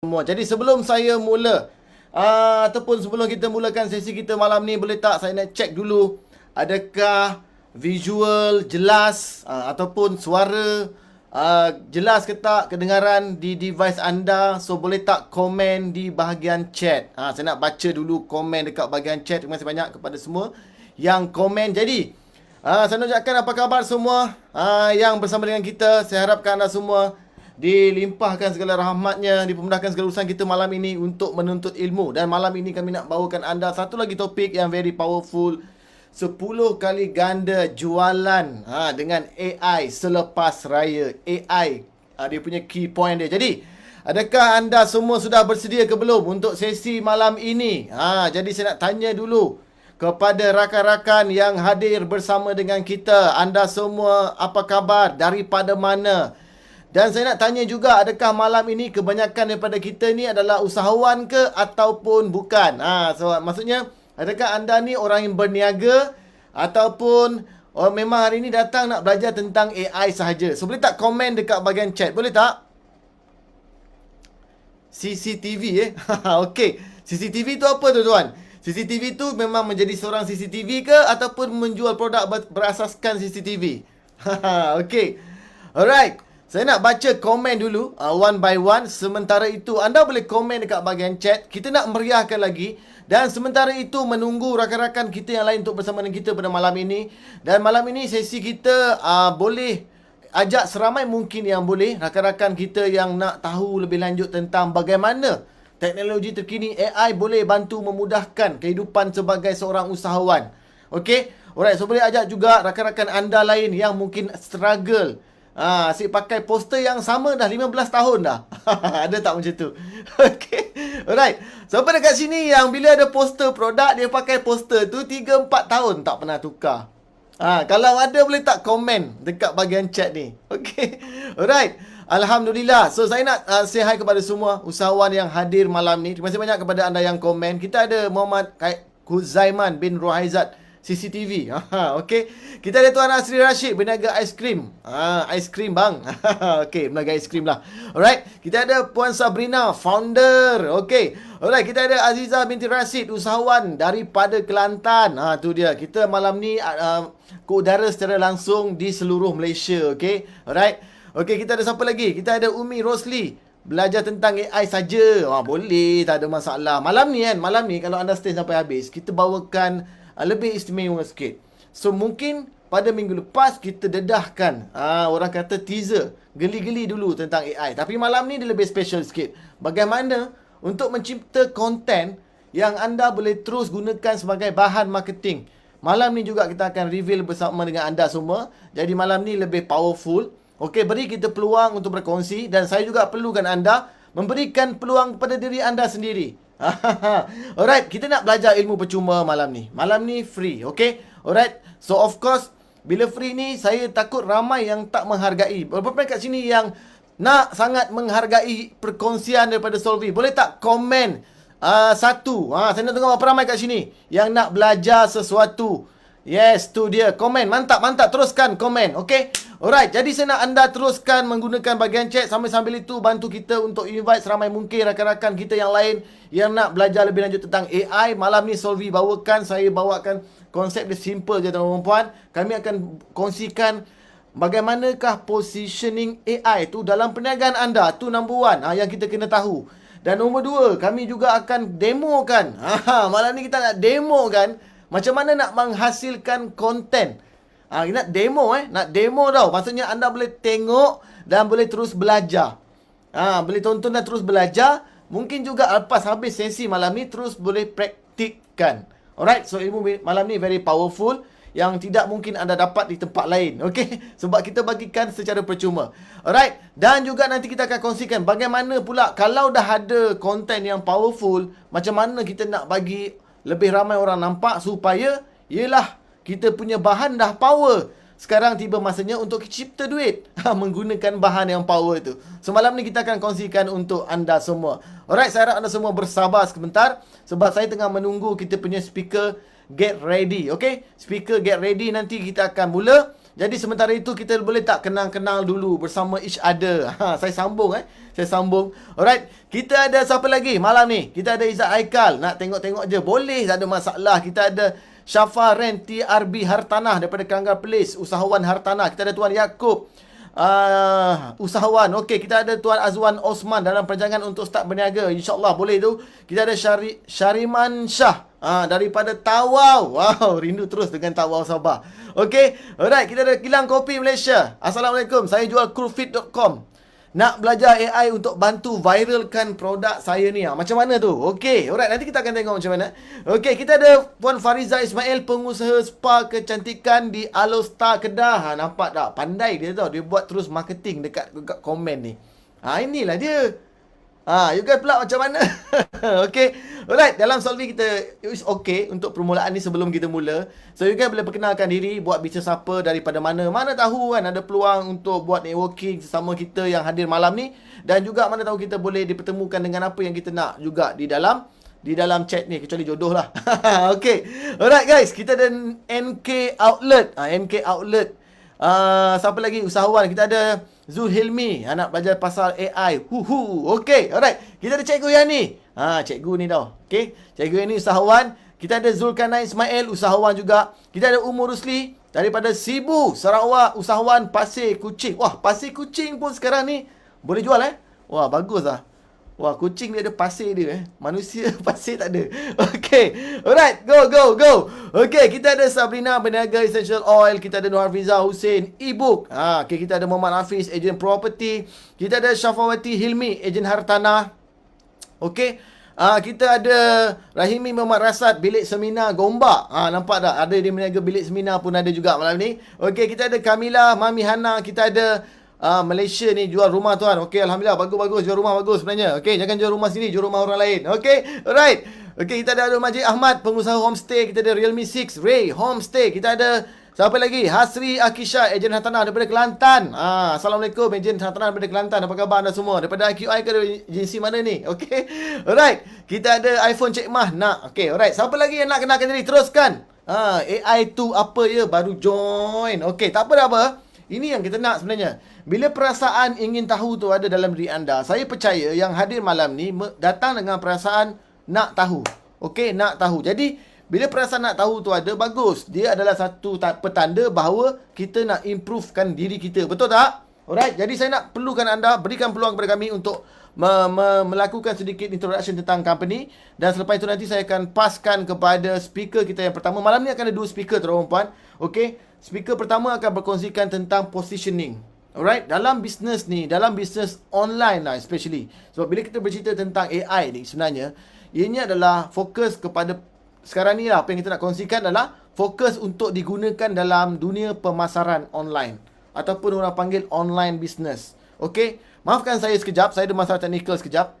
Semua. Jadi sebelum saya mula ataupun sebelum kita mulakan sesi kita malam ni, boleh tak saya nak check dulu adakah visual jelas ataupun suara jelas ke tak kedengaran di device anda. So boleh tak komen di bahagian chat. Saya nak baca dulu komen dekat bahagian chat. Terima kasih banyak kepada semua yang komen. Jadi saya nak ucapkan apa khabar semua yang bersama dengan kita. Saya harapkan anda semua dilimpahkan segala rahmatnya, dipermudahkan segala urusan kita malam ini untuk menuntut ilmu. Dan malam ini kami nak bawakan anda satu lagi topik yang very powerful. 10 kali ganda jualan dengan AI selepas raya. AI dia punya key point dia. Jadi adakah anda semua sudah bersedia ke belum untuk sesi malam ini? Jadi saya nak tanya dulu kepada rakan-rakan yang hadir bersama dengan kita. Anda semua apa khabar? Daripada mana? Dan saya nak tanya juga, adakah malam ini kebanyakan daripada kita ni adalah usahawan ke ataupun bukan? So maksudnya, adakah anda ni orang yang berniaga ataupun memang hari ni datang nak belajar tentang AI sahaja? So boleh tak komen dekat bahagian chat? Boleh tak? CCTV Okey. CCTV tu apa tu tuan? CCTV tu memang menjadi seorang CCTV ke ataupun menjual produk berasaskan CCTV? Okey. Alright. Saya nak baca komen dulu one by one. Sementara itu anda boleh komen dekat bahagian chat. Kita nak meriahkan lagi. Dan sementara itu menunggu rakan-rakan kita yang lain untuk bersama dengan kita pada malam ini. Dan malam ini sesi kita boleh ajak seramai mungkin yang boleh. Rakan-rakan kita yang nak tahu lebih lanjut tentang bagaimana teknologi terkini AI boleh bantu memudahkan kehidupan sebagai seorang usahawan. Okey? Alright, so boleh ajak juga rakan-rakan anda lain yang mungkin struggle. Asyik pakai poster yang sama dah 15 tahun dah. Ada tak macam tu? Okay. Alright. Siapa dekat sini yang bila ada poster produk, dia pakai poster tu 3-4 tahun tak pernah tukar? Kalau ada boleh tak komen dekat bahagian chat ni? Okay. Alright. Alhamdulillah. So saya nak say hi kepada semua usahawan yang hadir malam ni. Terima kasih banyak kepada anda yang komen. Kita ada Muhammad Huzaiman bin Rohaizat CCTV. Okey. Kita ada Tuan Asri Rashid, berniaga aiskrim. Aiskrim bang. Okey, berniaga aiskrim lah. Alright. Kita ada Puan Sabrina, founder. Okey. Alright, kita ada Aziza binti Rashid, usahawan daripada Kelantan. Tu dia. Kita malam ni ke udara secara langsung di seluruh Malaysia. Okey. Alright. Okey, kita ada siapa lagi? Kita ada Umi Rosli, belajar tentang AI saja. Boleh, tak ada masalah. Malam ni kalau anda stay sampai habis, kita bawakan lebih istimewa sikit. So mungkin pada minggu lepas kita dedahkan orang kata teaser, geli-geli dulu tentang AI. Tapi malam ni dia lebih special sikit. Bagaimana untuk mencipta konten yang anda boleh terus gunakan sebagai bahan marketing. Malam ni juga kita akan reveal bersama dengan anda semua. Jadi malam ni lebih powerful. Okey, beri kita peluang untuk berkongsi. Dan saya juga perlukan anda memberikan peluang kepada diri anda sendiri. Alright, kita nak belajar ilmu percuma malam ni. Malam ni free, okay? Alright, so of course, bila free ni, saya takut ramai yang tak menghargai. Berapa kat sini yang nak sangat menghargai perkongsian daripada Solvi? Boleh tak komen satu? Saya nak tengok berapa ramai kat sini yang nak belajar sesuatu. Yes, tu dia. Komen. Mantap, mantap. Teruskan komen. Okay? Alright. Jadi saya nak anda teruskan menggunakan bahagian chat. Sambil-sambil itu bantu kita untuk invite seramai mungkin rakan-rakan kita yang lain yang nak belajar lebih lanjut tentang AI. Malam ni Solvi bawakan. Saya bawakan konsep dia simple je tuan-tuan dan puan. Kami akan kongsikan bagaimanakah positioning AI tu dalam perniagaan anda. Tu number one yang kita kena tahu. Dan nombor dua, kami juga akan demokan. Malam ni kita nak demokan macam mana nak menghasilkan konten. Nak demo nak demo tau. Maksudnya anda boleh tengok dan boleh terus belajar. Boleh tonton dan terus belajar. Mungkin juga lepas habis sesi malam ni terus boleh praktikkan. Alright, so ilmu malam ni very powerful yang tidak mungkin anda dapat di tempat lain. Okay, sebab kita bagikan secara percuma. Alright, dan juga nanti kita akan kongsikan bagaimana pula kalau dah ada konten yang powerful, macam mana kita nak bagi lebih ramai orang nampak supaya yelah kita punya bahan dah power. Sekarang tiba masanya untuk cipta duit menggunakan bahan yang power itu. So malam ni kita akan kongsikan untuk anda semua. Alright, saya harap anda semua bersabar sebentar sebab saya tengah menunggu kita punya speaker get ready. Okay, speaker get ready, nanti kita akan mula. Jadi sementara itu kita boleh tak kenal-kenal dulu bersama each other. Saya sambung Saya sambung. Alright, kita ada siapa lagi malam ni? Kita ada Izzat Haikal. Nak tengok-tengok je boleh, tak ada masalah. Kita ada Syafa Ren TRB Hartanah daripada Kelanggar Perlis, usahawan hartanah. Kita ada Tuan Yaakob, usahawan. Okey, kita ada Tuan Azwan Osman dalam perancangan untuk start berniaga. InsyaAllah boleh tu. Kita ada Syariman Shah daripada Tawau. Wow, rindu terus dengan Tawau Sabah. Okey, alright, kita ada Kilang Kopi Malaysia. Assalamualaikum, saya jual coolfit.com. Nak belajar AI untuk bantu viralkan produk saya ni. Macam mana tu? Okey, alright, nanti kita akan tengok macam mana. Okey, kita ada Puan Fariza Ismail, pengusaha spa kecantikan di Alostar Kedah. Nampak tak? Pandai dia tau. Dia buat terus marketing dekat komen ni. Inilah dia. You guys pula macam mana? Okay. Alright, dalam Solvi kita is okay untuk permulaan ni sebelum kita mula. So you guys boleh perkenalkan diri, buat bisnes apa, daripada mana. Mana tahu kan ada peluang untuk buat networking sesama kita yang hadir malam ni. Dan juga mana tahu kita boleh dipertemukan dengan apa yang kita nak juga di dalam chat ni, kecuali jodoh lah. Okay. Alright guys, kita ada NK Outlet. NK Outlet. Siapa lagi? Usahawan. Kita ada Zul Hilmi, nak belajar pasal AI. Okay, alright. Kita ada Cikgu Yani. Cikgu ni tau. Okay, Cikgu Yani usahawan. Kita ada Zulkarnain Ismail, usahawan juga. Kita ada Umur Rusli daripada Sibu, Sarawak, usahawan Pasir Kucing. Wah, Pasir Kucing pun sekarang ni boleh jual Wah, bagus lah. Wah, kucing dia ada pasir dia Manusia pasir tak ada. Okay, alright, go. Okay, kita ada Sabrina, Berniaga Essential Oil. Kita ada Nur Hafiza Hussein, e-book. Okay, kita ada Muhammad Hafiz, ejen property. Kita ada Syafawati Hilmi, ejen hartanah. Okay, kita ada Rahimi Muhammad Rasad, bilik seminar Gombak. Nampak tak? Ada dia berniaga bilik seminar pun ada juga malam ni. Okay, kita ada Kamila, Mami Hana. Kita ada Malaysia ni jual rumah tuan. Okey, alhamdulillah, bagus jual rumah, bagus sebenarnya. Okey, jangan jual rumah sini, jual rumah orang lain. Okey, alright. Okey, kita ada Abdul Majid Ahmad, pengusaha homestay. Kita ada Realme 6 Ray Homestay. Kita ada siapa lagi? Hasri Akisha, ejen hartanah daripada Kelantan. Assalamualaikum, ejen hartanah daripada Kelantan. Apa khabar anda semua? Daripada IQI ke agensi mana ni? Okey. Alright. Kita ada iPhone Cik Mah nak. Okey, alright. Siapa lagi yang nak kenalkan diri? Teruskan. AI tu apa ya? Baru join. Okey, tak apa. Ini yang kita nak sebenarnya. Bila perasaan ingin tahu tu ada dalam diri anda, saya percaya yang hadir malam ni datang dengan perasaan nak tahu. Okey, nak tahu. Jadi, bila perasaan nak tahu tu ada, bagus. Dia adalah satu petanda bahawa kita nak improvekan diri kita. Betul tak? Alright, jadi saya nak perlukan anda, berikan peluang kepada kami untuk melakukan sedikit introduction tentang company. Dan selepas itu nanti saya akan paskan kepada speaker kita yang pertama. Malam ni akan ada 2 speaker tuan-tuan. Okey, speaker pertama akan berkongsikan tentang positioning. Alright, dalam bisnes ni, dalam bisnes online lah especially. Sebab bila kita bercerita tentang AI ni sebenarnya, ianya adalah fokus kepada sekarang ni lah, apa yang kita nak kongsikan adalah fokus untuk digunakan dalam dunia pemasaran online ataupun orang panggil online business. Okey, maafkan saya sekejap, saya ada masalah teknikal sekejap.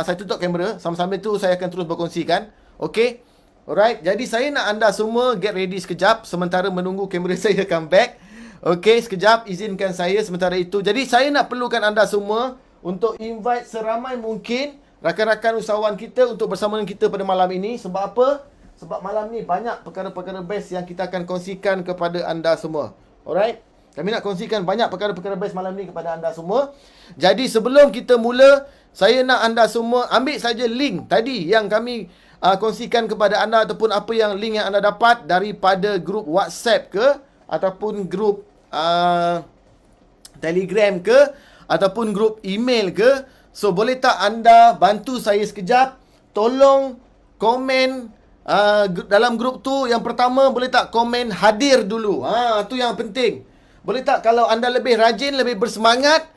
Saya tutup kamera, sambil-sambil tu saya akan terus berkongsikan. Okey, alright, jadi saya nak anda semua get ready sekejap sementara menunggu kamera saya come back. Okey, sekejap izinkan saya sementara itu. Jadi saya nak perlukan anda semua untuk invite seramai mungkin rakan-rakan usahawan kita untuk bersama dengan kita pada malam ini. Sebab apa? Sebab malam ni banyak perkara-perkara best yang kita akan kongsikan kepada anda semua. Alright? Kami nak kongsikan banyak perkara-perkara best malam ni kepada anda semua. Jadi sebelum kita mula, saya nak anda semua ambil saja link tadi yang kami kongsikan kepada anda ataupun apa yang link yang anda dapat daripada grup WhatsApp ke ataupun grup Telegram ke ataupun grup email ke. So boleh tak anda bantu saya sekejap, tolong komen dalam grup tu. Yang pertama boleh tak komen hadir dulu. Tu yang penting. Boleh tak kalau anda lebih rajin, lebih bersemangat,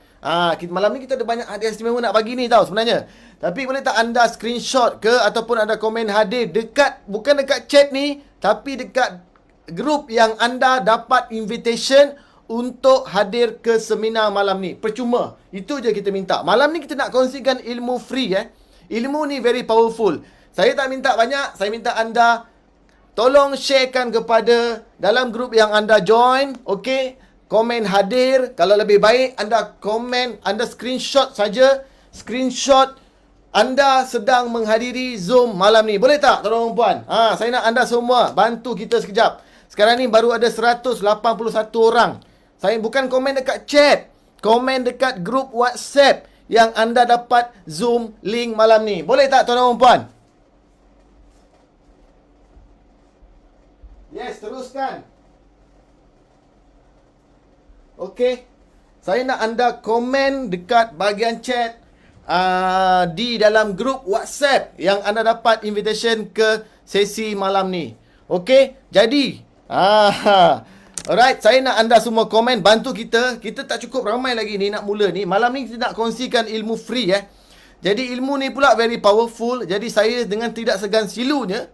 malam ni kita ada banyak hadiah istimewa nak bagi ni tau sebenarnya. Tapi boleh tak anda screenshot ke ataupun anda komen hadir dekat, bukan dekat chat ni, tapi dekat grup yang anda dapat invitation untuk hadir ke seminar malam ni. Percuma. Itu je kita minta. Malam ni kita nak kongsikan ilmu free Ilmu ni very powerful. Saya tak minta banyak, saya minta anda tolong sharekan kepada dalam grup yang anda join. Okey, komen hadir. Kalau lebih baik anda komen, anda screenshot saja. Screenshot anda sedang menghadiri Zoom malam ni. Boleh tak tuan-tuan puan? Saya nak anda semua bantu kita sekejap. Sekarang ni baru ada 181 orang. Saya bukan komen dekat chat, komen dekat grup WhatsApp yang anda dapat Zoom link malam ni. Boleh tak tuan-tuan dan puan? Yes, teruskan. Okey. Saya nak anda komen dekat bahagian chat di dalam grup WhatsApp yang anda dapat invitation ke sesi malam ni. Okey? Jadi, alright, saya nak anda semua komen, bantu kita. Kita tak cukup ramai lagi ni nak mula ni. Malam ni kita nak kongsikan ilmu free Jadi ilmu ni pula very powerful. Jadi saya dengan tidak segan silunya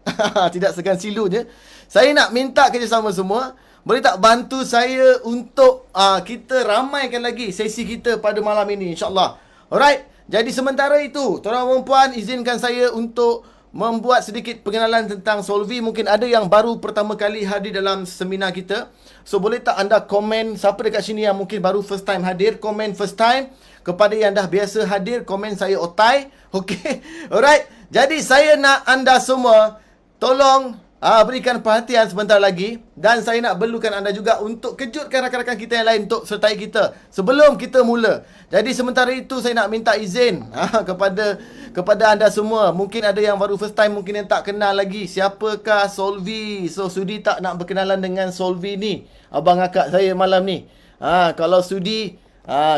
tidak segan silunya, saya nak minta kerjasama semua. Boleh tak bantu saya untuk kita ramaikan lagi sesi kita pada malam ini, insyaAllah. Alright. Jadi sementara itu, tuan-tuan dan puan, izinkan saya untuk membuat sedikit pengenalan tentang Solvi. Mungkin ada yang baru pertama kali hadir dalam seminar kita. So boleh tak anda komen, siapa dekat sini yang mungkin baru first time hadir, komen first time. Kepada yang dah biasa hadir, komen saya Otai. Okay. Alright. Jadi saya nak anda semua tolong berikan perhatian sebentar lagi. Dan saya nak perlukan anda juga untuk kejutkan rakan-rakan kita yang lain untuk sertai kita sebelum kita mula. Jadi sementara itu saya nak minta izin kepada anda semua. Mungkin ada yang baru first time, mungkin yang tak kenal lagi siapakah Solvi. So sudi tak nak berkenalan dengan Solvi ni, abang akak saya malam ni? Kalau sudi,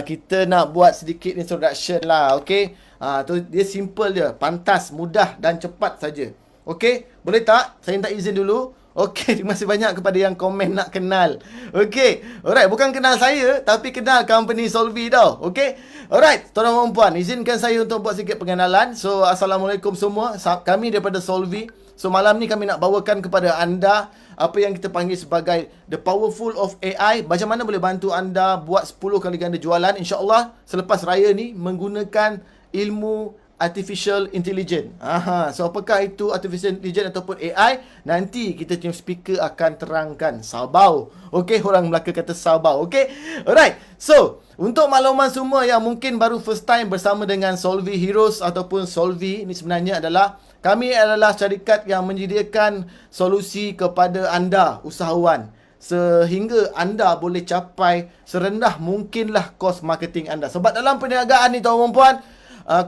kita nak buat sedikit introduction lah. Okay. Tu dia simple je, pantas, mudah dan cepat saja. Okey, boleh tak? Saya minta izin dulu. Okey, terima kasih banyak kepada yang komen nak kenal. Okey, alright, bukan kenal saya, tapi kenal company Solvi tau. Okey, alright, tuan-tuan dan puan, izinkan saya untuk buat sedikit pengenalan. So, Assalamualaikum semua. Kami daripada Solvi. So, malam ni kami nak bawakan kepada anda apa yang kita panggil sebagai the powerful of AI. Macam mana boleh bantu anda buat 10 kali ganda jualan, insyaAllah, selepas raya ni menggunakan ilmu Artificial Intelligence. So apakah itu Artificial Intelligence ataupun AI? Nanti kita punya speaker akan terangkan. Sabau. Okey, orang Melaka kata sabau. Okey. Alright. So, untuk makluman semua yang mungkin baru first time bersama dengan Solvi Heroes ataupun Solvi, ini sebenarnya adalah kami adalah syarikat yang menyediakan solusi kepada anda usahawan, sehingga anda boleh capai serendah mungkinlah kos marketing anda. Sebab dalam perniagaan ni tuan-tuan dan puan,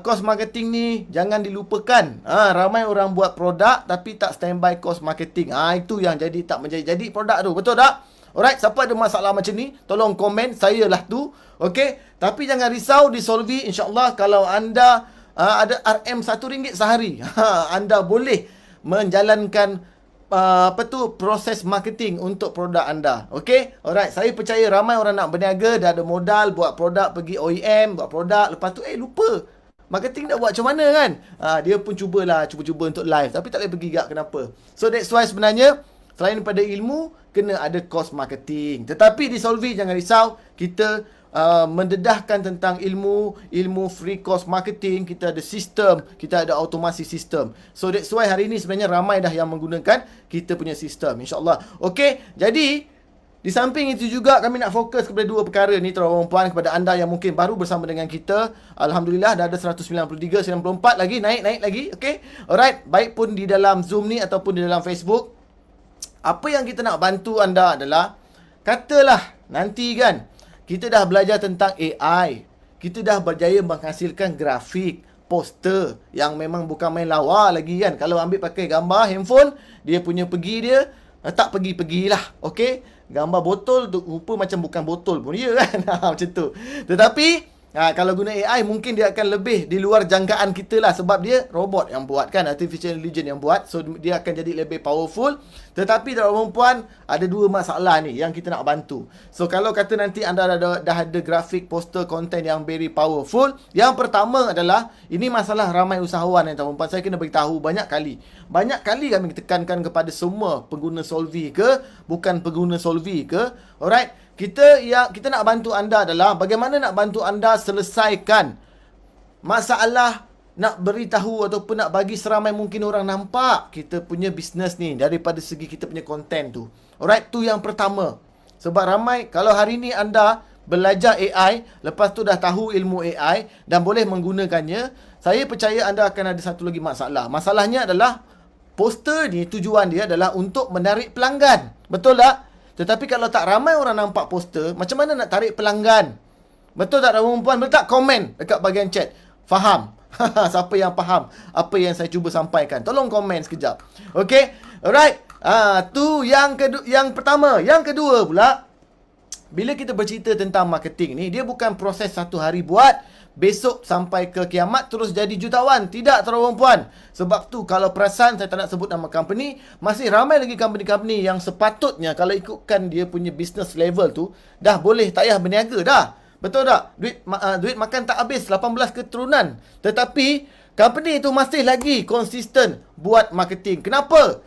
kos marketing ni jangan dilupakan. Ramai orang buat produk tapi tak standby kos marketing. Itu yang jadi tak menjadi produk tu. Betul tak? Alright, siapa ada masalah macam ni, tolong komen, saya lah tu. Okey, tapi jangan risau, di Solvi insya-Allah kalau anda ada RM RM1 sehari, anda boleh menjalankan proses marketing untuk produk anda. Okey? Alright, saya percaya ramai orang nak berniaga, dah ada modal buat produk, pergi OEM buat produk, lepas tu lupa marketing nak buat macam mana kan? Dia pun cuba untuk live, tapi tak boleh pergi gak kenapa. So that's why sebenarnya selain daripada ilmu, kena ada cost marketing. Tetapi di Solvi jangan risau, kita mendedahkan tentang ilmu free cost marketing. Kita ada sistem, kita ada automasi sistem. So that's why hari ni sebenarnya ramai dah yang menggunakan kita punya sistem, insyaAllah. Okay, jadi di samping itu juga kami nak fokus kepada dua perkara ni tuan-tuan dan puan, kepada anda yang mungkin baru bersama dengan kita. Alhamdulillah dah ada 193, 94 lagi, naik lagi. Okay, alright, baik pun di dalam Zoom ni ataupun di dalam Facebook. Apa yang kita nak bantu anda adalah, katalah nanti kan kita dah belajar tentang AI, kita dah berjaya menghasilkan grafik, poster yang memang bukan main lawa lagi kan. Kalau ambil pakai gambar handphone, dia punya dia tak pergi-pergilah. Okey, gambar botol tu rupa macam bukan botol pun dia kan. Macam tu. Tetapi kalau guna AI mungkin dia akan lebih di luar jangkaan kita lah, sebab dia robot yang buat kan, artificial intelligence yang buat. So dia akan jadi lebih powerful. Tetapi tuan-tuan puan, ada dua masalah ni yang kita nak bantu. So kalau kata nanti anda dah ada grafik, poster, konten yang very powerful, yang pertama adalah, ini masalah ramai usahawan yang tuan-tuan puan, saya kena beritahu banyak kali kami tekankan kepada semua pengguna Solvi ke bukan pengguna Solvi ke. Alright, kita nak bantu anda adalah bagaimana nak bantu anda selesaikan masalah nak beritahu ataupun nak bagi seramai mungkin orang nampak kita punya bisnes ni daripada segi kita punya konten tu. Alright, tu yang pertama. Sebab ramai, kalau hari ni anda belajar AI, lepas tu dah tahu ilmu AI dan boleh menggunakannya, saya percaya anda akan ada satu lagi masalah. Masalahnya adalah poster ni tujuan dia adalah untuk menarik pelanggan. Betul tak? Tetapi kalau tak ramai orang nampak poster, macam mana nak tarik pelanggan? Betul tak perempuan? Betul tak? Komen dekat bahagian chat. Faham? Siapa yang faham apa yang saya cuba sampaikan? Tolong komen sekejap. Okay? Alright. Tu yang pertama. Yang kedua pula, bila kita bercerita tentang marketing ni, dia bukan proses satu hari buat, besok sampai ke kiamat terus jadi jutawan. Tidak, tuan-tuan puan. Sebab tu kalau perasan saya tak nak sebut nama company, masih ramai lagi company-company yang sepatutnya kalau ikutkan dia punya business level tu, dah boleh tak payah berniaga dah. Betul tak? Duit makan tak habis 18 keturunan. Tetapi company tu masih lagi konsisten buat marketing. Kenapa?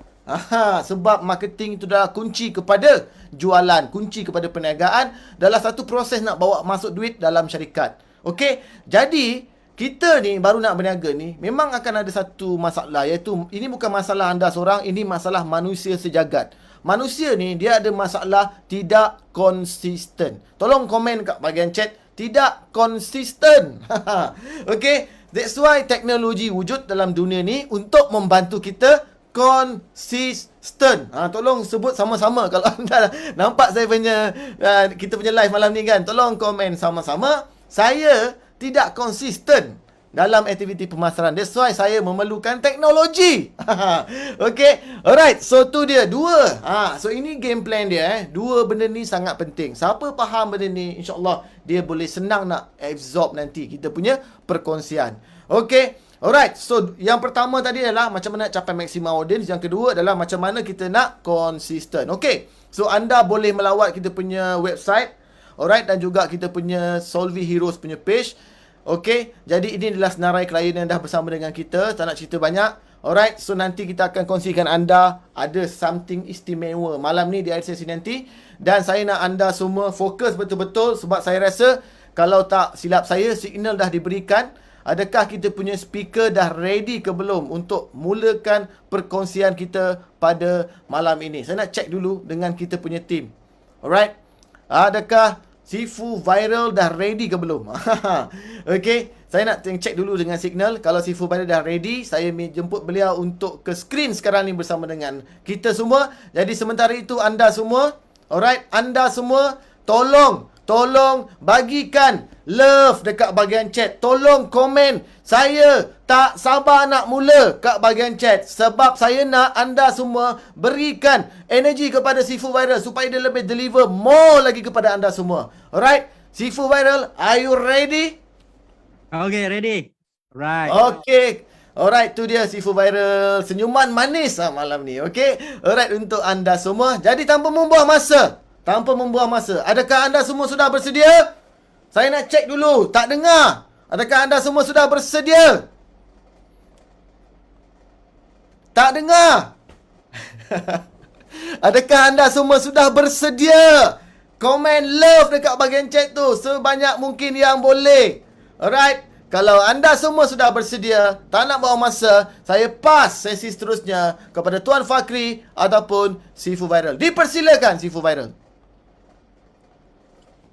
Sebab marketing itu adalah kunci kepada jualan, kunci kepada perniagaan, dalam satu proses nak bawa masuk duit dalam syarikat. Okey, jadi kita ni baru nak berniaga ni, memang akan ada satu masalah, iaitu ini bukan masalah anda seorang, ini masalah manusia sejagat. Manusia ni dia ada masalah tidak konsisten. Tolong komen kat bahagian chat, tidak konsisten. Okey, that's why teknologi wujud dalam dunia ni untuk membantu kita konsisten. Tolong sebut sama-sama kalau anda nampak saya punya kita punya live malam ni kan. Tolong komen sama-sama. Saya tidak konsisten dalam aktiviti pemasaran. That's why saya memerlukan teknologi. Okay. Alright. So tu dia. Dua. So ini game plan dia. Dua benda ni sangat penting. Siapa faham benda ni, InsyaAllah dia boleh senang nak absorb nanti kita punya perkongsian. Okay. Alright. So yang pertama tadi adalah macam mana nak capai maksimum audience. Yang kedua adalah macam mana kita nak konsisten. Okay. So anda boleh melawat kita punya website. Alright, dan juga kita punya Solvi Heroes punya page. Okay, jadi ini adalah senarai klien yang dah bersama dengan kita. Tak nak cerita banyak. Alright, so nanti kita akan kongsikan anda ada something istimewa malam ni di akhir sesi nanti. Dan saya nak anda semua fokus betul-betul sebab saya rasa kalau tak silap saya, signal dah diberikan. Adakah kita punya speaker dah ready ke belum untuk mulakan perkongsian kita pada malam ini? Saya nak check dulu dengan kita punya team. Alright, adakah Sifu Viral dah ready ke belum? Okay, saya nak check dulu dengan signal. Kalau Sifu Viral dah ready, saya jemput beliau untuk ke screen sekarang ni bersama dengan kita semua. Jadi sementara itu anda semua, alright, anda semua tolong bagikan love dekat bahagian chat. Tolong komen. Saya tak sabar nak mula kat bahagian chat. Sebab saya nak anda semua berikan energi kepada Sifu Viral supaya dia lebih deliver more lagi kepada anda semua. Alright? Sifu Viral, are you ready? Okay, ready. Right. Okay. Alright, tu dia Sifu Viral. Senyuman manis malam ni. Okay? Alright, untuk anda semua. Jadi tanpa membuang masa, adakah anda semua sudah bersedia? Saya nak cek dulu. Tak dengar. Adakah anda semua sudah bersedia? Tak dengar. Adakah anda semua sudah bersedia? Komen love dekat bahagian chat tu sebanyak mungkin yang boleh. Alright. Kalau anda semua sudah bersedia, tak nak bawa masa, saya pass sesi seterusnya kepada Tuan Fakri ataupun Sifu Viral. Dipersilakan Sifu Viral.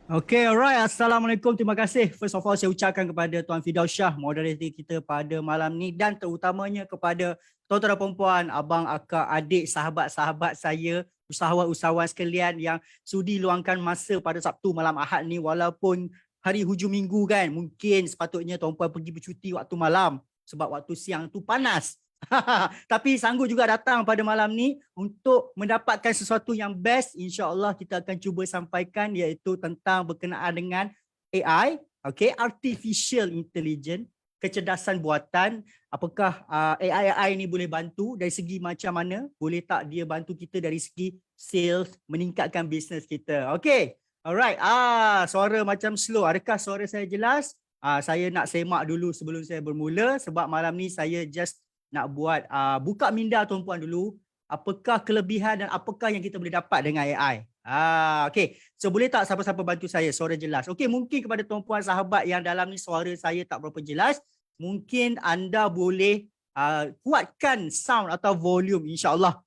Okay, alright. Assalamualaikum. Terima kasih. First of all, saya ucapkan kepada Tuan Firdaus Shah, moderator kita pada malam ni, dan terutamanya kepada tuan-tuan dan perempuan, abang, akak, adik, sahabat-sahabat saya, usahawan-usahawan sekalian yang sudi luangkan masa pada Sabtu malam Ahad ni, walaupun hari hujung minggu kan, mungkin sepatutnya tuan-puan pergi bercuti waktu malam sebab waktu siang tu panas. Tapi sanggup juga datang pada malam ni untuk mendapatkan sesuatu yang best. InsyaAllah kita akan cuba sampaikan, iaitu tentang berkenaan dengan AI, okay, Artificial Intelligence, kecerdasan buatan. Apakah AI ni boleh bantu dari segi macam mana? Boleh tak dia bantu kita dari segi sales, meningkatkan bisnes kita? Okay, alright. Suara macam slow. Adakah suara saya jelas? Saya nak semak dulu sebelum saya bermula sebab malam ni saya just nak buat buka minda tuan-puan dulu. Apakah kelebihan dan apakah yang kita boleh dapat dengan AI? Okay. So boleh tak siapa-siapa bantu saya suara jelas? Okay, mungkin kepada tuan-puan sahabat yang dalam ni suara saya tak berapa jelas, mungkin anda boleh kuatkan sound atau volume, insyaAllah.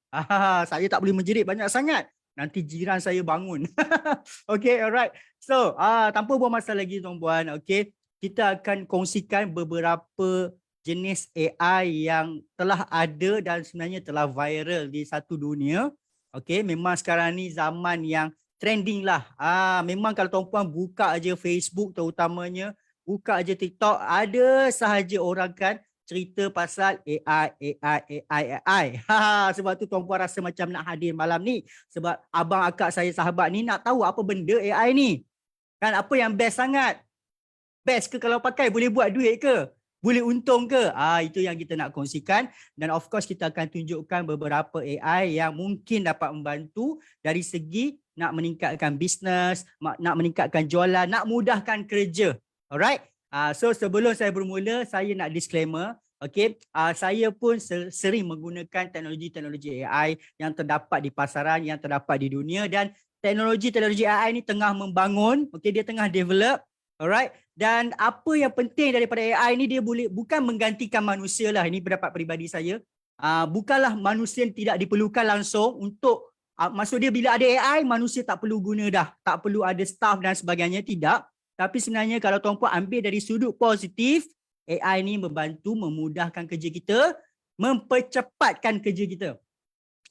Saya tak boleh menjerit banyak sangat. Nanti jiran saya bangun. Okay, alright. So, tanpa buang masa lagi tuan-puan, okay, kita akan kongsikan beberapa jenis AI yang telah ada dan sebenarnya telah viral di satu dunia. Okey, memang sekarang ni zaman yang trending lah. Memang kalau tuan-puan buka aja Facebook terutamanya, buka aja TikTok, ada sahaja orang kan cerita pasal AI. Sebab tu tuan-puan rasa macam nak hadir malam ni. Sebab abang akak saya sahabat ni nak tahu apa benda AI ni. Kan apa yang best sangat? Best ke kalau pakai? Boleh buat duit ke? Boleh untung ke? Itu yang kita nak kongsikan. Dan of course kita akan tunjukkan beberapa AI yang mungkin dapat membantu dari segi nak meningkatkan bisnes, nak meningkatkan jualan, nak mudahkan kerja. Alright? So sebelum saya bermula, saya nak disclaimer. Okay, saya pun sering menggunakan teknologi-teknologi AI yang terdapat di pasaran, yang terdapat di dunia, dan teknologi-teknologi AI ni tengah membangun. Okay, dia tengah develop. Alright, dan apa yang penting daripada AI ni, dia boleh bukan menggantikan manusia lah. Ini pendapat peribadi saya. Bukanlah manusia yang tidak diperlukan langsung untuk maksud dia bila ada AI, manusia tak perlu guna dah, tak perlu ada staff dan sebagainya, tidak. Tapi sebenarnya kalau tuan-puan ambil dari sudut positif, AI ni membantu memudahkan kerja kita, mempercepatkan kerja kita.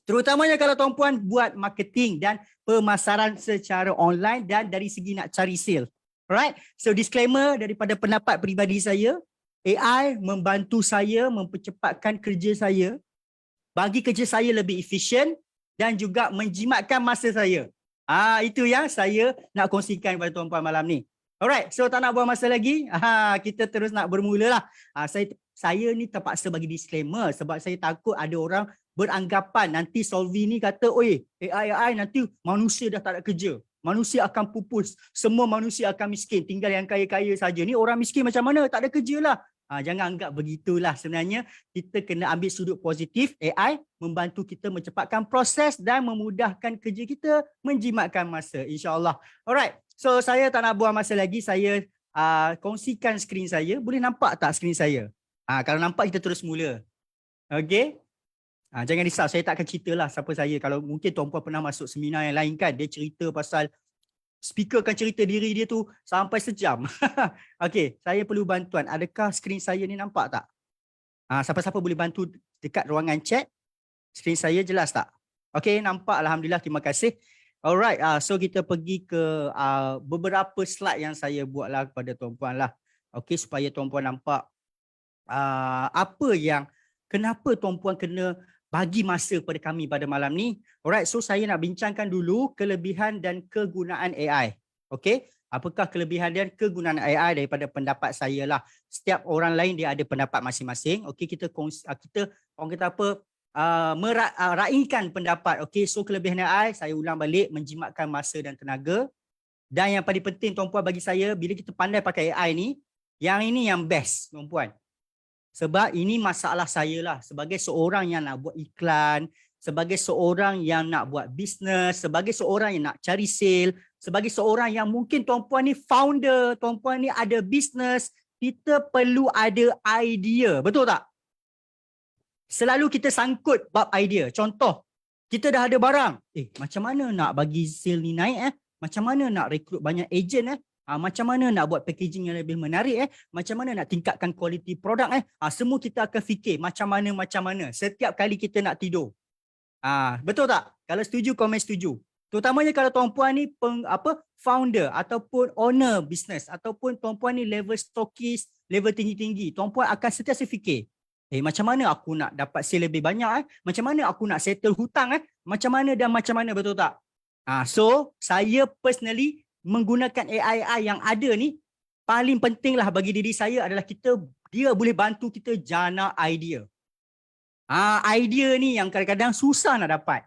Terutamanya kalau tuan-puan buat marketing dan pemasaran secara online dan dari segi nak cari sale. Alright, so disclaimer daripada pendapat peribadi saya, AI membantu saya mempercepatkan kerja saya, bagi kerja saya lebih efisien dan juga menjimatkan masa saya. Itu yang saya nak kongsikan kepada tuan-puan malam ni. Alright, so tak nak buang masa lagi, kita terus nak bermula lah. Saya ni terpaksa bagi disclaimer sebab saya takut ada orang beranggapan nanti Solvi ni kata, oi, AI nanti manusia dah tak ada kerja. Manusia akan pupus, semua manusia akan miskin, tinggal yang kaya-kaya saja. Ni orang miskin macam mana? Tak ada kerja lah. Jangan anggap begitulah. Sebenarnya kita kena ambil sudut positif. AI membantu kita mencepatkan proses dan memudahkan kerja kita, menjimatkan masa, insyaAllah. Alright, so saya tak nak buang masa lagi. Saya kongsikan skrin saya. Boleh nampak tak skrin saya? Kalau nampak kita terus mula. Okay? Jangan risau, saya tak akan cerita lah siapa saya. Kalau mungkin tuan-puan pernah masuk seminar yang lain kan, dia cerita pasal speaker akan cerita diri dia tu sampai sejam. Okey, saya perlu bantuan. Adakah skrin saya ni nampak tak? Siapa-siapa boleh bantu dekat ruangan chat? Skrin saya jelas tak? Okey, nampak. Alhamdulillah, terima kasih. Alright, so kita pergi ke beberapa slide yang saya buat lah kepada tuan-puan lah. Okey, supaya tuan-puan nampak apa yang, kenapa tuan-puan kena bagi masa kepada kami pada malam ni. Alright, so saya nak bincangkan dulu kelebihan dan kegunaan AI. Okey, apakah kelebihan dan kegunaan AI daripada pendapat saya lah. Setiap orang lain dia ada pendapat masing-masing. Okey, kita orang kata apa, meraihkan pendapat. Okey, so kelebihan AI, saya ulang balik, menjimatkan masa dan tenaga. Dan yang paling penting tuan-puan bagi saya, bila kita pandai pakai AI ni, yang ini yang best tuan-puan. Sebab ini masalah saya lah sebagai seorang yang nak buat iklan, sebagai seorang yang nak buat bisnes, sebagai seorang yang nak cari sale, sebagai seorang yang mungkin tuan-puan ni founder, tuan-puan ni ada bisnes, kita perlu ada idea, betul tak? Selalu kita sangkut bab idea. Contoh, kita dah ada barang. Macam mana nak bagi sale ni naik Macam mana nak rekrut banyak ejen macam mana nak buat packaging yang lebih menarik macam mana nak tingkatkan kualiti produk semua kita akan fikir macam mana setiap kali kita nak tidur. Betul tak? Kalau setuju, komen setuju. Terutamanya kalau tuan-puan ni founder ataupun owner business, ataupun tuan-puan ni level stokis, level tinggi-tinggi, tuan-puan akan sentiasa fikir, macam mana aku nak dapat sale lebih banyak macam mana aku nak settle hutang macam mana, betul tak? So saya personally menggunakan AI yang ada ni, paling pentinglah bagi diri saya adalah dia boleh bantu kita jana idea. Idea ni yang kadang-kadang susah nak dapat.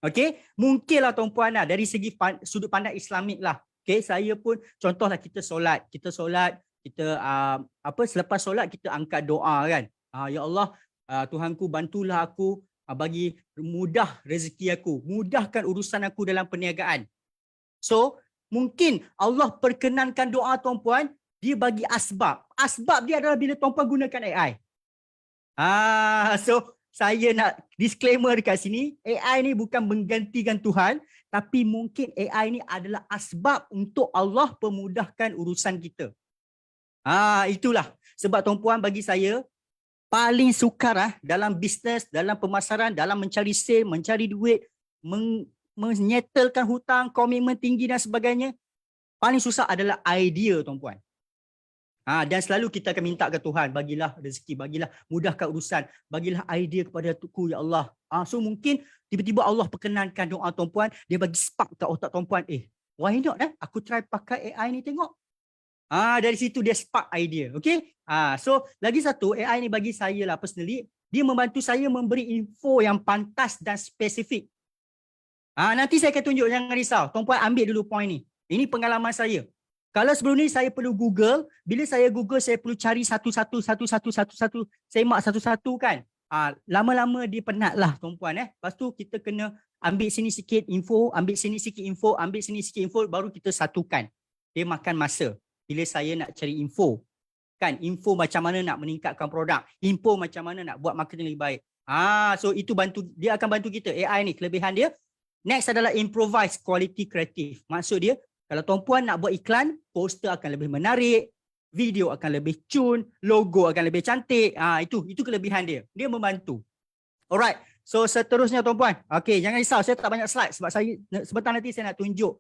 Okey, mungkinlah tuan-puan dari segi sudut pandang Islamik lah. Okey, saya pun contohlah kita solat, selepas solat kita angkat doa kan. Ya Allah, Tuhanku bantulah aku, bagi mudah rezeki aku, mudahkan urusan aku dalam perniagaan. So mungkin Allah perkenankan doa tuan-puan, dia bagi asbab. Asbab dia adalah bila tuan-puan gunakan AI. So saya nak disclaimer dekat sini, AI ni bukan menggantikan Tuhan, tapi mungkin AI ni adalah asbab untuk Allah pemudahkan urusan kita. Itulah sebab tuan-puan bagi saya, paling sukar dalam bisnes, dalam pemasaran, dalam mencari sale, mencari duit, menyettlekan hutang, komitmen tinggi dan sebagainya. Paling susah adalah idea, tuan-puan. Dan selalu kita akan minta ke Tuhan, bagilah rezeki, bagilah mudahkan urusan, bagilah idea kepada Tuku, ya Allah. So mungkin tiba-tiba Allah perkenankan doa tuan-puan, dia bagi spark ke otak tuan-puan, why not aku try pakai AI ni tengok. Dari situ dia spark idea, okay? So lagi satu, AI ni bagi saya lah personally, dia membantu saya memberi info yang pantas dan spesifik. Nanti saya akan tunjuk, jangan risau. Tuan-puan ambil dulu point ni. Ini pengalaman saya. Kalau sebelum ni saya perlu Google, bila saya Google saya perlu cari satu-satu, semak satu-satu kan. Lama-lama dia penat lah tuan-puan. Lepas tu kita kena ambil sini sikit info, ambil sini sikit info, ambil sini sikit info, baru kita satukan. Dia makan masa. Bila saya nak cari info, kan, info macam mana nak meningkatkan produk, info macam mana nak buat marketing lebih baik. So itu bantu, dia akan bantu kita. AI ni kelebihan dia. Next adalah improvise quality kreatif. Maksud dia, kalau tuan-puan nak buat iklan, poster akan lebih menarik, video akan lebih cun, logo akan lebih cantik. Itu kelebihan dia. Dia membantu. Alright. So seterusnya tuan-puan. Okay, jangan risau, saya tak banyak slide sebab saya sebentar nanti saya nak tunjuk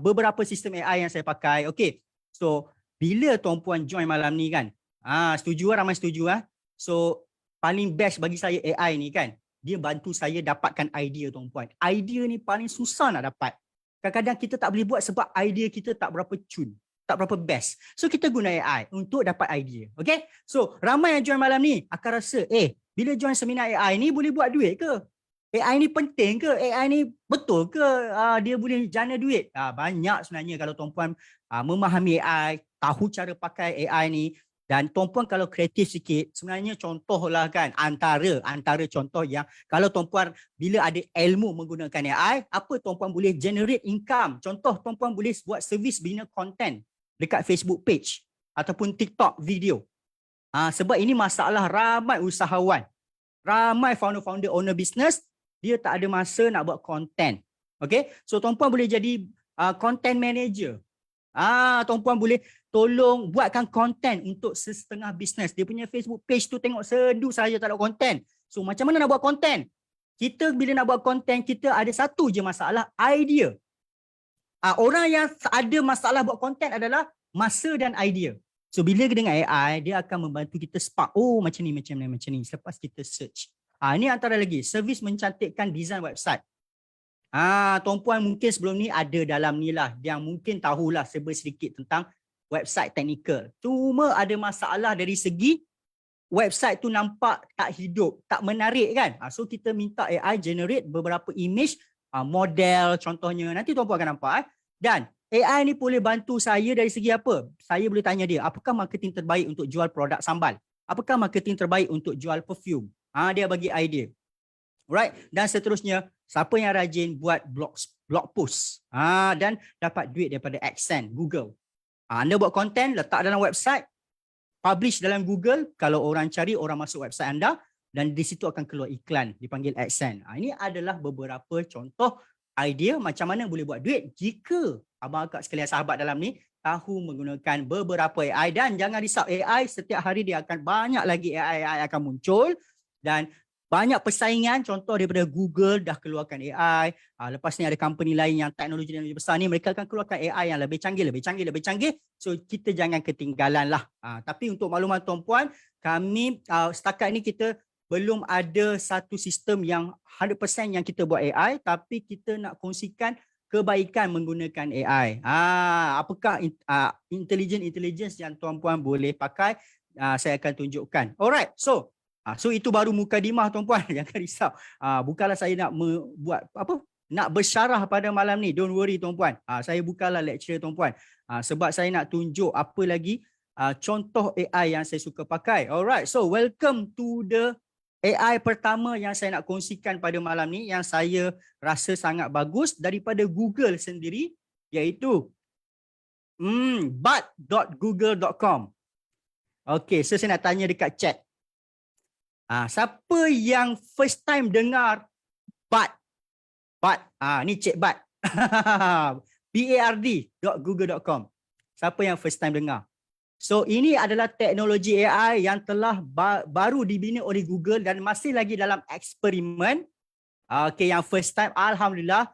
beberapa sistem AI yang saya pakai. Okay. So bila tuan-puan join malam ni kan, setuju ramai setuju So paling best bagi saya AI ni kan, dia bantu saya dapatkan idea tuan-puan. Idea ni paling susah nak dapat. Kadang-kadang kita tak boleh buat sebab idea kita tak berapa cun, tak berapa best. So kita guna AI untuk dapat idea. Okay? So ramai yang join malam ni akan rasa, bila join seminar AI ni boleh buat duit ke? AI ni penting ke? AI ni betul ke dia boleh jana duit? Banyak sebenarnya kalau tuan-puan memahami AI, tahu cara pakai AI ni. Dan tuan-puan kalau kreatif sikit, sebenarnya contohlah kan, antara contoh yang kalau tuan-puan bila ada ilmu menggunakan AI, apa tuan-puan boleh generate income. Contoh tuan-puan boleh buat servis bina content dekat Facebook page ataupun TikTok video. Sebab ini masalah ramai usahawan, ramai founder-founder owner business, dia tak ada masa nak buat content. Okay, so tuan-puan boleh jadi content manager. Tuan-puan boleh tolong buatkan konten untuk setengah bisnes. Dia punya Facebook page tu tengok sedu saja tak ada konten. So macam mana nak buat konten? Kita bila nak buat konten, kita ada satu je masalah, idea. Orang yang ada masalah buat konten adalah masa dan idea. So bila dengan AI, dia akan membantu kita spark. Macam ni. Selepas kita search. Ini antara lagi, servis mencantikkan design website. Tuan-puan mungkin sebelum ni ada dalam ni lah, yang mungkin tahulah sedikit tentang website technical. Cuma ada masalah dari segi website tu nampak tak hidup, tak menarik kan. So kita minta AI generate beberapa image, model contohnya. Nanti tuan-puan akan nampak. Dan AI ni boleh bantu saya dari segi apa? Saya boleh tanya dia, apakah marketing terbaik untuk jual produk sambal? Apakah marketing terbaik untuk jual perfume? Dia bagi idea. Right? Dan seterusnya, siapa yang rajin buat blog post dan dapat duit daripada AdSense, Google. Anda buat konten, letak dalam website, publish dalam Google, kalau orang cari, orang masuk website anda, dan di situ akan keluar iklan, dipanggil AdSense. Ini adalah beberapa contoh idea macam mana boleh buat duit jika abang akak sekalian sahabat dalam ni tahu menggunakan beberapa AI. Dan jangan risau, AI setiap hari dia akan banyak lagi AI akan muncul, dan banyak persaingan. Contoh daripada Google dah keluarkan AI. Lepas ni ada company lain yang teknologi besar ni, mereka akan keluarkan AI yang lebih canggih. So kita jangan ketinggalan lah. Tapi untuk makluman tuan-puan, kami setakat ni kita belum ada satu sistem yang 100% yang kita buat AI, tapi kita nak kongsikan kebaikan menggunakan AI. Apakah intelligence yang tuan-puan boleh pakai, saya akan tunjukkan. Alright, so itu baru mukadimah tuan-puan. Jangan risau. Bukanlah saya nak buat apa, nak bersyarah pada malam ni. Don't worry tuan-puan. Saya bukanlah lecturer tuan-puan. Sebab saya nak tunjuk apa lagi contoh AI yang saya suka pakai. Alright, so welcome to the AI pertama yang saya nak kongsikan pada malam ni, yang saya rasa sangat bagus daripada Google sendiri, iaitu bard.google.com. Okay, so saya nak tanya dekat chat. Siapa yang first time dengar Bard? Ni Cik Bard. bard.google.com. Siapa yang first time dengar? So ini adalah teknologi AI yang telah baru dibina oleh Google dan masih lagi dalam eksperimen. Okay, yang first time, Alhamdulillah.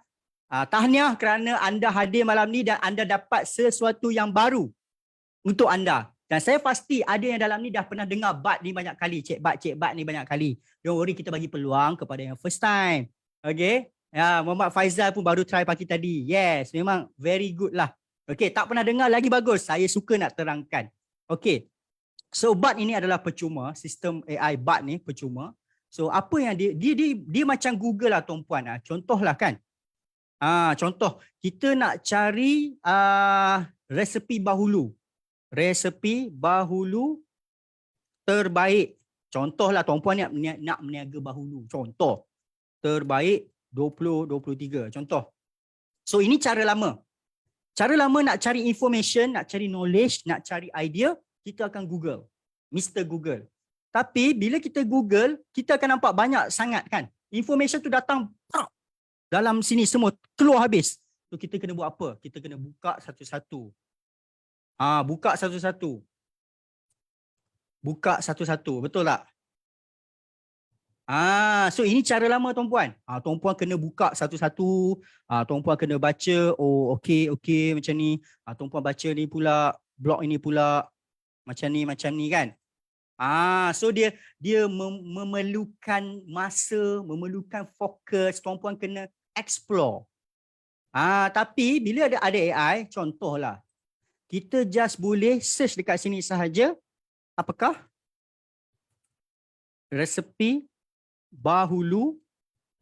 Tahniah kerana anda hadir malam ni dan anda dapat sesuatu yang baru untuk anda. Dan saya pasti ada yang dalam ni dah pernah dengar BAT ni banyak kali. Cik BAT ni banyak kali. Don't worry, kita bagi peluang kepada yang first time. Okay. Ya, Muhammad Faizal pun baru try pagi tadi. Yes, memang very good lah. Okay, tak pernah dengar lagi bagus. Saya suka nak terangkan. Okay. So BAT ini adalah percuma. Sistem AI BAT ni percuma. So apa yang dia macam Google lah tuan-puan. Contohlah kan. Contoh, kita nak cari resepi bahulu. Resepi bahulu terbaik. Contohlah tuan-puan nak meniaga bahulu. Contoh, terbaik 2023. Contoh. So ini cara lama. Cara lama nak cari information, nak cari knowledge, nak cari idea, kita akan Google. Mr. Google. Tapi bila kita Google, kita akan nampak banyak sangat kan. Information tu datang dalam sini semua keluar habis. So kita kena buat apa? Kita kena buka satu-satu. Buka satu-satu. Buka satu-satu. Betul tak? So ini cara lama tuan-puan. Tuan-puan kena buka satu-satu. Tuan-puan kena baca. Oh okey macam ni. Tuan-puan baca ni pula, blog ini pula. Macam ni kan. So dia memerlukan masa, memerlukan fokus. Tuan-puan kena explore. Tapi bila ada AI, contohlah, kita just boleh search dekat sini sahaja. Apakah? Resepi bahulu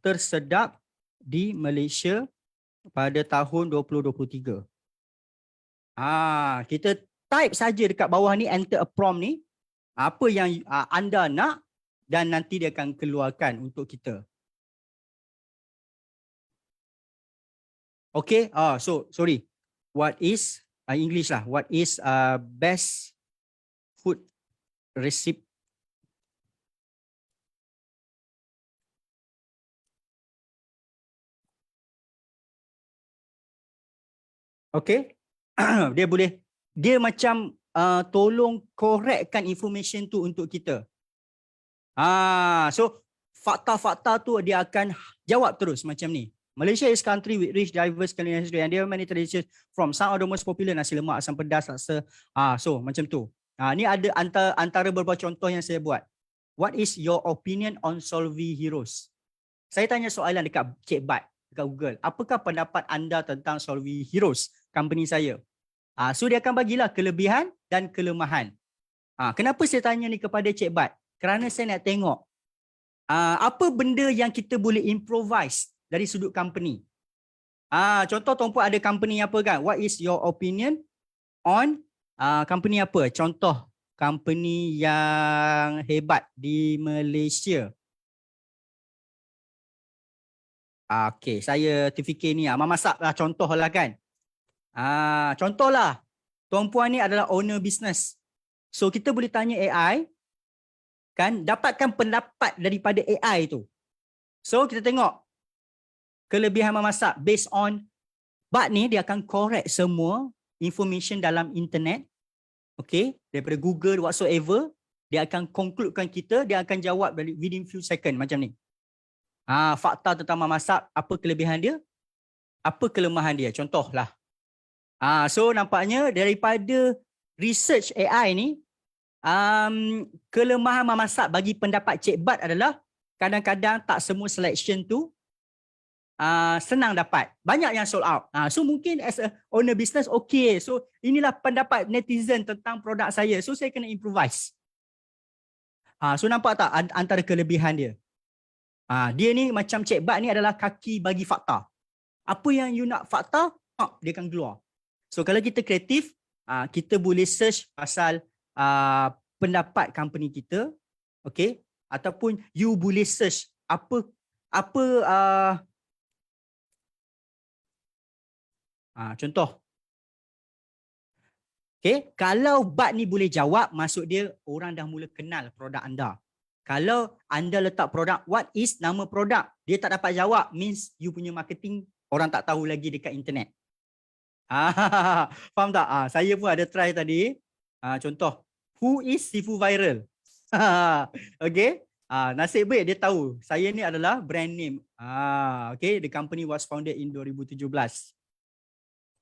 tersedap di Malaysia pada tahun 2023. Kita type saja dekat bawah ni, enter a prompt ni. Apa yang anda nak dan nanti dia akan keluarkan untuk kita. Okay, so sorry. What is English lah? What is best food recipe? Okay, dia macam tolong correctkan information tu untuk kita. So fakta-fakta tu dia akan jawab terus macam ni. Malaysia is country with rich, diverse culinary history and there are many traditions from some of the most popular nasi lemak, asam pedas, laksa. So macam tu. Ni ada antara beberapa contoh yang saya buat. What is your opinion on Solvi Heroes? Saya tanya soalan dekat Cik Bat, dekat Google. Apakah pendapat anda tentang Solvi Heroes, company saya? So dia akan bagilah kelebihan dan kelemahan. Kenapa saya tanya ni kepada Cik Bat? Kerana saya nak tengok apa benda yang kita boleh improvise dari sudut company. Contoh tuan-puan ada company apa kan? What is your opinion on company apa? Contoh company yang hebat di Malaysia. Okay, saya terfikir ni memasak lah contoh lah kan. Contohlah, tuan-puan ni adalah owner business. So kita boleh tanya AI, kan, dapatkan pendapat daripada AI tu. So kita tengok kelebihan memasak based on BAT ni, dia akan correct semua information dalam internet. Okay, daripada Google whatsoever, dia akan concludekan kita, dia akan jawab within few second macam ni. Fakta tentang memasak, apa kelebihan dia, apa kelemahan dia, contohlah. So nampaknya daripada research AI ni, kelemahan memasak bagi pendapat Cik Bat adalah kadang-kadang tak semua selection tu senang dapat. Banyak yang sold out. So mungkin as a owner business, okay. So inilah pendapat netizen tentang produk saya. So saya kena improvise. So nampak tak antara kelebihan dia? Dia ni macam Cik Bat ni adalah kaki bagi fakta. Apa yang you nak fakta, dia akan keluar. So kalau kita kreatif, kita boleh search pasal pendapat company kita, okay? Ataupun you boleh search apa contoh. Okay, kalau BAT ni boleh jawab, maksud dia orang dah mula kenal produk anda. Kalau anda letak produk, what is nama produk, dia tak dapat jawab, means you punya marketing orang tak tahu lagi dekat internet. Faham tak? Saya pun ada try tadi. Contoh, who is Sifu Viral? Okay. Nasib baik dia tahu saya ni adalah brand name. Okay, the company was founded in 2017.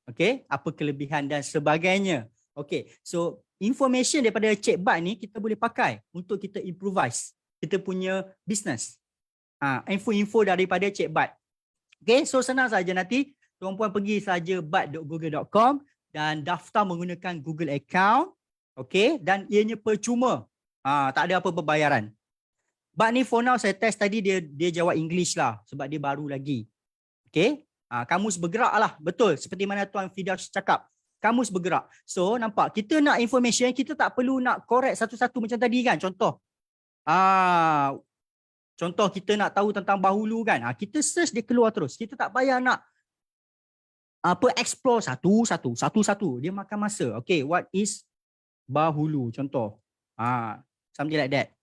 Okay, apa kelebihan dan sebagainya. Okay, so information daripada chatbot ni kita boleh pakai untuk kita improvise kita punya business. Info-info daripada chatbot. Okay, so senang saja nanti tuan-puan pergi saja bot.google.com dan daftar menggunakan Google account. Okay, dan ianya percuma. Tak ada apa pembayaran. Bot ni for now saya test tadi dia jawab English lah sebab dia baru lagi. Okay, kamus bergerak lah. Betul, seperti mana Tuan Firdaus cakap. Kamus bergerak. So, nampak kita nak information, kita tak perlu nak correct satu-satu macam tadi kan. Contoh kita nak tahu tentang bahulu kan. Kita search dia keluar terus. Kita tak payah nak explore satu-satu. Dia makan masa. Okay, what is bahulu? Contoh. Something like that.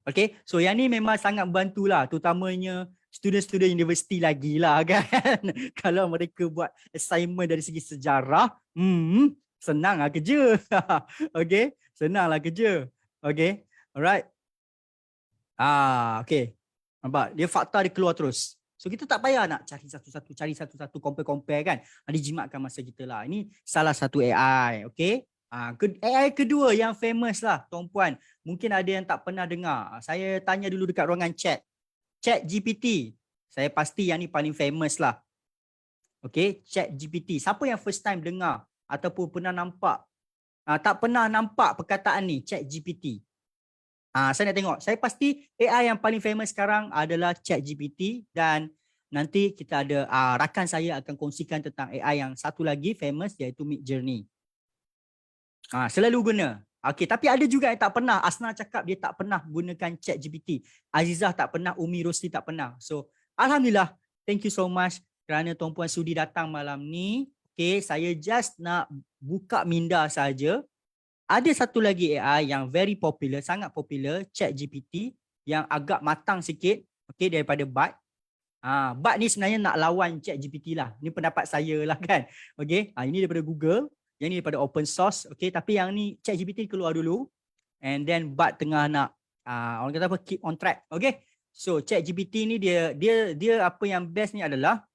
Okay, so yang ni memang sangat membantulah, terutamanya student-student universiti lagi lah kan. Kalau mereka buat assignment dari segi sejarah, senang lah kerja. Okay, senang lah kerja. Okay, alright. Okay, nampak? Dia fakta dia keluar terus. So kita tak payah nak cari satu-satu, compare-compare kan. Dijimatkan masa kita lah. Ini salah satu AI, okay. AI kedua yang famous lah tuan-puan. Mungkin ada yang tak pernah dengar. Saya tanya dulu dekat ruangan chat GPT. Saya pasti yang ni paling famous lah. Okay, chat GPT. Siapa yang first time dengar ataupun pernah nampak, tak pernah nampak perkataan ni, chat GPT? Saya nak tengok. Saya pasti AI yang paling famous sekarang adalah chat GPT. Dan nanti kita ada rakan saya akan kongsikan tentang AI yang satu lagi famous, iaitu Midjourney. Selalu guna. Okay, tapi ada juga yang tak pernah. Asna cakap dia tak pernah gunakan chat GPT. Azizah tak pernah, Umi Rosli tak pernah. So, alhamdulillah, thank you so much kerana tuan-puan sudi datang malam ni. Okay, saya just nak buka minda saja. Ada satu lagi AI yang very popular, sangat popular, chat GPT, yang agak matang sikit, okay, daripada bot. Bot ni sebenarnya nak lawan chat GPT lah. Ini pendapat saya lah kan. Okay, ini daripada Google. Yang ni daripada open source, okay, tapi yang ni ChatGPT keluar dulu, and then bot tengah nak orang kata apa, keep on track, okay. So ChatGPT ni dia apa yang best ni adalah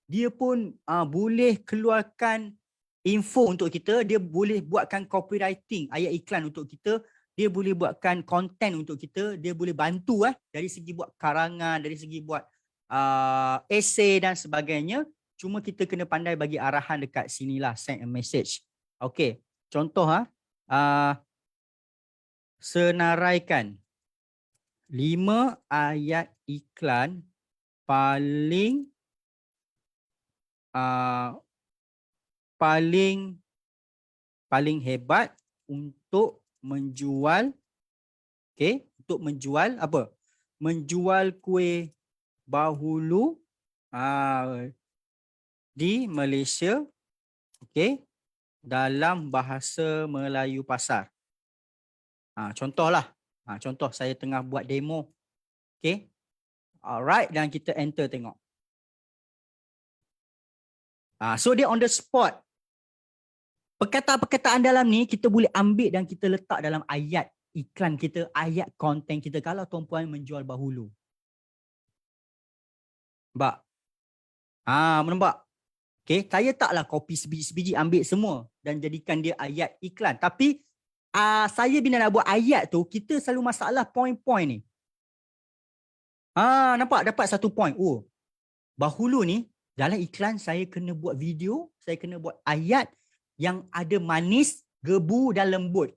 dia pun boleh keluarkan info untuk kita, dia boleh buatkan copywriting, ayat iklan untuk kita, dia boleh buatkan content untuk kita, dia boleh bantu dari segi buat karangan, dari segi buat essay dan sebagainya. Cuma kita kena pandai bagi arahan dekat sinilah, send a message. Okay, contoh senaraikan 5 ayat iklan paling hebat untuk menjual, okay, untuk menjual apa? Menjual kuih bahulu di Malaysia, okay, dalam bahasa Melayu pasar. Contohlah. Contoh saya tengah buat demo. Okay. Alright, dan kita enter tengok. So dia on the spot. Perkataan-perkataan dalam ni kita boleh ambil dan kita letak dalam ayat iklan kita, ayat konten kita kalau tuan-puan menjual bahulu. Nampak? Nampak? Okay, saya taklah copy sebiji-sebiji ambil semua dan jadikan dia ayat iklan. Tapi saya bila nak buat ayat tu, kita selalu masalah point-point ni. Nampak? Dapat satu point. Oh, bahulu ni dalam iklan saya kena buat video, saya kena buat ayat yang ada manis, gebu dan lembut.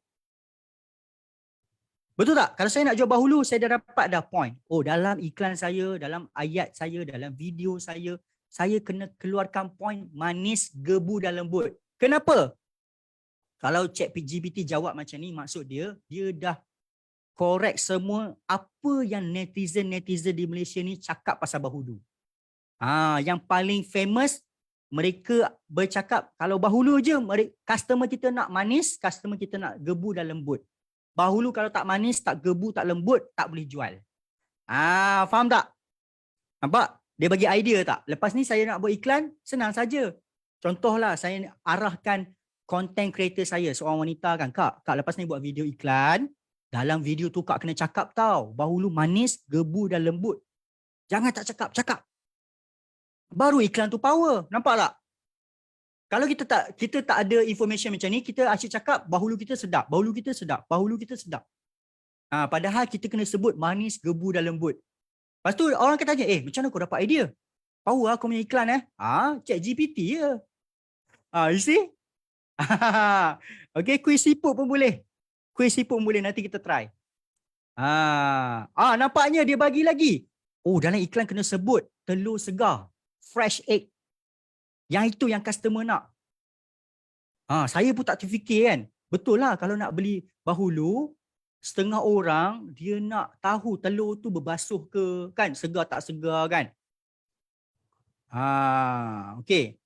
Betul tak? Kalau saya nak jual bahulu, saya dah dapat dah point. Oh, dalam iklan saya, dalam ayat saya, dalam video saya kena keluarkan point manis, gebu dan lembut. Kenapa? Kalau ChatGPT jawab macam ni, maksud dia dah correct semua apa yang netizen-netizen di Malaysia ni cakap pasal bahulu. Yang paling famous, mereka bercakap kalau bahulu je, customer kita nak manis, customer kita nak gebu dan lembut. Bahulu kalau tak manis, tak gebu, tak lembut, tak boleh jual. Faham tak? Nampak? Dia bagi idea tak? Lepas ni saya nak buat iklan, senang saja. Contohlah saya arahkan content creator saya, seorang wanita kan, Kak lepas ni buat video iklan, dalam video tu Kak kena cakap tau, bahulu manis, gebu dan lembut. Jangan tak cakap. Baru iklan tu power. Nampak tak? Kalau kita tak ada information macam ni, kita asyik cakap bahulu kita sedap, bahulu kita sedap, bahulu kita sedap. Padahal kita kena sebut manis, gebu dan lembut. Lepas tu orang akan tanya, macam mana kau dapat idea? Power aku punya iklan Chat GPT je. You see? Okay, kuis siput pun boleh. Kuis siput pun boleh, nanti kita try. Nampaknya dia bagi lagi. Dalam iklan kena sebut telur segar, fresh egg. Yang itu yang customer nak. Saya pun tak terfikir kan. Betul lah, kalau nak beli bahulu, setengah orang dia nak tahu telur tu berbasuh ke, kan, segar tak segar kan. Okay.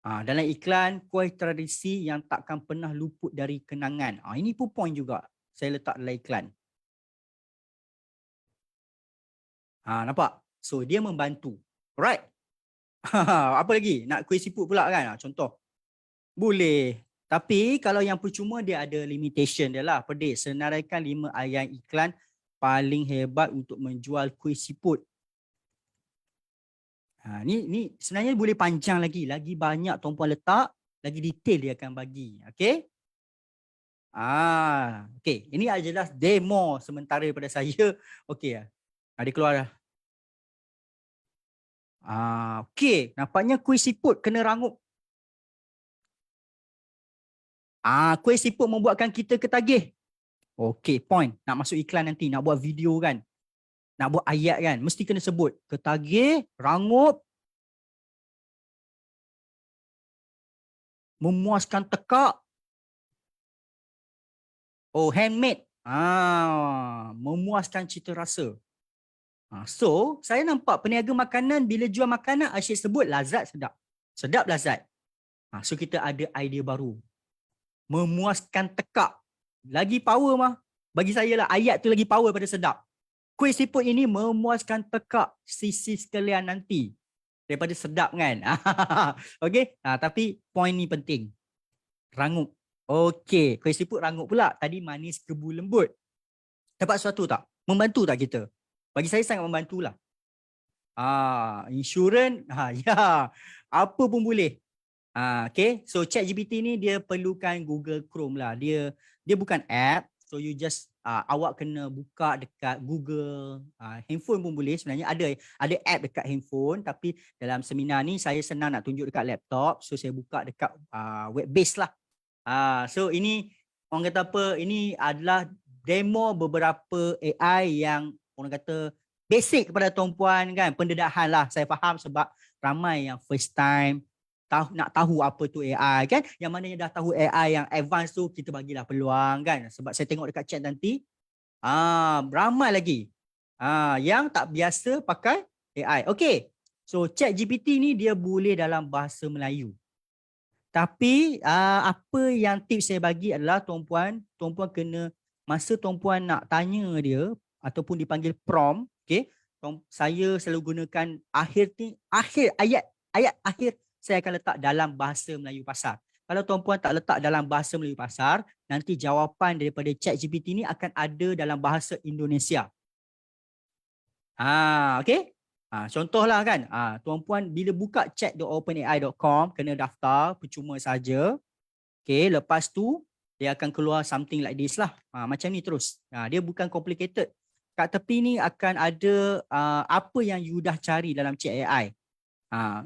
Dalam iklan, kuih tradisi yang takkan pernah luput dari kenangan. Ini pun point juga saya letak dalam iklan. Nampak? So, dia membantu. Alright. Apa lagi? Nak kuih siput pula kan? Contoh. Boleh. Tapi kalau yang percuma dia ada limitation dia lah. Per day. Senaraikan 5 ayat iklan paling hebat untuk menjual kuih siput. Ni sebenarnya boleh panjang lagi. Lagi banyak tuan-puan letak, lagi detail dia akan bagi. Okay? Okay. Ini adalah demo sementara daripada saya. Okay. Dia keluar dah. Okay. Nampaknya kuih siput kena rangup. Kuih siput membuatkan kita ketagih. Okay, point. Nak masuk iklan nanti, nak buat video kan. Nak buat ayat kan, mesti kena sebut. Ketagih, rangup, memuaskan tekak. Handmade. Memuaskan cita rasa. So, saya nampak peniaga makanan bila jual makanan asyik sebut lazat sedap. Sedap lazat. So, kita ada idea baru. Memuaskan tekak. Lagi power mah. Bagi saya lah, ayat tu lagi power pada sedap. Kuih siput ini memuaskan tekak sisi sekalian nanti. Daripada sedap kan. Okay. Tapi point ni penting. Rangup. Okay. Kuih siput rangup pula. Tadi manis, gebu, lembut. Dapat sesuatu tak? Membantu tak kita? Bagi saya sangat membantulah. Insurans. Ya. Apa pun boleh. Okay. So ChatGPT ni dia perlukan Google Chrome lah. Dia bukan app. So you just awak kena buka dekat Google, handphone pun boleh sebenarnya. Ada app dekat handphone, tapi dalam seminar ni saya senang nak tunjuk dekat laptop. So saya buka dekat web base lah. So ini orang kata apa, ini adalah demo beberapa AI yang orang kata basic kepada tuan-puan kan, pendedahan lah. Saya faham sebab ramai yang first time nak tahu apa tu AI kan. Yang mana yang dah tahu AI yang advance tu, kita bagilah peluang kan. Sebab saya tengok dekat chat nanti, ramai lagi yang tak biasa pakai AI. Okay. So chat GPT ni dia boleh dalam bahasa Melayu. Tapi apa yang tips saya bagi adalah tuan-puan kena, masa tuan-puan nak tanya dia ataupun dipanggil prompt, okay, saya selalu gunakan akhir ayat akhir saya akan letak dalam bahasa Melayu pasar. Kalau tuan-puan tak letak dalam bahasa Melayu pasar, nanti jawapan daripada ChatGPT ni akan ada dalam bahasa Indonesia. Okay? Contohlah kan, tuan-puan bila buka chat.openai.com, kena daftar, percuma saja. Okay, lepas tu, dia akan keluar something like this lah. Macam ni terus. Dia bukan complicated. Kat tepi ni akan ada apa yang you dah cari dalam chat AI.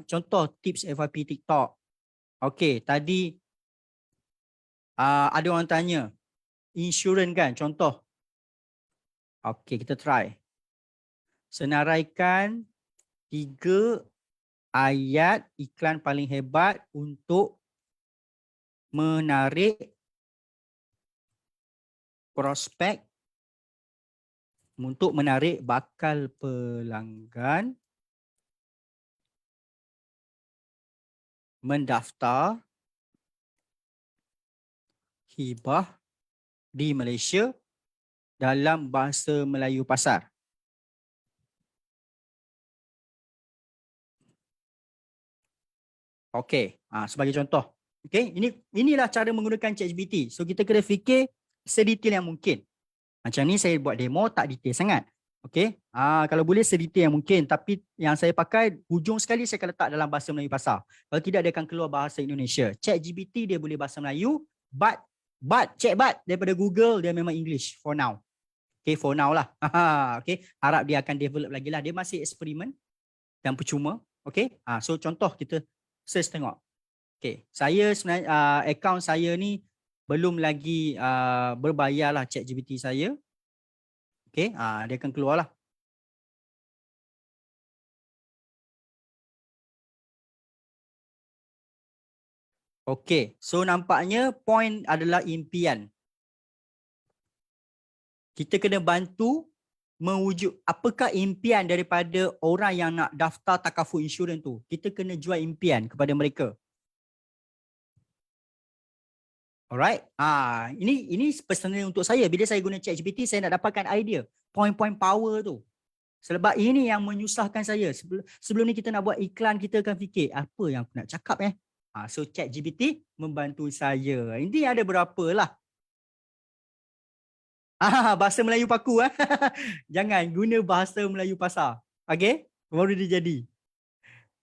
Contoh tips FYP TikTok. Okay, tadi ada orang tanya insurans kan, contoh. Okay, kita try. Senaraikan 3 ayat iklan paling hebat untuk menarik prospek, untuk menarik bakal pelanggan mendaftar hibah di Malaysia dalam bahasa Melayu pasar. Okey, sebagai contoh. Okay, inilah cara menggunakan ChatGPT. So kita kena fikir sedetail yang mungkin. Macam ni saya buat demo tak detail sangat. Okay, kalau boleh sedetail yang mungkin. Tapi yang saya pakai hujung sekali saya akan letak dalam bahasa Melayu pasar. Kalau tidak dia akan keluar bahasa Indonesia. ChatGPT dia boleh bahasa Melayu, but chatbot daripada Google dia memang English for now. Okay, for now lah. Okay, harap dia akan develop lagi lah. Dia masih eksperimen dan percuma. Okay, so contoh kita search tengok. Okay, saya sebenarnya akaun saya ni belum lagi berbayar lah ChatGPT saya. Okay, dia akan keluar lah. Okay, so nampaknya point adalah impian. Kita kena bantu mewujud apakah impian daripada orang yang nak daftar takaful insurans tu. Kita kena jual impian kepada mereka. Alright. Ini personally untuk saya. Bila saya guna ChatGPT, saya nak dapatkan idea. Point-point power tu. Sebab ini yang menyusahkan saya. Sebelum ni kita nak buat iklan, kita akan fikir, apa yang aku nak cakap So ChatGPT membantu saya. Ini ada berapa lah. Bahasa Melayu paku. Jangan guna bahasa Melayu pasar. Okay? Baru dia jadi.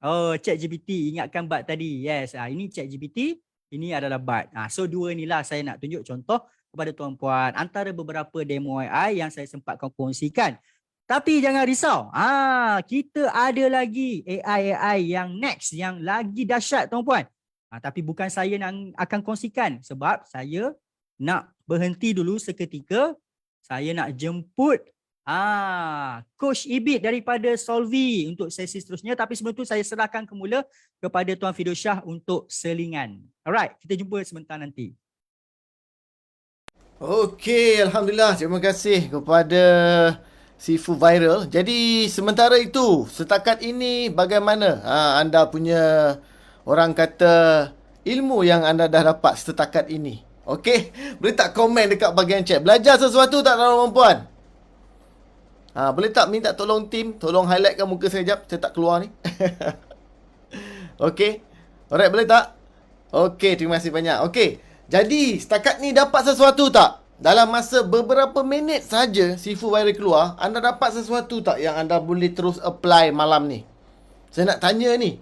Oh, ChatGPT. Ingatkan bot tadi. Yes. Ini ChatGPT. Ini adalah bot. So dua inilah saya nak tunjuk contoh kepada tuan-puan. Antara beberapa demo AI yang saya sempatkan kongsikan. Tapi jangan risau. Kita ada lagi AI yang next. Yang lagi dahsyat tuan-puan. Tapi bukan saya yang akan kongsikan. Sebab saya nak berhenti dulu seketika. Saya nak jemput Coach Ibit daripada Solvi untuk sesi seterusnya. Tapi sebelum tu saya serahkan semula kepada Tuan Firdaussyah untuk selingan. Alright, kita jumpa sebentar nanti. Okey, Alhamdulillah. Terima kasih kepada Sifu Viral. Jadi sementara itu, setakat ini bagaimana anda punya orang kata ilmu yang anda dah dapat setakat ini? Okey, boleh tak komen dekat bahagian chat? Belajar sesuatu tak tuan-tuan puan? Boleh tak minta tolong tim, tolong highlightkan muka saya jap, saya tak keluar ni. Okey. Alright, boleh tak? Okey, terima kasih banyak. Okey. Jadi, setakat ni dapat sesuatu tak? Dalam masa beberapa minit saja Sifu Viral keluar, anda dapat sesuatu tak yang anda boleh terus apply malam ni? Saya nak tanya ni.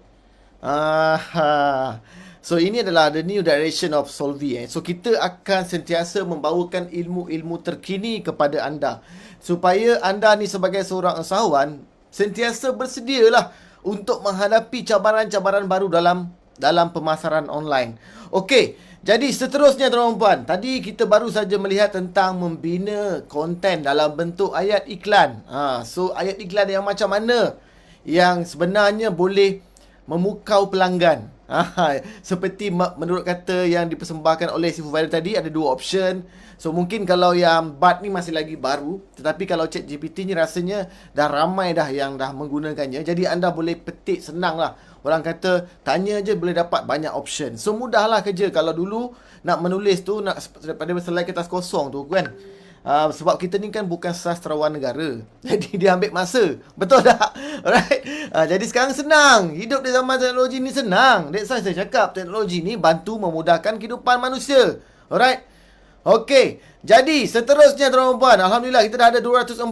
So ini adalah the new direction of Solvi. So kita akan sentiasa membawakan ilmu-ilmu terkini kepada anda, supaya anda ni sebagai seorang usahawan sentiasa bersedialah untuk menghadapi cabaran-cabaran baru dalam pemasaran online. Okey, jadi seterusnya tuan-tuan, tadi kita baru saja melihat tentang membina konten dalam bentuk ayat iklan. So ayat iklan yang macam mana yang sebenarnya boleh memukau pelanggan. Seperti menurut kata yang dipersembahkan oleh Sifu Viral tadi, ada dua option. So mungkin kalau yang bot ni masih lagi baru, tetapi kalau ChatGPT ni rasanya dah ramai dah yang dah menggunakannya. Jadi anda boleh petik senang lah. Orang kata tanya je boleh dapat banyak option. So mudahlah kerja. Kalau dulu nak menulis tu, nak daripada slide kertas kosong tu kan, sebab kita ni kan bukan sastrawan negara. Jadi dia ambil masa. Betul tak? Alright. Jadi sekarang senang. Hidup di zaman teknologi ni senang. That's why saya cakap teknologi ni bantu memudahkan kehidupan manusia. Alright. Okey. Jadi seterusnya tuan-tuan, alhamdulillah kita dah ada 246.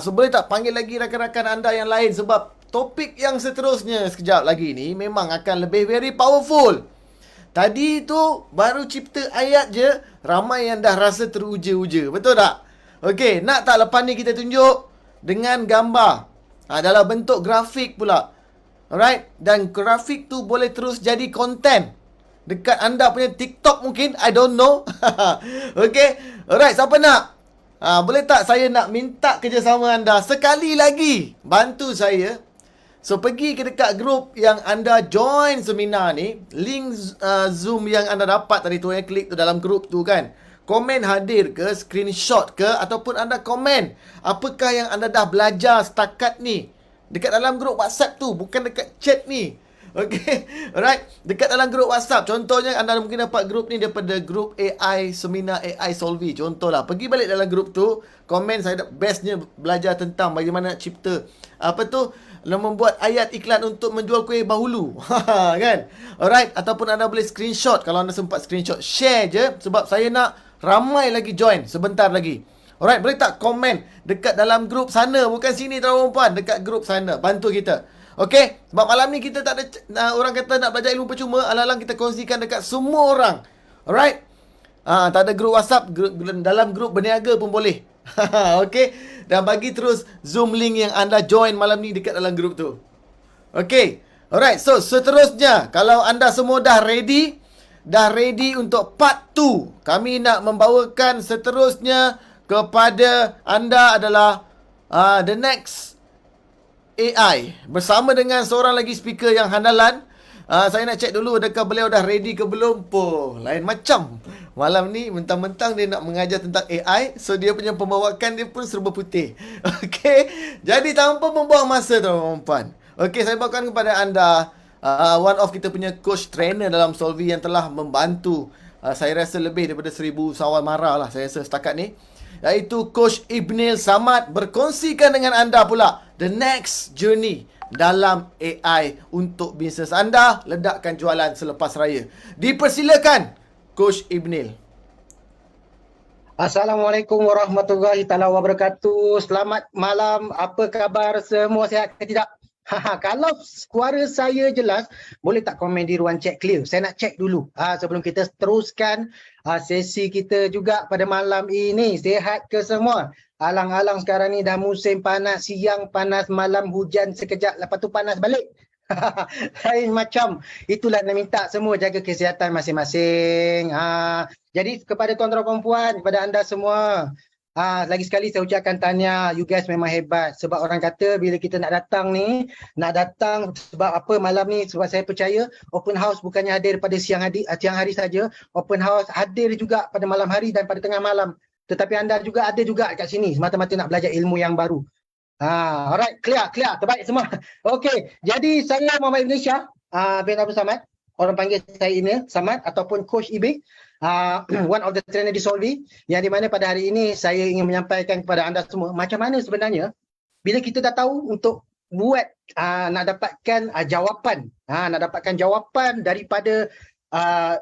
So boleh tak panggil lagi rakan-rakan anda yang lain, sebab topik yang seterusnya sekejap lagi ni memang akan lebih very powerful. Tadi tu baru cipta ayat je, ramai yang dah rasa teruja-uja. Betul tak? Okey, nak tak lepas ni kita tunjuk dengan gambar. Dalam bentuk grafik pula. Alright? Dan grafik tu boleh terus jadi konten dekat anda punya TikTok mungkin. I don't know. Okey? Alright, siapa nak? Boleh tak saya nak minta kerjasama anda sekali lagi? Bantu saya. So pergi ke dekat grup yang anda join seminar ni, link Zoom yang anda dapat tadi tu, klik tu dalam grup tu kan. Komen hadir ke, screenshot ke, ataupun anda komen apakah yang anda dah belajar setakat ni dekat dalam grup WhatsApp tu, bukan dekat chat ni. Okay, alright. Dekat dalam grup WhatsApp, contohnya anda mungkin dapat grup ni daripada grup AI, Seminar AI Solvi. Contohlah, pergi balik dalam grup tu, komen saya bestnya belajar tentang bagaimana nak cipta apa tu, membuat ayat iklan untuk menjual kuih bahulu. Kan? Alright, ataupun anda boleh screenshot kalau anda sempat screenshot. Share je sebab saya nak ramai lagi join sebentar lagi. Alright, boleh tak komen dekat dalam grup sana, bukan sini tuan-tuan, dekat grup sana. Bantu kita. Okey, sebab malam ni kita tak ada orang kata nak belajar ilmu percuma, alang-alang kita kongsikan dekat semua orang. Alright? Tak ada grup WhatsApp, dalam grup berniaga pun boleh. Okey, dan bagi terus Zoom link yang anda join malam ni dekat dalam grup tu. Okey. Alright, so seterusnya kalau anda semua dah ready untuk part 2. Kami nak membawakan seterusnya kepada anda adalah the next AI bersama dengan seorang lagi speaker yang handalan. Saya nak check dulu adakah beliau dah ready ke belum. Lain macam. Malam ni mentang-mentang dia nak mengajar tentang AI, so dia punya pembawakan dia pun serba putih. Okey. Jadi tanpa membuang masa tuan-tuan. Okey, saya bawakan kepada anda one of kita punya coach trainer dalam Solvi yang telah membantu saya rasa lebih daripada 1000 sawal mara lah saya rasa setakat ni, iaitu Coach Ibnil Samad berkongsikan dengan anda pula the next journey dalam AI untuk bisnes anda ledakkan jualan selepas raya. Dipersilakan Coach Ibnil. Assalamualaikum warahmatullahi taala wabarakatuh. Selamat malam. Apa khabar semua, sihat ke tidak? Kalau suara saya jelas, boleh tak komen di ruang chat clear? Saya nak check dulu sebelum kita teruskan sesi kita juga pada malam ini. Sihat ke semua? Alang-alang sekarang ni dah musim panas, siang panas, malam hujan sekejap, lepas tu panas balik. Lain macam. Itulah nak minta semua jaga kesihatan masing-masing. Jadi kepada tuan-tuan perempuan, kepada anda semua, lagi sekali saya ucapkan tahniah, you guys memang hebat. Sebab orang kata bila kita nak datang ni, nak datang sebab apa malam ni, sebab saya percaya open house bukannya hadir pada siang hari saja, open house hadir juga pada malam hari dan pada tengah malam. Tetapi anda juga ada juga kat sini semata-mata nak belajar ilmu yang baru. Alright, clear, terbaik semua. Okey, jadi saya Muhammad Ibn Syah bin Abdul Samad, orang panggil saya Ibn Samad ataupun Coach Ibi. One of the trainer di Solvi, yang di mana pada hari ini saya ingin menyampaikan kepada anda semua macam mana sebenarnya bila kita dah tahu untuk buat nak dapatkan jawapan daripada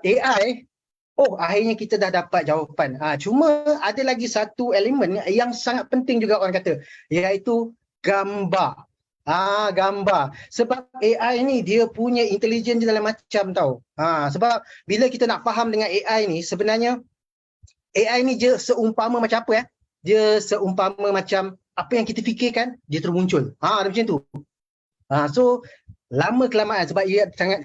AI. Akhirnya kita dah dapat jawapan. Cuma ada lagi satu elemen yang sangat penting juga orang kata, iaitu gambar. Gambar. Sebab AI ni dia punya intelijen dalam macam tau. Sebab bila kita nak faham dengan AI ni, sebenarnya AI ni dia seumpama macam apa ya? Dia seumpama macam apa yang kita fikirkan, dia terus muncul. Macam tu. So lama kelamaan sebab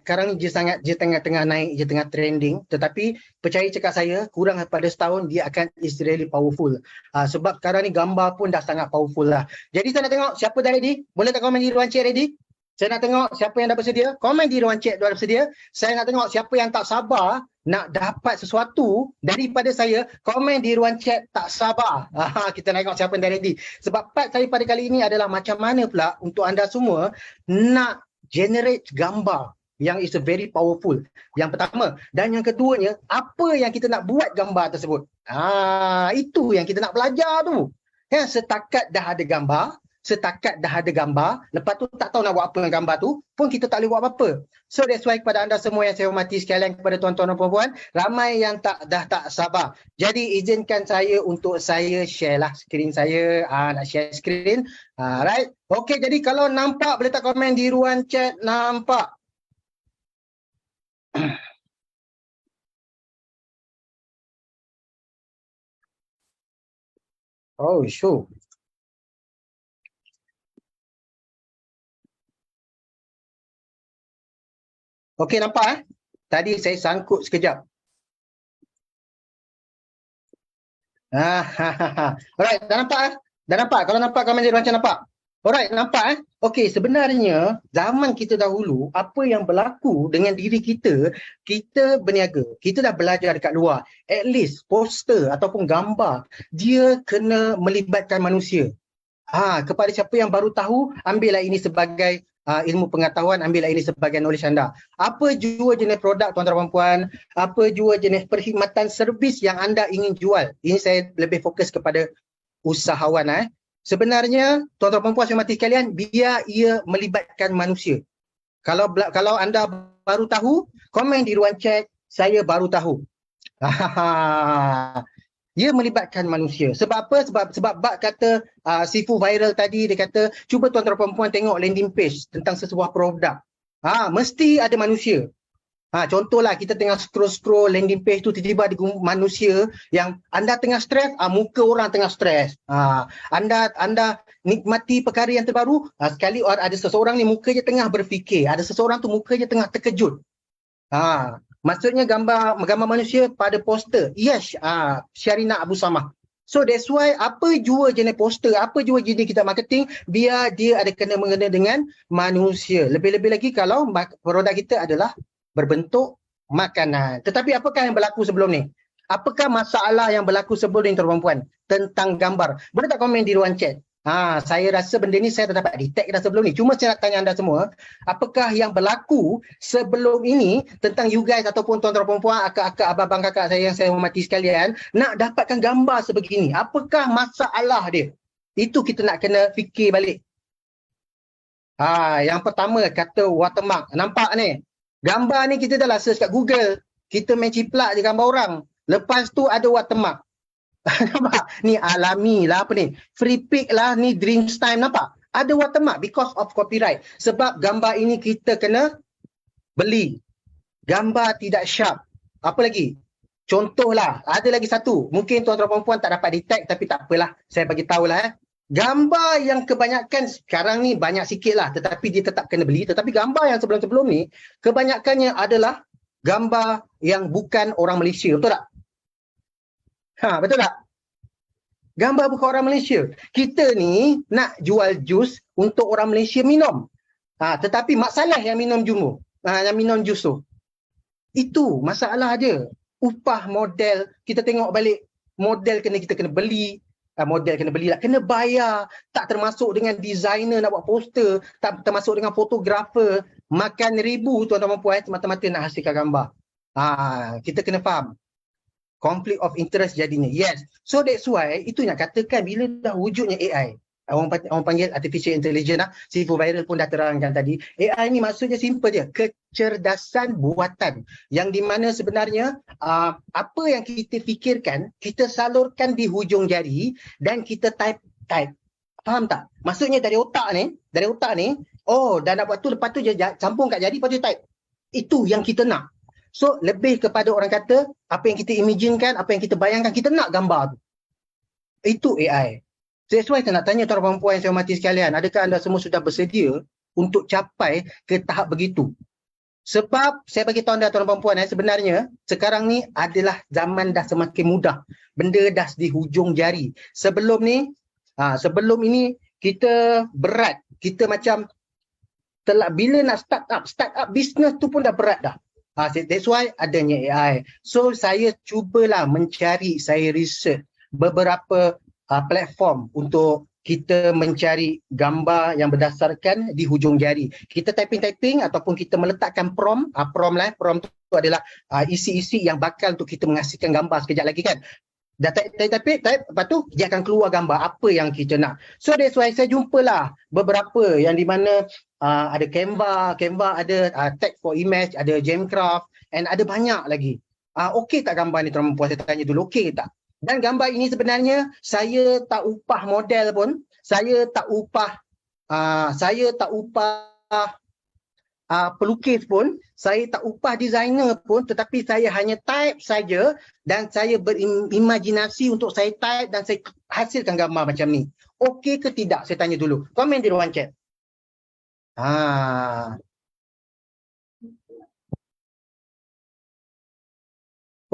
sekarang ni dia tengah naik, dia tengah trending, tetapi percaya cakap saya kurang daripada setahun dia akan is really powerful. Sebab sekarang ni gambar pun dah sangat powerful lah. Jadi saya nak tengok siapa dah ready. Boleh tak komen di ruang chat ready? Saya nak tengok siapa yang dah bersedia. Komen di ruang chat dah bersedia. Saya nak tengok siapa yang tak sabar nak dapat sesuatu daripada saya. Komen di ruang chat tak sabar. Kita nak tengok siapa yang dah ready. Sebab part saya pada kali ini adalah macam mana pula untuk anda semua nak generate gambar yang is a very powerful. Yang pertama. Dan yang keduanya, apa yang kita nak buat gambar tersebut. Itu yang kita nak belajar tu. Setakat dah ada gambar, lepas tu tak tahu nak buat apa dengan gambar tu, pun kita tak boleh buat apa-apa. So that's why kepada anda semua yang saya hormati sekalian, kepada tuan-tuan dan puan-puan, ramai yang dah tak sabar. Jadi izinkan saya untuk saya share lah skrin saya, nak share skrin. Right? Okey, jadi kalau nampak boleh tak komen di ruang chat nampak. Sure. Okey, nampak Tadi saya sangkut sekejap. Alright, dah nampak Dah nampak? Kalau nampak komen di ruang chat nampak? Alright, nampak Okey, sebenarnya zaman kita dahulu, apa yang berlaku dengan diri kita, kita berniaga, kita dah belajar dekat luar. At least poster ataupun gambar, dia kena melibatkan manusia. Kepada siapa yang baru tahu, ambillah ini sebagai ilmu pengetahuan, ambillah ini sebagai knowledge anda. Apa jua jenis produk tuan-tuan dan puan, apa jua jenis perkhidmatan servis yang anda ingin jual. Ini saya lebih fokus kepada usahawan. Sebenarnya tuan-tuan dan puan saya hormati sekalian, biar ia melibatkan manusia. Kalau anda baru tahu, komen di ruang chat, saya baru tahu. Ia melibatkan manusia. Sebab apa? Sebab bab kata Sifu viral tadi, dia kata cuba tuan-tuan perempuan tengok landing page tentang sesebuah produk. Mesti ada manusia. Contohlah kita tengah scroll landing page tu, tiba-tiba ada manusia yang anda tengah stres, muka orang tengah stres. Anda nikmati perkara yang terbaru, sekali ada seseorang ni muka je tengah berfikir, ada seseorang tu muka je tengah terkejut. Maksudnya gambar manusia pada poster. Yes, Syarina Abu Samah. So that's why apa jua jenis poster, apa jua jenis kita marketing, biar dia ada kena-mengena dengan manusia. Lebih-lebih lagi kalau produk kita adalah berbentuk makanan. Tetapi apakah yang berlaku sebelum ni? Apakah masalah yang berlaku sebelum ni tuan-tuan puan tentang gambar? Boleh tak komen di ruang chat? Saya rasa benda ni saya dah dapat detect dah sebelum ni. Cuma saya nak tanya anda semua, apakah yang berlaku sebelum ini tentang you guys ataupun tuan-tuan perempuan, akak-akak, abang-abang, kakak saya yang saya hormati sekalian, nak dapatkan gambar sebegini. Apakah masalah dia? Itu kita nak kena fikir balik. Yang pertama kata watermark. Nampak ni? Gambar ni kita dah lah search kat Google. Kita main ciplak je gambar orang. Lepas tu ada watermark. Nampak? Ni alami lah apa ni? Free pick lah, ni Dreams Time, nampak? Ada watermark because of copyright. Sebab gambar ini kita kena beli. Gambar tidak sharp. Apa lagi? Contohlah, ada lagi satu. Mungkin tuan-tuan perempuan tak dapat detect, tapi tak apalah. Saya bagi tahulah. Gambar yang kebanyakan sekarang ni banyak sikit lah, tetapi dia tetap kena beli. Tetapi gambar yang sebelum-sebelum ni, kebanyakannya adalah gambar yang bukan orang Malaysia. Betul tak? Betul tak? Gambar bukan orang Malaysia. Kita ni nak jual jus untuk orang Malaysia minum. Tetapi masalah yang minum jumbo, yang minum jus tu. Itu masalah dia. Upah model, kita tengok balik, model kita kena beli. Model kena beli lah, kena bayar. Tak termasuk dengan designer nak buat poster, tak termasuk dengan fotografer. Makan ribu tuan-tuan puan semata-mata nak hasilkan gambar. Kita kena faham. Conflict of interest jadinya. Yes. So that's why, itu nak katakan bila dah wujudnya AI. Orang panggil artificial intelligence. Sifu viral pun dah terangkan tadi. AI ni maksudnya simple je. Kecerdasan buatan. Yang di mana sebenarnya apa yang kita fikirkan, kita salurkan di hujung jari dan kita type. Faham tak? Maksudnya dari otak ni, dah nak buat tu, lepas tu je campur kat jari, lepas tu type. Itu yang kita nak. So, lebih kepada orang kata, apa yang kita imaginekan, apa yang kita bayangkan, kita nak gambar tu. Itu AI. So, that's why saya nak tanya tuan-tuan perempuan yang saya hormati sekalian, adakah anda semua sudah bersedia untuk capai ke tahap begitu? Sebab, saya bagi tahu anda tuan-tuan perempuan, sebenarnya, sekarang ni adalah zaman dah semakin mudah. Benda dah di hujung jari. Sebelum ini, kita berat. Kita macam, bila nak start up business tu pun dah berat dah. That's why adanya AI. So saya cubalah mencari, saya research beberapa platform untuk kita mencari gambar yang berdasarkan di hujung jari. Kita typing ataupun kita meletakkan prompt. Prompt tu adalah isi-isi yang bakal untuk kita menghasilkan gambar sekejap lagi kan. Dah type, lepas tu dia akan keluar gambar apa yang kita nak. So that's why saya jumpalah beberapa yang di mana ada Canva ada Tag for Image, ada Gemcraft, and ada banyak lagi. Okey tak gambar ni tuan-tuan puan, saya tanya dulu, okey tak? Dan gambar ini sebenarnya saya tak upah model pun, saya tak upah pelukis pun, saya tak upah designer pun, tetapi saya hanya type saja dan saya berimajinasi untuk saya type dan saya hasilkan gambar macam ni. Okey ke tidak? Saya tanya dulu. Komen di ruang chat.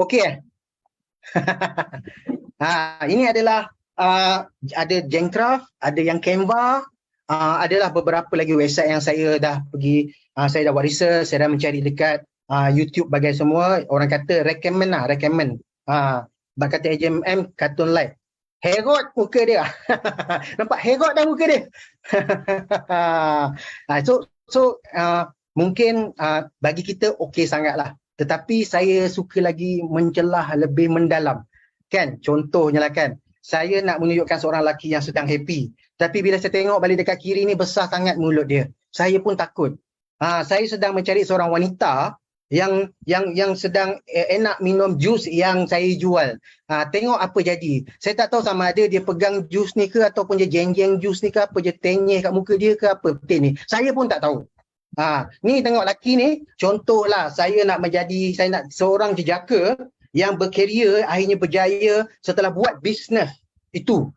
Okey ini adalah ada Gemcraft, ada yang Canva, adalah beberapa lagi website yang saya dah pergi, saya dah buat research, saya dah mencari dekat YouTube bagai semua. Orang kata recommend. Bak kata AJMM Cartoon Light. Herod muka dia. Nampak Herod dah muka dia. So Mungkin bagi kita okey sangatlah. Tetapi saya suka lagi mencelah lebih mendalam. Kan? Contohnya lah kan. Saya nak menunjukkan seorang lelaki yang sedang happy. Tapi bila saya tengok balik dekat kiri ni besar sangat mulut dia. Saya pun takut. Saya sedang mencari seorang wanita yang sedang enak minum jus yang saya jual. Tengok apa jadi. Saya tak tahu sama ada dia pegang jus ni ke ataupun dia jeng-jeng jus ni ke apa, dia tenyeh kat muka dia ke apa betul ni. Saya pun tak tahu. Ni tengok lelaki ni, contohlah saya nak seorang jejaka yang berkarier, akhirnya berjaya setelah buat bisnes itu.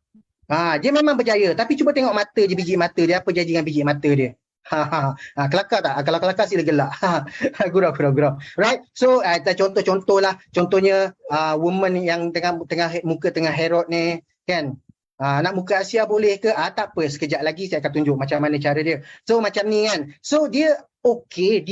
Dia memang berjaya, tapi cuba tengok mata je, biji mata dia, apa jadi dengan biji mata dia. Kelakar tak? Kalau kelakar sila gelak. Gurau. Right? So, contoh lah. Contohnya, woman yang tengah muka tengah herod ni, kan? Nak muka Asia boleh ke? Tak apa, sekejap lagi saya akan tunjuk macam mana cara dia. So, macam ni kan. So, dia okey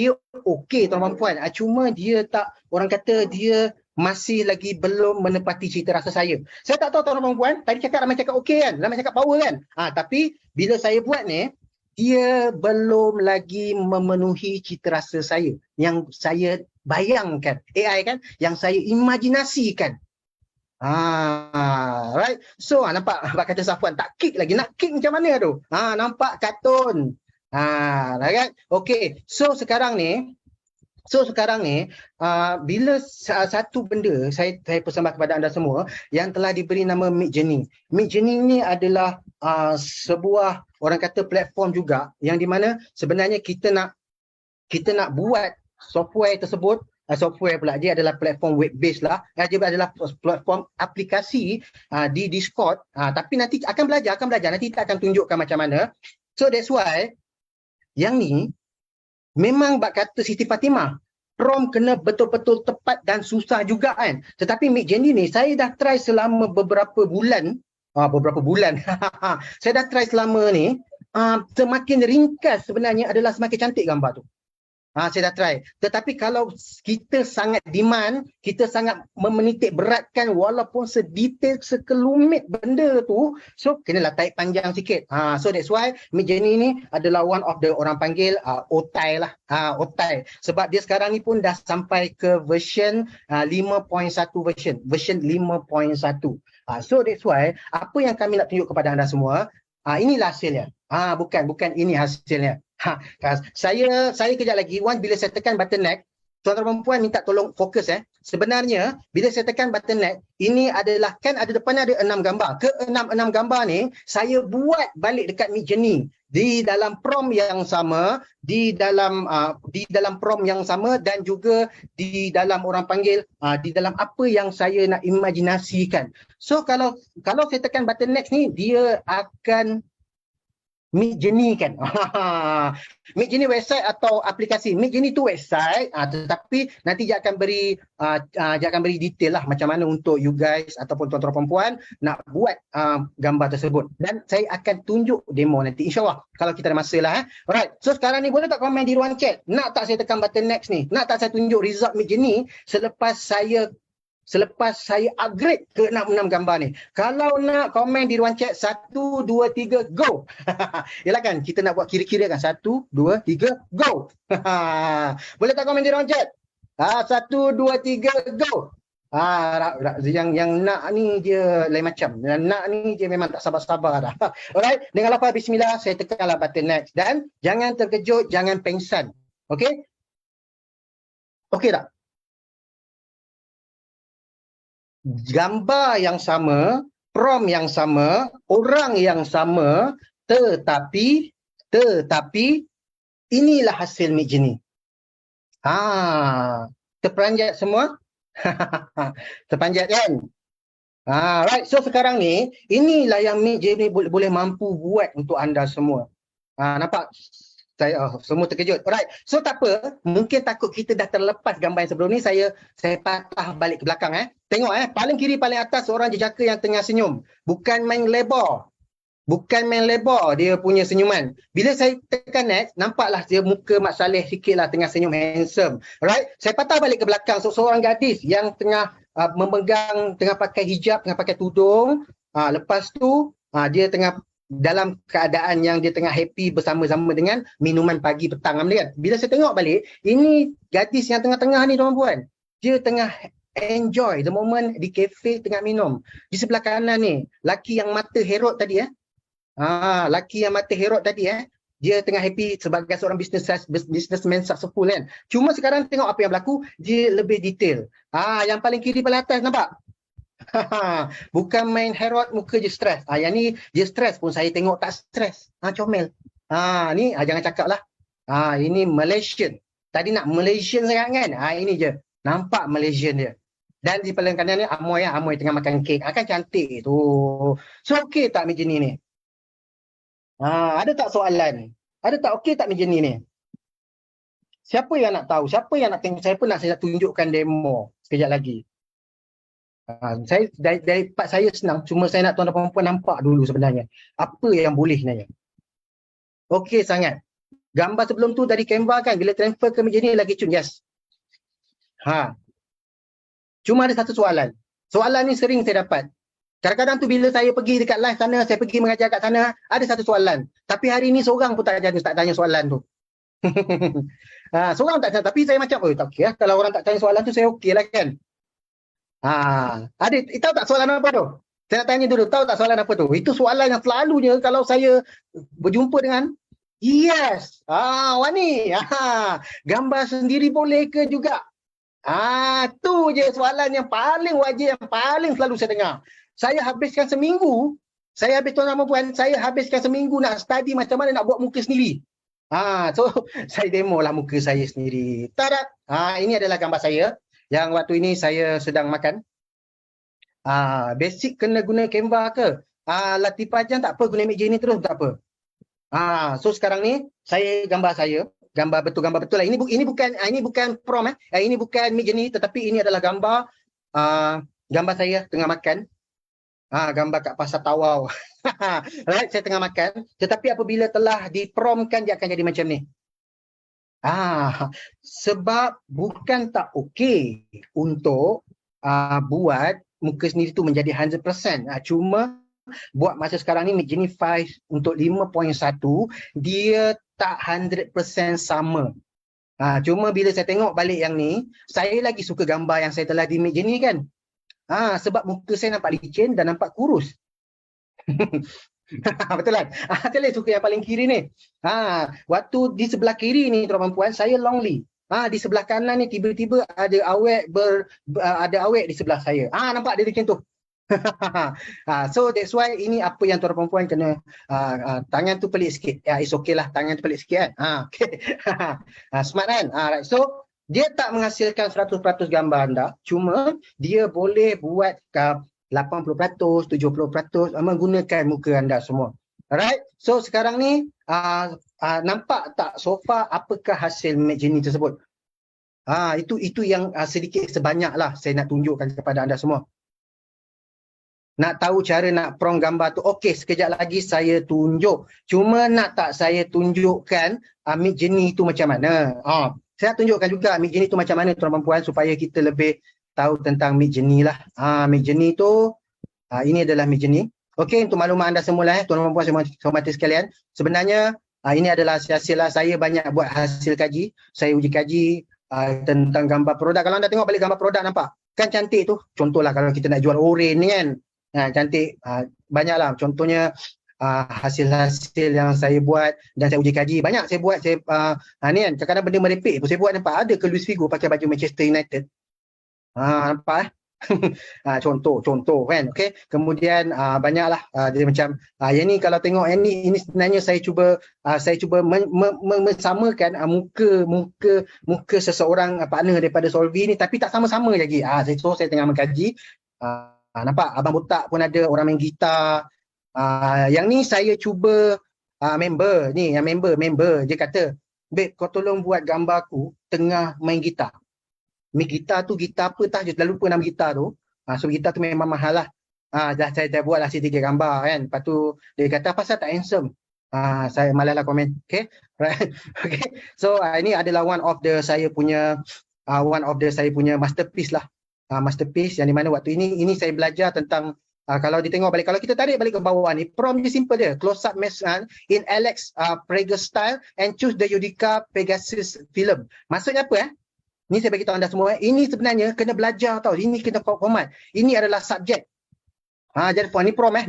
tuan-tuan puan. Cuma dia tak, orang kata dia masih lagi belum menepati cita rasa saya. Saya tak tahu tuan-tuan puan, tadi ramai cakap okey kan? Ramai cakap power kan? Tapi bila saya buat ni, dia belum lagi memenuhi cita rasa saya yang saya bayangkan, AI kan, yang saya imajinasikan. Right. So nampak kata Safwan tak kick lagi, nak kick macam mana tu? Nampak kartun. Right. Okay. So sekarang ni bila satu benda saya persembah kepada anda semua yang telah diberi nama Midjourney. Midjourney ni adalah sebuah orang kata platform juga yang di mana sebenarnya kita nak buat software tersebut. Software pula, dia adalah platform web based lah. Dia adalah platform aplikasi di Discord. Tapi nanti akan belajar. Nanti kita akan tunjukkan macam mana. So that's why yang ni memang bak kata Siti Fatimah, prompt kena betul-betul tepat dan susah juga kan. Tetapi Midjourney ni saya dah try selama beberapa bulan. Saya dah try selama ni. Semakin ringkas sebenarnya adalah semakin cantik gambar tu. Saya dah try. Tetapi kalau kita sangat demand, kita sangat memenitik beratkan walaupun sedetail sekelumit benda tu, so kenalah tarik panjang sikit. So that's why Midjourney ni adalah one of the orang panggil otai lah. Otai. Sebab dia sekarang ni pun dah sampai ke version 5.1 version 5.1. So that's why apa yang kami nak tunjuk kepada anda semua, inilah hasilnya. Bukan ini hasilnya. Saya kejap lagi, bila saya tekan button next, tuan-tuan dan puan minta tolong fokus. Sebenarnya bila saya tekan button next, ini adalah kan ada depannya ada 6 gambar. Ke-6 gambar ni saya buat balik dekat Midjourney di dalam prompt yang sama, di dalam prompt yang sama dan juga di dalam orang panggil di dalam apa yang saya nak imajinasikan. So kalau saya tekan button next ni, dia akan Midjourney kan. Midjourney website atau aplikasi. Midjourney tu website, tetapi nanti dia akan beri detail lah macam mana untuk you guys ataupun tuan-tuan perempuan nak buat gambar tersebut. Dan saya akan tunjuk demo nanti insyaAllah kalau kita ada masa lah. Alright, so sekarang ni boleh tak komen di ruang chat? Nak tak saya tekan button next ni? Nak tak saya tunjuk result Midjourney selepas saya upgrade ke 6 gambar ni? Kalau nak komen di ruang chat 1, 2, 3, go. Yalah kan, kita nak buat kira-kira kan. 1, 2, 3, go. Boleh tak komen di ruang chat? 1, 2, 3, go. Yang nak ni dia lain macam. Yang nak ni dia memang tak sabar-sabar dah. Alright, dengan lafaz bismillah saya tekanlah button next. Dan jangan terkejut, jangan pengsan. Okay? Okay tak? Gambar yang sama, prompt yang sama, orang yang sama, tetapi inilah hasil Midjourney. Terperanjat semua? Terperanjat kan? Right, so sekarang ni inilah yang Midjourney boleh mampu buat untuk anda semua. Nampak? Saya semua terkejut. Alright. So tak apa, mungkin takut kita dah terlepas gambar yang sebelum ni, saya patah balik ke belakang Tengok paling kiri paling atas seorang jejaka yang tengah senyum. Bukan main lebar dia punya senyuman. Bila saya tekan next, nampaklah dia muka Mak Saleh sikitlah tengah senyum handsome. Alright. Saya patah balik ke belakang seorang gadis yang tengah tengah pakai hijab, tengah pakai tudung. Lepas tu dia tengah dalam keadaan yang dia tengah happy bersama-sama dengan minuman pagi petang. Kan? Bila saya tengok balik, ini gadis yang tengah-tengah ni tuan-puan, dia tengah enjoy the moment di kafe tengah minum. Di sebelah kanan ni, laki yang mata herot tadi laki yang mata herot tadi dia tengah happy sebagai seorang businessman successful kan. Cuma sekarang tengok apa yang berlaku, dia lebih detail. Yang paling kiri paling atas nampak? Bukan main herot, muka je stres. Yang ni dia stres pun saya tengok tak stres. Comel. Ni jangan cakap lah. Ini Malaysian. Tadi nak Malaysian sangat kan? Ini je. Nampak Malaysian dia. Dan di paling kanan ni Amoy Amoy tengah makan kek. Kan cantik tu. So okey tak meja ni? Ada tak soalan? Ada tak okey tak meja ni? Siapa yang nak tahu? Siapa yang nak tengok? Saya pun saya nak tunjukkan demo sekejap lagi. Saya dari part saya senang, cuma saya nak tuan-tuan dan puan nampak dulu sebenarnya apa yang boleh sebenarnya. Okey sangat. Gambar sebelum tu dari Canva kan, bila transfer ke meja ni lagi cun, yes. Cuma ada satu soalan. Soalan ni sering saya dapat. Kadang-kadang tu bila saya pergi dekat live sana, saya pergi mengajar kat sana, ada satu soalan. Tapi hari ni seorang pun tak tanya soalan tu. Seorang tak tanya, tapi saya macam, tak okey lah. Kalau orang tak tanya soalan tu, saya okey lah kan. Tahu tak soalan apa tu? Saya nak tanya dulu, tahu tak soalan apa tu? Itu soalan yang selalunya kalau saya berjumpa dengan, yes, Wani, gambar sendiri boleh ke juga? Tu je soalan yang paling wajib, yang paling selalu saya dengar. Saya habiskan seminggu, saya habiskan seminggu nak study macam mana nak buat muka sendiri. So saya demo lah muka saya sendiri. Tadat. Ini adalah gambar saya yang waktu ini saya sedang makan. Basic kena guna Canva ke? Latifah Jan tak apa, guna meja ni terus tak apa. So sekarang ni saya gambar gambar betul lah. Ini bukan prom ini bukan meja ni, tetapi ini adalah gambar saya tengah makan. Gambar kat Pasar Tawau. Right, saya tengah makan. Tetapi apabila telah dipromkan, dia akan jadi macam ni. Sebab bukan tak okey untuk buat muka sendiri tu menjadi 100%. Cuma buat masa sekarang ni Midjourney 5 untuk 5.1 dia tak 100% sama. Cuma bila saya tengok balik yang ni, saya lagi suka gambar yang saya telah di Midjourney kan. Sebab muka saya nampak licin dan nampak kurus. Betul kan? Saya suka yang paling kiri ni. Waktu di sebelah kiri ni tuan-tuan puan, saya lonely. Di sebelah kanan ni tiba-tiba ada awek di sebelah saya. Nampak dia macam tu. So that's why ini apa yang tuan-tuan puan kena tangan tu pelik sikit. It's okay lah, tangan tu pelik sikit kan. Okay. Smart kan? Right. So dia tak menghasilkan 100% gambar anda, cuma dia boleh buat 80%, 70% menggunakan muka anda semua. Alright. So sekarang ni nampak tak so far apakah hasil Midjourney tersebut? Itu yang sedikit sebanyak lah saya nak tunjukkan kepada anda semua. Nak tahu cara nak prompt gambar tu, okey, sekejap lagi saya tunjuk. Cuma nak tak saya tunjukkan Midjourney tu macam mana? Saya tunjukkan juga Midjourney tu macam mana tuan-tuan puan supaya kita lebih tahu tentang Midjourney lah. Midjourney tu ini adalah Midjourney. Okey, untuk maklumat anda semua lah tuan-tuan puan saya hormati sekalian. Sebenarnya ini adalah hasil lah, saya banyak buat hasil kaji. Saya uji kaji tentang gambar produk. Kalau anda tengok balik gambar produk nampak kan cantik tu. Contohlah kalau kita nak jual oren ni kan. Cantik. Banyaklah contohnya hasil-hasil yang saya buat dan saya uji kaji. Banyak saya buat, ni kan kadang-kadang benda merepek pun saya buat, nampak ada ke Luis Figo pakai baju Manchester United. Nampak contoh kan. Okey, kemudian banyaklah dia macam yang ni kalau tengok yang ni, ini sebenarnya saya cuba mensamakan muka seseorang partner daripada Solvi ni, tapi tak sama-sama lagi. Saya tengah mengkaji. Nampak abang botak pun ada, orang main gitar. Yang ni saya cuba member dia kata, "Babe, kau tolong buat gambar aku tengah main gitar." Main gitar tu gitar apa tah, dia dah lupa nama gitar tu. So gitar tu memang mahal lah. Saya buatlah 3 gambar kan. Lepas tu dia kata, "Pasal tak handsome?" Saya malaslah komen. Okay, right. Okay. So ini adalah one of the saya punya masterpiece lah. Masterpiece yang di mana waktu ini saya belajar tentang Kalau ditengok balik, kalau kita tarik balik ke bawah ni, prompt dia simple dia. Close up mesh in Alex Prager style and choose the Yodica Pegasus film. Maksudnya apa Ni saya bagi tahu anda semua. Ini sebenarnya kena belajar tau. Ini kena format. Ini adalah subjek. Jadi ni prompt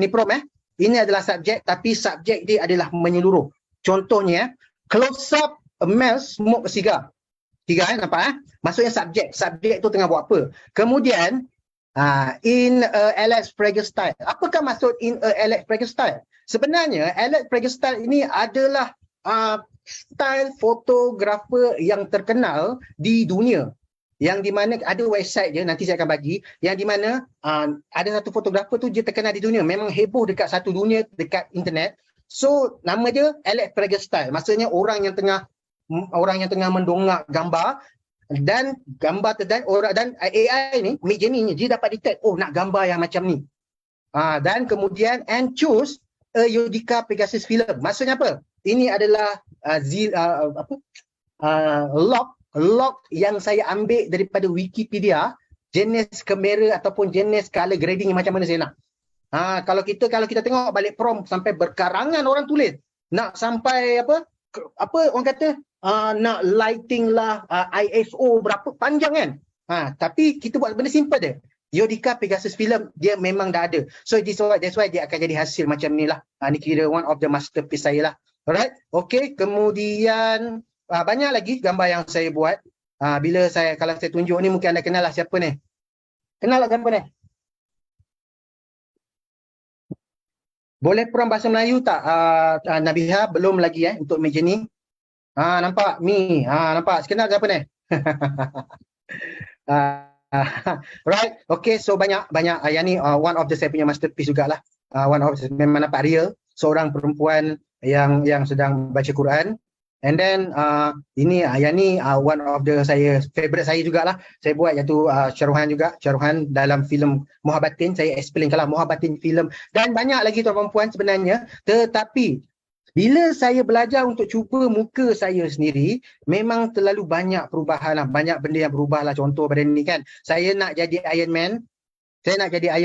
Ini adalah subjek, tapi subjek dia adalah menyeluruh. Contohnya, close up a male smoke a cigar. Cigar nampak Maksudnya subjek. Subjek tu tengah buat apa. Kemudian, in Alex Prager style. Apakah maksud in Alex Prager style? Sebenarnya Alex Prager style ini adalah style fotografer yang terkenal di dunia. Yang di mana ada website dia, nanti saya akan bagi, yang di mana ada satu fotografer tu dia terkenal di dunia. Memang heboh dekat satu dunia, dekat internet. So nama dia Alex Prager style. Maksudnya orang yang tengah mendongak gambar dan gambar dan AI ni, Midjourney ni, dia dapat detect, nak gambar yang macam ni. Dan kemudian and choose a Yodica Pegasus film. Maksudnya apa? Ini adalah log yang saya ambil daripada Wikipedia, jenis kamera ataupun jenis color grading macam mana saya nak. Kalau kita tengok balik prompt sampai berkarangan orang tulis. Nak sampai apa orang kata nak lighting lah, ISO berapa panjang kan. Tapi kita buat benda simple je. Yodica Pegasus film dia memang dah ada. So that's why dia akan jadi hasil macam ni lah. Ni kira one of the masterpiece saya lah. Alright. Okay. Kemudian banyak lagi gambar yang saya buat. Kalau saya tunjuk ni mungkin anda kenal lah siapa ni. Kenal lah siapa ni? Boleh perang bahasa Melayu tak Nabiha? Belum lagi untuk meja ni. Nampak? Mi. Nampak? Kenal siapa ni? Right. Okay. So banyak yang ni one of the saya punya masterpiece jugalah. One of memang nampak real. Seorang perempuan yang sedang baca Quran. And then yang ni one of the favorite saya jugalah. Saya buat iaitu Syaruhan dalam filem Muhabbatin. Saya explain kalau Muhabbatin filem dan banyak lagi tuan perempuan sebenarnya. Tetapi bila saya belajar untuk cuba muka saya sendiri, memang terlalu banyak perubahan lah. Banyak benda yang berubah lah. Contoh pada ni kan. Saya nak jadi Iron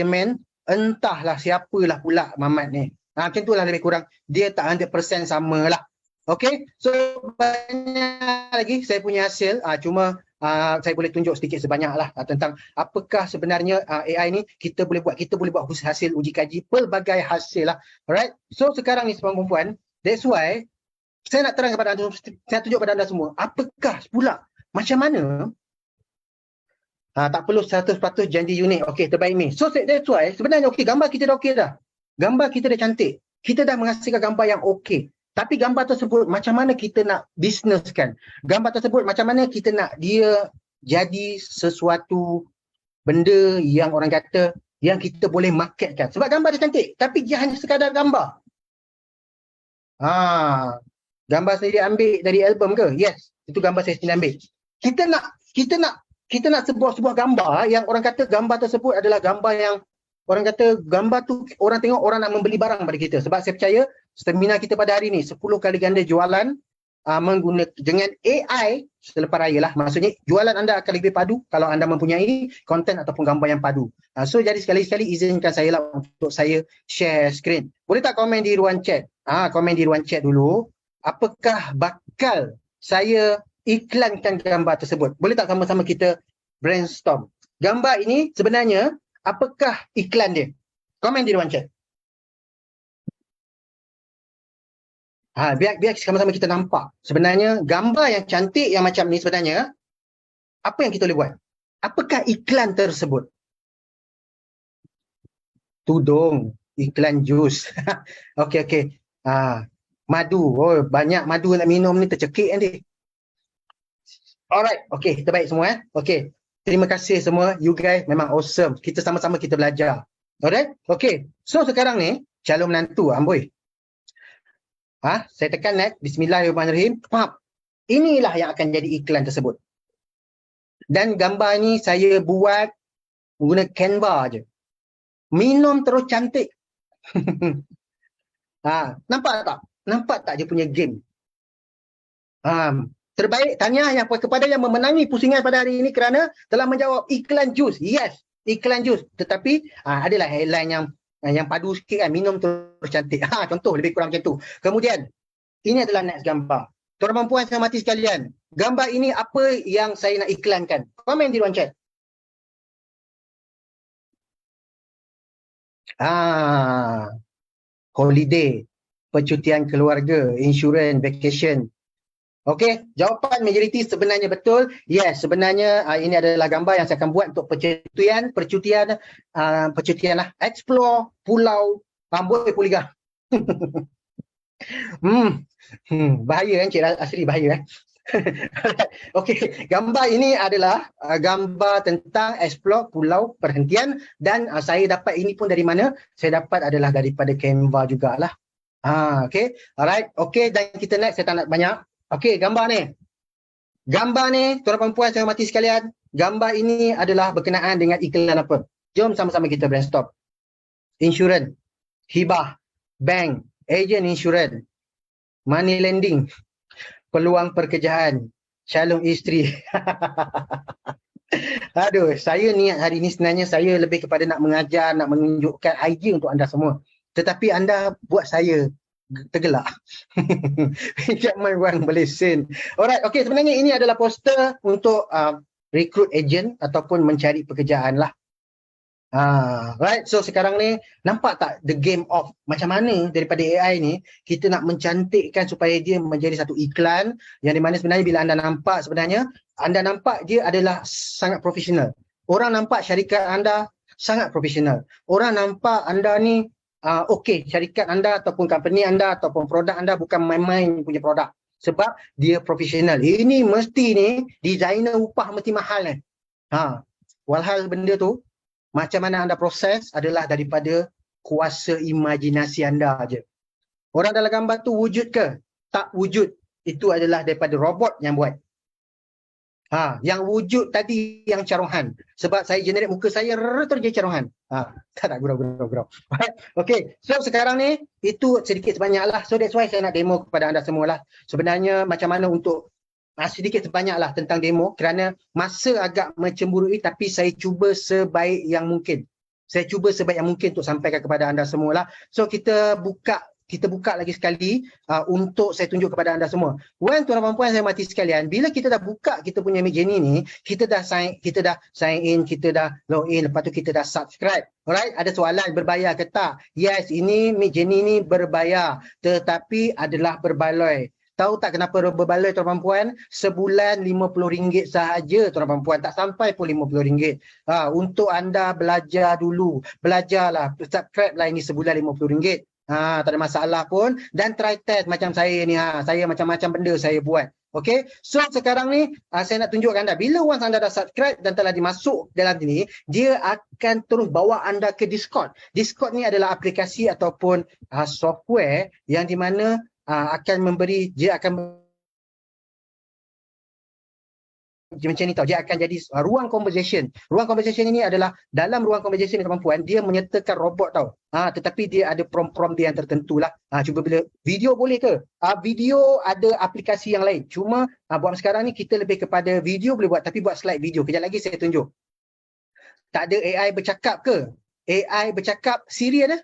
Man. Entahlah siapalah pula Mamat ni. Macam tu lah lebih kurang. Dia tak 100% sama lah. Okay, so banyak lagi saya punya hasil. Cuma saya boleh tunjuk sedikit sebanyak lah tentang apakah sebenarnya AI ni kita boleh buat hasil uji kaji pelbagai hasil lah. Alright, so sekarang ni perempuan, that's why saya nak terang kepada anda, saya tunjuk kepada anda semua, apakah pula, macam mana tak perlu 100% janji unik. Okay, terbaik ni. So that's why sebenarnya gambar kita dah dah. Gambar kita dah cantik. Kita dah menghasilkan gambar yang okey. Tapi gambar tersebut macam mana kita nak bisneskan? Gambar tersebut macam mana kita nak dia jadi sesuatu benda yang orang kata yang kita boleh marketkan. Sebab gambar dia cantik, tapi dia hanya sekadar gambar. Gambar saya diambil dari album ke? Yes, itu gambar saya sendiri ambil. Kita nak sebuah gambar yang orang kata gambar tersebut adalah gambar yang orang kata gambar tu orang tengok, orang nak membeli barang pada kita. Sebab saya percaya seminar kita pada hari ni 10 kali ganda jualan menggunakan dengan AI selepas raya lah. Maksudnya jualan anda akan lebih padu kalau anda mempunyai konten ataupun gambar yang padu. So jadi sekali-sekali izinkan saya lah untuk saya share screen. Boleh tak komen di ruang chat? Komen di ruang chat dulu. Apakah bakal saya iklankan gambar tersebut? Boleh tak sama-sama kita brainstorm? Gambar ini sebenarnya apakah iklan dia? Komen di ruang chat. Biar sama-sama kita nampak. Sebenarnya gambar yang cantik yang macam ni sebenarnya apa yang kita boleh buat? Apakah iklan tersebut? Tudung, iklan jus. Okey. Madu. Banyak madu nak minum ni tercekik nanti. Alright. Okey, terbaik semua Okey. Terima kasih semua. You guys memang awesome. Kita sama-sama kita belajar. Alright? Okay. So sekarang ni, calon menantu amboi. Saya tekan next. Bismillahirrahmanirrahim. Inilah yang akan jadi iklan tersebut. Dan gambar ni saya buat guna Canva je. Minum terus cantik. Nampak tak? Nampak tak dia punya game? Terbaik tahniah yang kepada yang memenangi pusingan pada hari ini kerana telah menjawab iklan jus. Yes, iklan jus. Tetapi adalah headline yang padu sikit kan, minum terus cantik. Contoh lebih kurang macam tu. Kemudian ini adalah next gambar. Tuan-tuan dan puan saya mati sekalian. Gambar ini apa yang saya nak iklankan? Komen di ruang chat. Holiday, percutian keluarga, insurans, vacation. Okey, jawapan majoriti sebenarnya betul. Yes, sebenarnya ini adalah gambar yang saya akan buat untuk percutian lah. Explore pulau Amboi Puliga. Bahaya kan Cik Asri, bahaya. Okey, gambar ini adalah gambar tentang explore pulau perhentian dan saya dapat ini pun dari mana? Saya dapat adalah daripada Canva jugalah. Okey, alright. Okey, dan kita next, saya tak nak banyak. Okey, gambar ni. Gambar ni, tuan-tuan dan puan saya hormati sekalian, gambar ini adalah berkenaan dengan iklan apa? Jom sama-sama kita brainstorm. Insurans, hibah, bank, agent insurans, money lending, peluang pekerjaan, calon isteri. Aduh, saya niat hari ini sebenarnya saya lebih kepada nak mengajar, nak menunjukkan idea untuk anda semua. Tetapi anda buat saya tergelak. Pinjaman wang berlesen. Alright, okay, sebenarnya ini adalah poster untuk recruit agent ataupun mencari pekerjaan lah. Right, so sekarang ni nampak tak the game of macam mana daripada AI ni kita nak mencantikkan supaya dia menjadi satu iklan yang di mana sebenarnya bila anda nampak dia adalah sangat profesional. Orang nampak syarikat anda sangat profesional. Orang nampak anda ni okey, syarikat anda ataupun company anda ataupun produk anda bukan main-main punya produk. Sebab dia profesional. Ini mesti ni designer upah mesti mahal ni. Walhal benda tu macam mana anda proses adalah daripada kuasa imajinasi anda aja. Orang dalam gambar tu wujud ke? Tak wujud. Itu adalah daripada robot yang buat. Yang wujud tadi yang carohan. Sebab saya generate muka saya terus jadi carohan. Tak gurau. Okay, so sekarang ni itu sedikit sebanyak lah. So that's why saya nak demo kepada anda semua lah. Sebenarnya macam mana untuk sedikit sebanyak lah tentang demo kerana masa agak mencemburui tapi saya cuba sebaik yang mungkin. Saya cuba sebaik yang mungkin untuk sampaikan kepada anda semua lah. So kita buka lagi sekali untuk saya tunjuk kepada anda semua. Tuan-tuan dan puan saya mati sekalian, bila kita dah buka kita punya Midjourney ni, kita dah sign in, kita dah login, lepas tu kita dah subscribe. Alright, ada soalan berbayar ke tak? Yes, ini Midjourney ni berbayar tetapi adalah berbaloi. Tahu tak kenapa berbaloi tuan-tuan dan puan? Sebulan RM50 sahaja tuan-tuan dan puan, tak sampai pun RM50. Untuk anda belajar dulu, belajarlah, subscribe lah ini sebulan RM50. Tak ada masalah pun dan try test macam saya ni, saya macam-macam benda saya buat. Okay, so sekarang ni saya nak tunjukkan anda bila once anda dah subscribe dan telah dimasuk dalam sini, dia akan terus bawa anda ke Discord. Discord ni adalah aplikasi ataupun software yang di mana dia akan macam ni tau, dia akan jadi ruang conversation. Ruang conversation ini adalah dalam ruang conversation ni teman-teman, dia menyertakan robot tau. Tetapi dia ada prompt dia yang tertentu lah. Cuba bila video boleh ke? Video ada aplikasi yang lain. Cuma buat sekarang ni kita lebih kepada video boleh buat tapi buat slide video. Kejap lagi saya tunjuk. Tak ada AI bercakap ke? AI bercakap, Siri ada?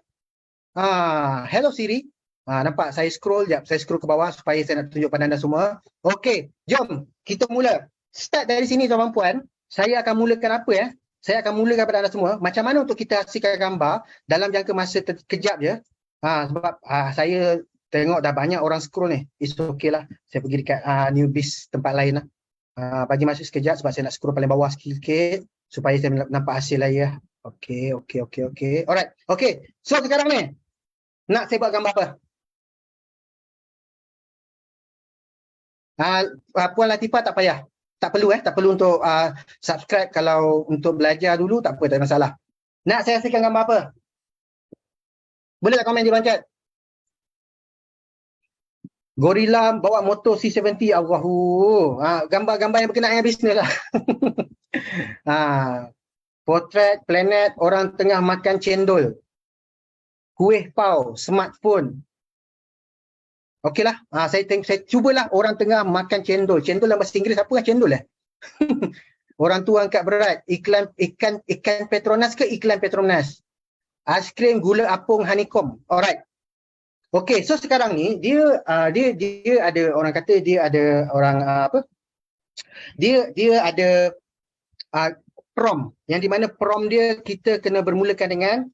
Hello Siri. Nampak saya scroll jap, saya scroll ke bawah supaya saya nak tunjuk pada anda semua. Okey, jom kita mula. Start dari sini tuan-tuan puan. Saya akan mulakan apa ya? Saya akan mulakan pada anda semua macam mana untuk kita hasilkan gambar dalam jangka masa kejap je. Sebab saya tengok dah banyak orang scroll ni. It's okay lah. Saya pergi dekat newbies tempat lain lah. Bagi masa sekejap sebab saya nak scroll paling bawah sikit supaya saya nampak hasil lah ya. Okey. Alright. Okey. So sekarang ni nak saya buat gambar apa? Puan Latifah tak payah. Tak perlu untuk subscribe. Kalau untuk belajar dulu tak apa, tak ada masalah. Nak saya hasilkan gambar apa? Boleh tak komen di ruang chat? Gorilla bawa motor C70. Allahu. Gambar-gambar yang berkenaan dengan bisnes lah. Potret planet orang tengah makan cendol. Kuih pau, smartphone. Okeylah, saya cubalah orang tengah makan cendol. Cendol dalam bahasa Inggeris apa lah cendol Orang tua angkat berat. Ikan Petronas ke iklan Petronas? Aiskrim gula apung honeycomb. Alright. Okay, so sekarang ni dia ada orang kata dia ada orang dia ada prom, yang di mana prom dia kita kena bermulakan dengan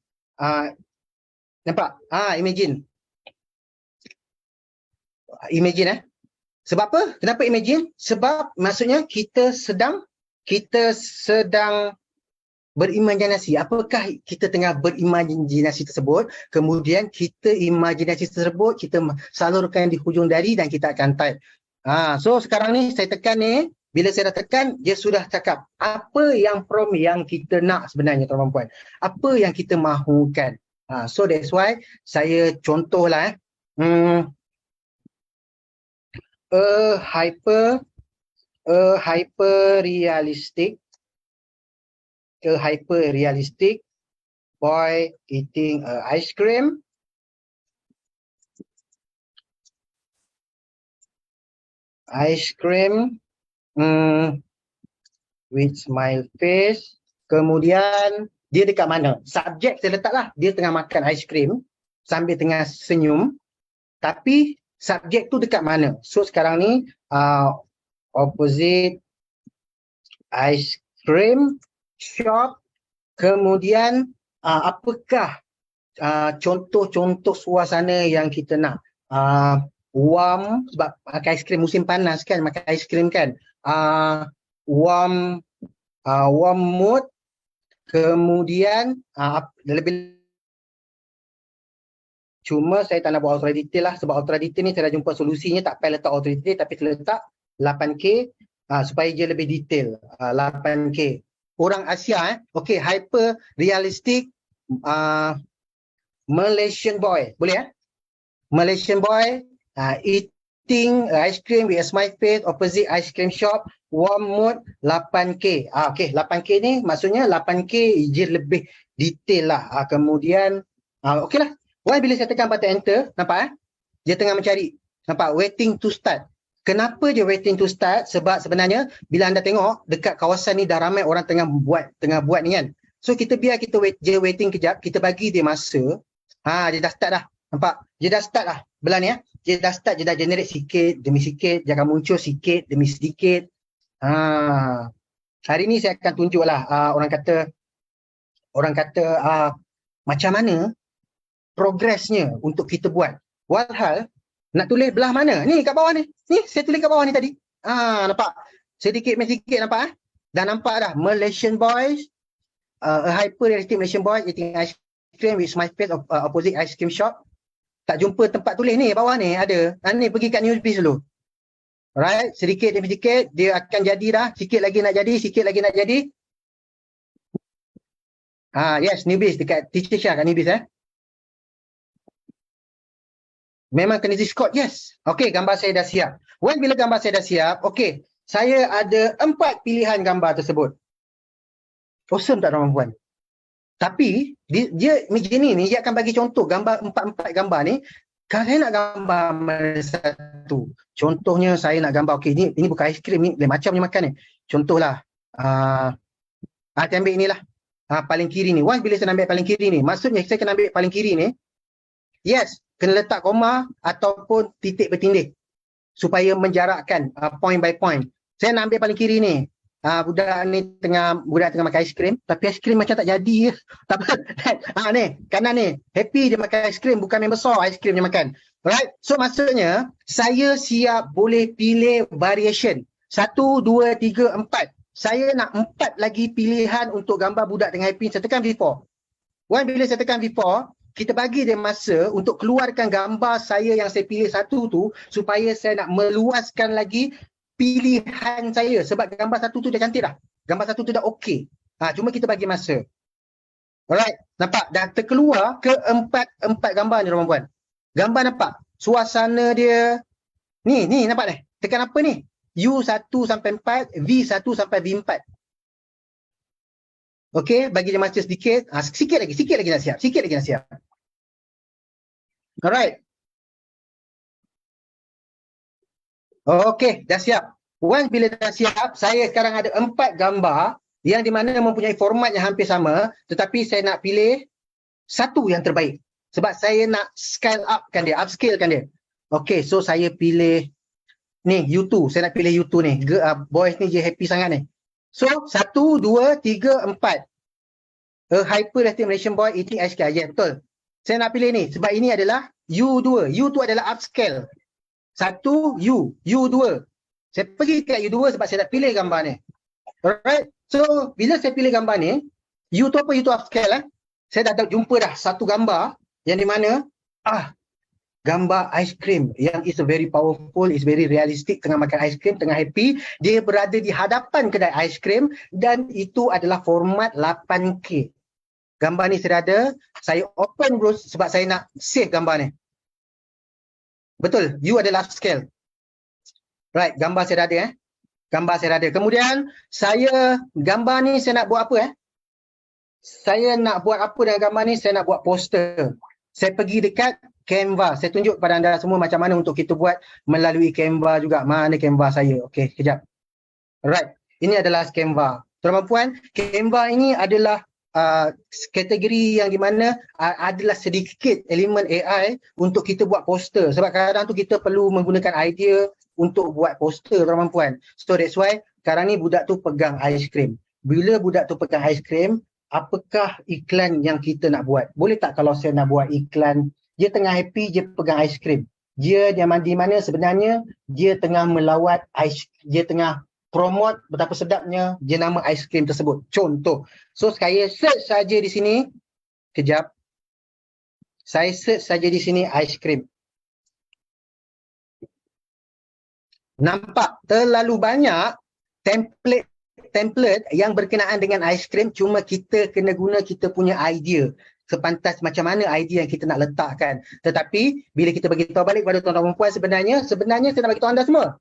nampak? Imagine sebab apa? Kenapa imagine? Sebab maksudnya kita sedang berimajinasi. Apakah kita tengah berimajinasi tersebut, kemudian imajinasi tersebut kita salurkan di hujung jari dan kita akan type. So sekarang ni saya tekan ni, bila saya dah tekan, dia sudah cakap apa yang prompt yang kita nak sebenarnya, tuan-tuan puan. Apa yang kita mahukan. So that's why saya contohlah hyper realistic boy eating ice cream with smile face. Kemudian dia dekat mana? Subjek saya letaklah, dia tengah makan ice cream sambil tengah senyum, tapi subjek tu dekat mana? So sekarang ni opposite ice cream shop. Kemudian apakah contoh-contoh suasana yang kita nak? Warm, sebab makan aiskrim musim panas kan, makan aiskrim kan. Warm mood. Kemudian lebih, cuma saya tak nak buat ultra detail lah, sebab ultra detail ni saya dah jumpa solusinya, tak payah letak ultra detail, tapi saya letak 8K supaya dia lebih detail. 8K. Orang Asia okay, hyper realistic Malaysian boy. Boleh Malaysian boy eating ice cream with a smile face opposite ice cream shop, warm mood, 8K. Okay, 8K ni maksudnya 8K dia lebih detail lah. Kemudian okay lah. Bila saya tekan button enter, nampak dia tengah mencari. Nampak? Waiting to start. Kenapa dia waiting to start? Sebab sebenarnya bila anda tengok dekat kawasan ni dah ramai orang tengah buat ni kan. So kita biar kita waiting kejap, kita bagi dia masa. Dia dah start dah. Nampak? Dia dah start dah. Belah ni dia dah start, dia dah generate sikit demi sikit, dia akan muncul sikit demi sedikit. Hari ni saya akan tunjuklah orang kata macam mana progresnya untuk kita buat. Walhal nak tulis belah mana? Ni kat bawah ni. Ni saya tulis kat bawah ni tadi. Nampak? Sedikit nampak Dah nampak dah. Malaysian boys, a hyper realistic Malaysian boy eating ice cream with smile face opposite ice cream shop. Tak jumpa tempat tulis ni bawah ni ada. Ni pergi kat Newsbiz dulu. Alright, sedikit demi sedikit dia akan jadi dah. Sikit lagi nak jadi. Yes, Newsbiz dekat Teacher Shah kat Newsbiz Memang kena Discord, yes. Okey, gambar saya dah siap. Bila gambar saya dah siap, okey, saya ada 4 pilihan gambar tersebut. Awesome tak tuan-tuan? Tapi dia macam ni dia akan bagi contoh gambar 4 gambar ni. Kalau saya nak gambar satu, contohnya saya nak gambar, okey, ini bukan aiskrim ni, lain macam ni makan ni. Contohlah saya ambil inilah. Paling kiri ni. Bila saya ambil paling kiri ni, maksudnya saya kena ambil paling kiri ni. Yes, kena letak koma ataupun titik bertindih supaya menjarakkan point by point. Saya nak ambil paling kiri ni. Budak tengah makan aiskrim, tapi aiskrim macam tak jadi. Tak apa. Ni, kanan ni. Happy dia makan aiskrim, bukan yang besar aiskrim dia makan. Right? So maksudnya saya siap boleh pilih variation. 1, 2, 3, 4. Saya nak 4 lagi pilihan untuk gambar budak tengah happy. Saya tekan V4. Bila saya tekan V4, kita bagi dia masa untuk keluarkan gambar saya yang saya pilih satu tu supaya saya nak meluaskan lagi pilihan saya. Sebab gambar satu tu dah cantik dah. Gambar satu tu dah okey. Cuma kita bagi masa. Alright. Nampak? Dah terkeluar ke 4 gambar ni tuan-tuan. Gambar nampak? Suasana dia. Ni nampak ni? Tekan apa ni? U1 sampai 4, V1 sampai V4. Okey, bagi dia masa sedikit. Sikit lagi nak siap. Alright. Okey, dah siap. Once bila dah siap, saya sekarang ada 4 gambar yang di mana mempunyai format yang hampir sama, tetapi saya nak pilih satu yang terbaik. Sebab saya nak scale upkan dia, upscalekan dia. Okay, so saya pilih ni U2. Saya nak pilih U2 ni. Boys ni je happy sangat ni. So 1, 2, 3, 4. A hyper-realistic Malaysian boy eating ice cream. Ya, betul. Saya nak pilih ni sebab ini adalah U2. U2 adalah upscale. 1 U, U2. Saya pergi ke U2 sebab saya nak pilih gambar ni. Alright. So, bila saya pilih gambar ni, U tu apa? U tu upscale. Saya dah jumpa dah satu gambar yang di mana gambar ice cream yang is very powerful, is very realistic, tengah makan ice cream, tengah happy. Dia berada di hadapan kedai ice cream dan itu adalah format 8K. Gambar ni saya ada. Saya open bro sebab saya nak save gambar ni. Betul, U adalah upscale. Right, gambar saya dah ada Gambar saya dah ada. Kemudian gambar ni saya nak buat apa Saya nak buat apa dengan gambar ni? Saya nak buat poster. Saya pergi dekat Canva. Saya tunjuk kepada anda semua macam mana untuk kita buat melalui Canva juga. Mana Canva saya? Okey, kejap. Right, ini adalah Canva. Tuan-tuan puan, Canva ini adalah kategori yang di mana adalah sedikit elemen AI untuk kita buat poster. Sebab kadang-kadang tu kita perlu menggunakan idea untuk buat poster, tuan-tuan puan. So that's why sekarang ni budak tu pegang ice cream. Bila budak tu pegang ice cream, apakah iklan yang kita nak buat? Boleh tak kalau saya nak buat iklan, dia tengah happy, dia pegang ice cream. Dia di mana sebenarnya dia tengah melawat dia tengah promote betapa sedapnya dia nama ice cream tersebut. Contoh. So saya search saja di sini. Kejap. Saya search saja di sini ice cream. Nampak terlalu banyak template yang berkenaan dengan ice cream, cuma kita kena guna kita punya idea. Sepantas macam mana idea yang kita nak letakkan. Tetapi bila kita bagi tahu balik kepada tuan-tuan perempuan, sebenarnya saya nak bagi tahu anda semua.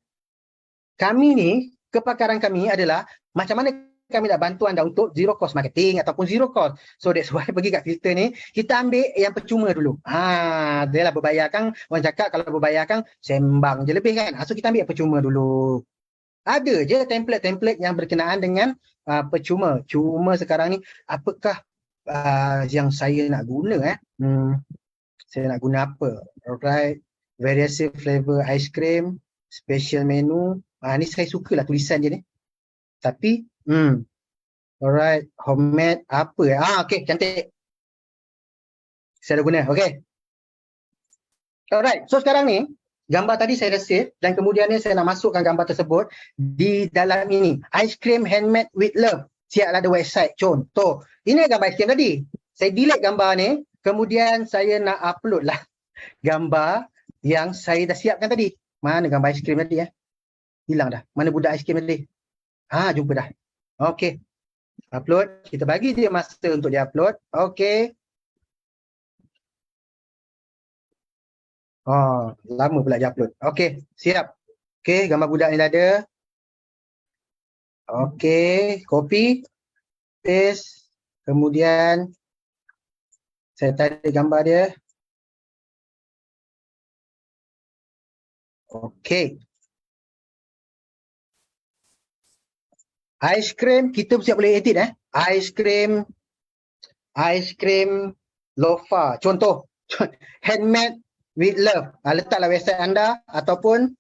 Kami ni, kepakaran kami adalah macam mana kami nak bantu anda untuk zero cost marketing ataupun zero cost. So that's why pergi kat filter ni, kita ambil yang percuma dulu. Dia lah berbayar kan. Orang cakap kalau berbayar kan, sembang je lebih kan. So kita ambil yang percuma dulu. Ada je template-template yang berkenaan dengan percuma. Cuma sekarang ni, apakah yang saya nak guna Saya nak guna apa? Alright. Variasi flavor ice cream, special menu. Ni saya sukalah tulisan je ni. Tapi alright, homemade apa okey, cantik. Saya dah guna, okey. Alright, so sekarang ni gambar tadi saya dah save dan kemudian ni saya nak masukkan gambar tersebut di dalam ini. Ice cream handmade with love. Siap ada website. Contoh, ini gambar ice cream tadi. Saya delete gambar ni, kemudian saya nak upload lah gambar yang saya dah siapkan tadi. Mana gambar ice cream tadi Hilang dah. Mana budak ice cream tadi? Jumpa dah. Okey. Upload. Kita bagi dia masa untuk dia upload. Okey. Lama pula dia upload. Okey. Siap. Okey. Gambar budak ni dah ada. Okey. Copy. Paste. Kemudian saya tarik gambar dia. Okey. Ice cream, kita siap boleh edit Ice cream lofa. Contoh, handmade with love. Letaklah website anda ataupun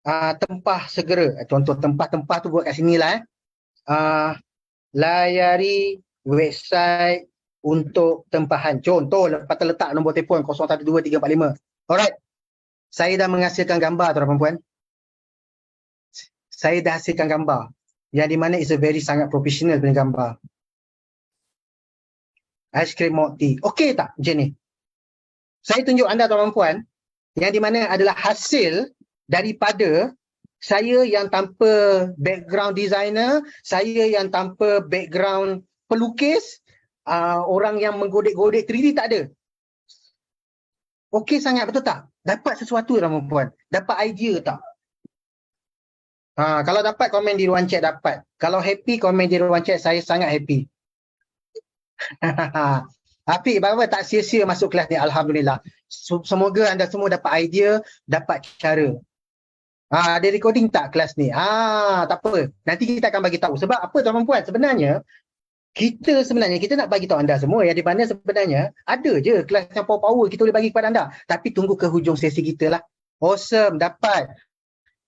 tempah segera. Contoh tempah-tempah tu buat kat sini lah layari website untuk tempahan. Contoh, lepas letak nombor telefon 012345. Alright. Saya dah menghasilkan gambar tuan-tuan puan. Saya dah hasilkan gambar. Yang di mana is a very sangat profesional punya gambar. Ice cream milk tea. Okey tak macam ni? Saya tunjuk anda tuan-tuan puan yang di mana adalah hasil daripada saya yang tanpa background designer, saya yang tanpa background pelukis, orang yang menggodek-godek 3D tak ada. Okey sangat, betul tak? Dapat sesuatu tuan-tuan puan. Dapat idea tak? Kalau dapat, komen di ruang chat dapat. Kalau happy, komen di ruang chat. Saya sangat happy. Afiq, bagaimana tak sia-sia masuk kelas ni? Alhamdulillah. Semoga anda semua dapat idea, dapat cara. Ada recording tak kelas ni? Tak apa. Nanti kita akan bagi tahu. Sebab apa tuan-tuan puan? Sebenarnya kita nak bagi tahu anda semua yang di mana sebenarnya ada je kelas yang power-power kita boleh bagi kepada anda. Tapi tunggu ke hujung sesi kita lah. Awesome, dapat.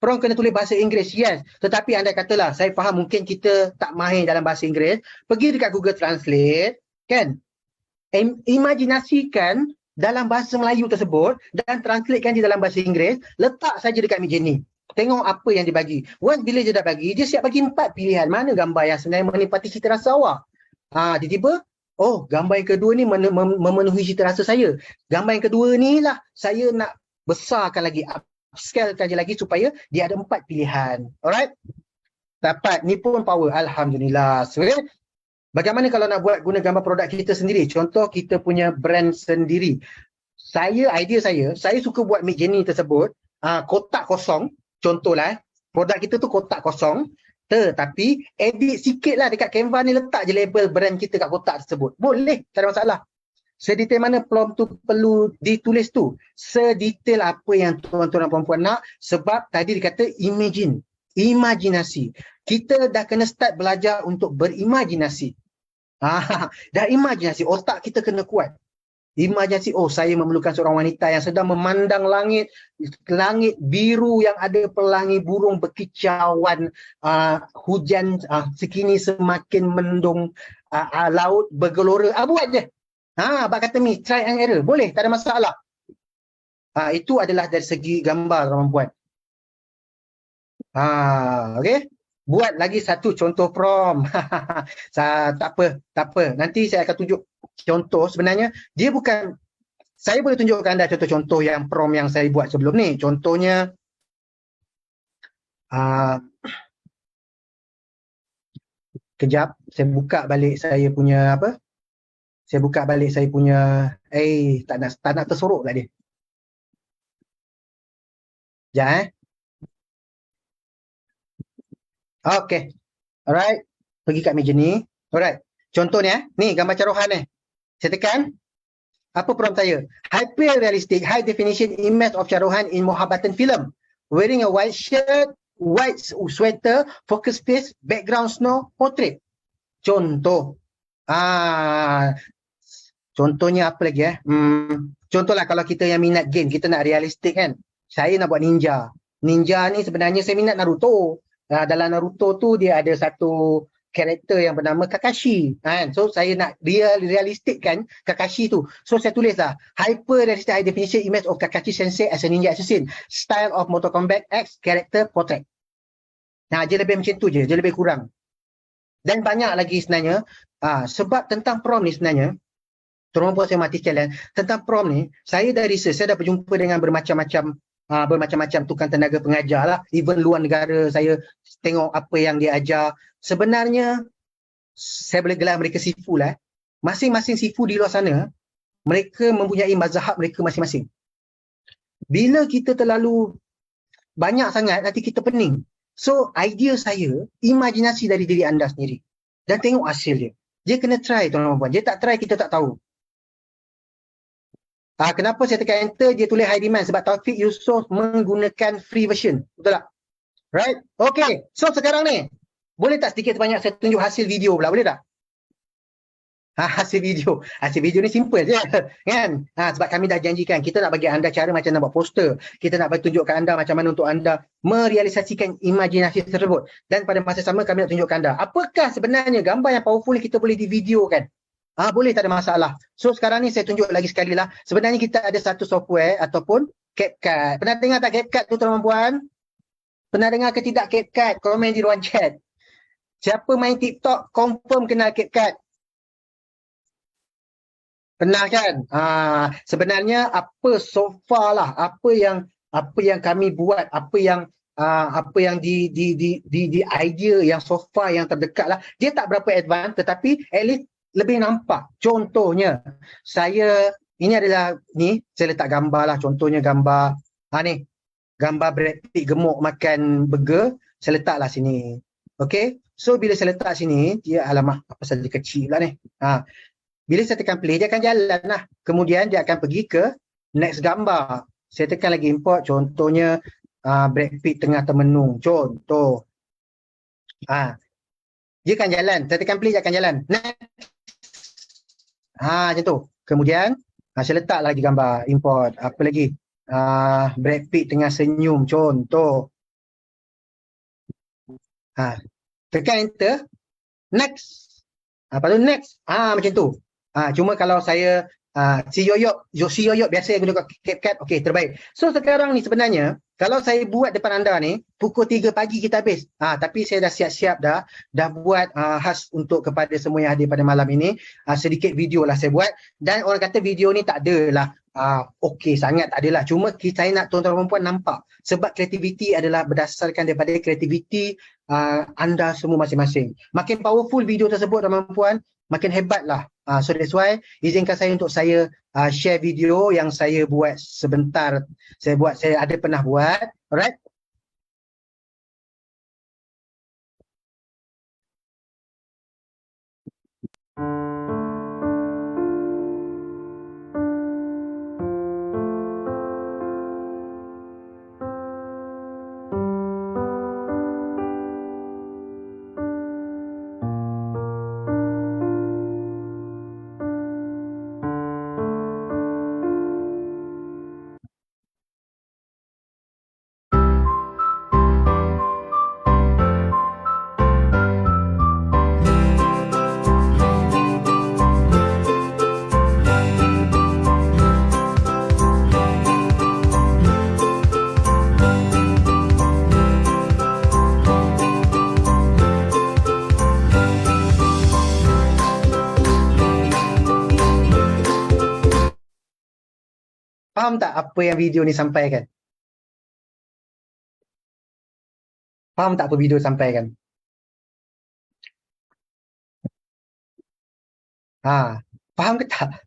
Prom kena tulis bahasa Inggeris, yes. Tetapi anda katalah, saya faham mungkin kita tak mahir dalam bahasa Inggeris. Pergi dekat Google Translate, kan? Imajinasikan dalam bahasa Melayu tersebut dan translatekan di dalam bahasa Inggeris, letak saja dekat meja ni. Tengok apa yang dibagi. Once bila dia dah bagi, dia siap bagi 4 pilihan. Mana gambar yang sebenarnya menepati cita rasa awak? Tiba-tiba, gambar yang kedua ni memenuhi cita rasa saya. Gambar yang kedua ni lah, saya nak besarkan lagi, upscalekan je lagi supaya dia ada 4 pilihan. Alright? Dapat, ni pun power. Alhamdulillah. So, bagaimana kalau nak buat guna gambar produk kita sendiri? Contoh kita punya brand sendiri. Idea saya suka buat Mid Journey tersebut, kotak kosong. Contohlah, produk kita tu kotak kosong. Tetapi edit sikit lah dekat Canva ni, letak je label brand kita kat kotak tersebut. Boleh, tak ada masalah. Sedetail mana prompt tu perlu ditulis tu. Sedetail apa yang tuan-tuan dan puan-puan nak. Sebab tadi dikata imajinasi. Kita dah kena start belajar untuk berimajinasi. Dah imajinasi, otak kita kena kuat. Imajinasi, saya memerlukan seorang wanita yang sedang memandang langit biru yang ada pelangi burung berkicauan, hujan sekini semakin mendung, laut bergelora. Buat je. Abang kata ni, try and error. Boleh, tak ada masalah. Itu adalah dari segi gambar, teman-teman. Okay. Buat lagi satu contoh prom. Tak apa. Nanti saya akan tunjuk contoh. Sebenarnya dia bukan, saya boleh tunjukkan anda contoh-contoh yang prom yang saya buat sebelum ni. Contohnya kejap, saya buka balik saya punya tak nak tersorok lah dia. Sekejap Okay. Alright. Pergi kat meja ni. Alright. Contohnya, ni gambar carohan ni. Saya tekan. Apa prompt saya? Hyper realistic, high definition image of carohan in Mohabatan film. Wearing a white shirt, white sweater, focus space, background snow, portrait. Contoh. Contohnya apa lagi Contohlah kalau kita yang minat game, kita nak realistik kan. Saya nak buat ninja. Ninja ni sebenarnya saya minat Naruto. Dalam Naruto tu dia ada satu karakter yang bernama Kakashi. So saya nak realistikkan Kakashi tu. So saya tulis lah, hyper realistic high definition image of Kakashi sensei as a ninja assassin. Style of Mortal Kombat X character portrait. Dia lebih macam tu je, dia lebih kurang. Dan banyak lagi sebenarnya. Sebab tentang prom ni sebenarnya, tolong buat saya mati sekalian, tentang prom ni, saya dah research, saya dah berjumpa dengan bermacam-macam tukang tenaga pengajar lah. Even luar negara, saya tengok apa yang dia ajar. Sebenarnya, saya boleh gelar mereka sifu lah. Masing-masing sifu di luar sana, mereka mempunyai mazhab mereka masing-masing. Bila kita terlalu banyak sangat, nanti kita pening. So, idea saya, imajinasi dari diri anda sendiri. Dan tengok hasil dia. Dia kena try, tuan-tuan. Dia tak try, kita tak tahu. Kenapa saya tekan enter, dia tulis high demand? Sebab Taufik Yusof menggunakan free version. Betul tak? Right? Okay. So sekarang ni, boleh tak sedikit sebanyak saya tunjuk hasil video pula? Boleh tak? Hasil video ni simple je. Kan? Sebab kami dah janjikan, kita nak bagi anda cara macam nak buat poster. Kita nak bagi tunjukkan anda macam mana untuk anda merealisasikan imajinasi tersebut. Dan pada masa sama kami nak tunjukkan anda, apakah sebenarnya gambar yang powerful kita boleh divideokan. Boleh, tak ada masalah. So sekarang ni saya tunjuk lagi sekali lah. Sebenarnya kita ada satu software ataupun CapCut. Pernah dengar tak CapCut tu tuan-tuan? Pernah dengar ke tidak CapCut? Komen di ruang chat. Siapa main TikTok confirm kenal CapCut. Pernah kan? Sebenarnya apa so far lah, apa yang kami buat, apa yang di idea yang so far yang terdekat lah. Dia tak berapa advance tetapi at least lebih nampak. Contohnya, saya letak gambar lah. Contohnya gambar, ni. Gambar Brad Pitt gemuk makan burger. Saya letak lah sini. Okay. So, bila saya letak sini, dia alamak, apa saja kecil lah ni. Bila saya tekan play, dia akan jalan lah. Kemudian, dia akan pergi ke next gambar. Saya tekan lagi import. Contohnya, Brad Pitt tengah termenung. Contoh. Dia akan jalan. Saya tekan play, dia akan jalan. Macam tu. Kemudian, saya letak lagi gambar import. Apa lagi? Brad Pitt tengah senyum. Contoh. Tekan enter. Next. Lepas tu next. Macam tu. Cuma kalau saya si Yoyok biasa yang guna CapCut, okey, terbaik. So sekarang ni sebenarnya kalau saya buat depan anda ni pukul 3 pagi kita habis. Tapi saya dah siap-siap dah buat khas untuk kepada semua yang hadir pada malam ini. Sedikit video lah saya buat, dan orang kata video ni tak adalah okey sangat, tak adalah. Cuma saya nak tuan-tuan dan puan nampak sebab kreativiti adalah berdasarkan daripada kreativiti anda semua masing-masing. Makin powerful video tersebut tuan-tuan dan puan, makin hebatlah. So that's why izinkan saya untuk saya share video yang saya buat sebentar. Saya ada pernah buat. Alright. Faham tak apa yang video ni sampaikan? Faham tak apa video sampaikan? Faham ke tak?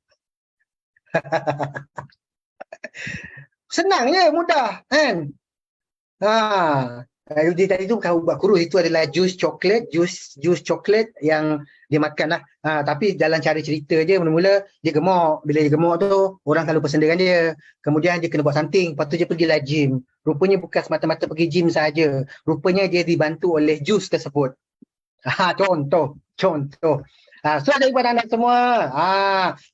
Senang je, mudah kan? Dia tadi tu bukan ubat kurus, itu adalah jus coklat yang dia makan lah. Tapi dalam cara cerita je, mula-mula dia gemuk. Bila dia gemuk tu, orang selalu pesan dengan dia. Kemudian dia kena buat something, lepas tu dia pergilah gym. Rupanya bukan semata-mata pergi gym saja. Rupanya dia dibantu oleh jus tersebut. Contoh. So ada kepada anda semua,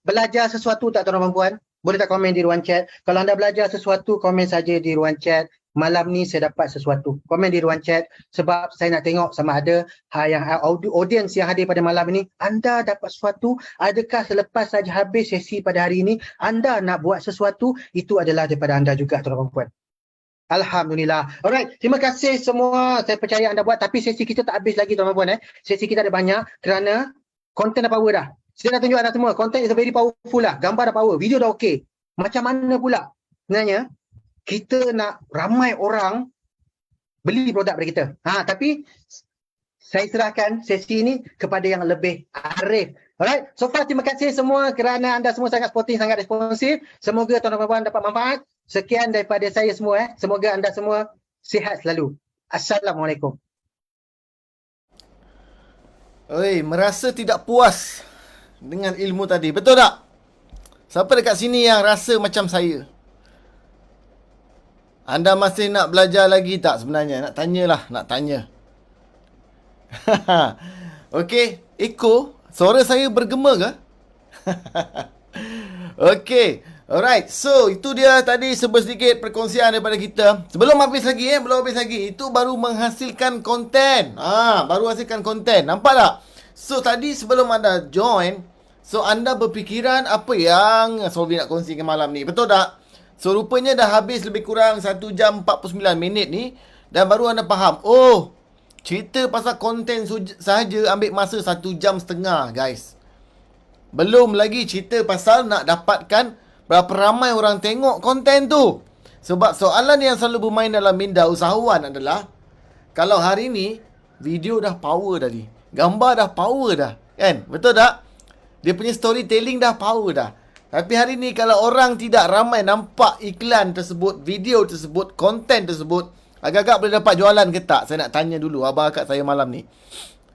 belajar sesuatu tak tuan-tuan dan puan? Boleh tak komen di ruang chat? Kalau anda belajar sesuatu, komen saja di ruang chat. Malam ni saya dapat sesuatu. Komen di ruang chat sebab saya nak tengok sama ada yang audience yang hadir pada malam ini, anda dapat sesuatu. Adakah selepas saja habis sesi pada hari ini, anda nak buat sesuatu? Itu adalah daripada anda juga tuan-tuan dan puan. Alhamdulillah. Alright, terima kasih semua. Saya percaya anda buat, tapi sesi kita tak habis lagi tuan-tuan dan puan. Sesi kita ada banyak kerana konten dah power dah. Saya dah tunjuk anda semua, konten is very powerful lah. Gambar dah power, video dah okey. Macam mana pula sebenarnya kita nak ramai orang beli produk dari kita. Tapi saya serahkan sesi ini kepada yang lebih arif. Alright, so far terima kasih semua kerana anda semua sangat sporting, sangat responsif. Semoga tuan-tuan dan puan dapat manfaat. Sekian daripada saya semua. Semoga anda semua sihat selalu. Assalamualaikum. Oi, merasa tidak puas dengan ilmu tadi. Betul tak? Siapa dekat sini yang rasa macam saya? Anda masih nak belajar lagi tak sebenarnya? Nak tanya. Okey, Eko, suara saya bergema ke? Okey, alright. So, itu dia tadi sedikit perkongsian daripada kita. Belum habis lagi. Itu baru menghasilkan konten. Baru hasilkan konten. Nampak tak? So, tadi sebelum anda join, so anda berfikiran apa yang Solvi nak kongsikan malam ni. Betul tak? So rupanya dah habis lebih kurang 1 jam 49 minit ni. Dan baru anda faham, oh, cerita pasal konten sahaja ambil masa 1 jam setengah guys. Belum lagi cerita pasal nak dapatkan berapa ramai orang tengok konten tu. Sebab soalan yang selalu bermain dalam minda usahawan adalah, kalau hari ni video dah power tadi, gambar dah power dah, kan? Betul tak? Dia punya storytelling dah power dah. Tapi hari ni kalau orang tidak ramai nampak iklan tersebut, video tersebut, konten tersebut, agak-agak boleh dapat jualan ke tak? Saya nak tanya dulu abang akak saya malam ni.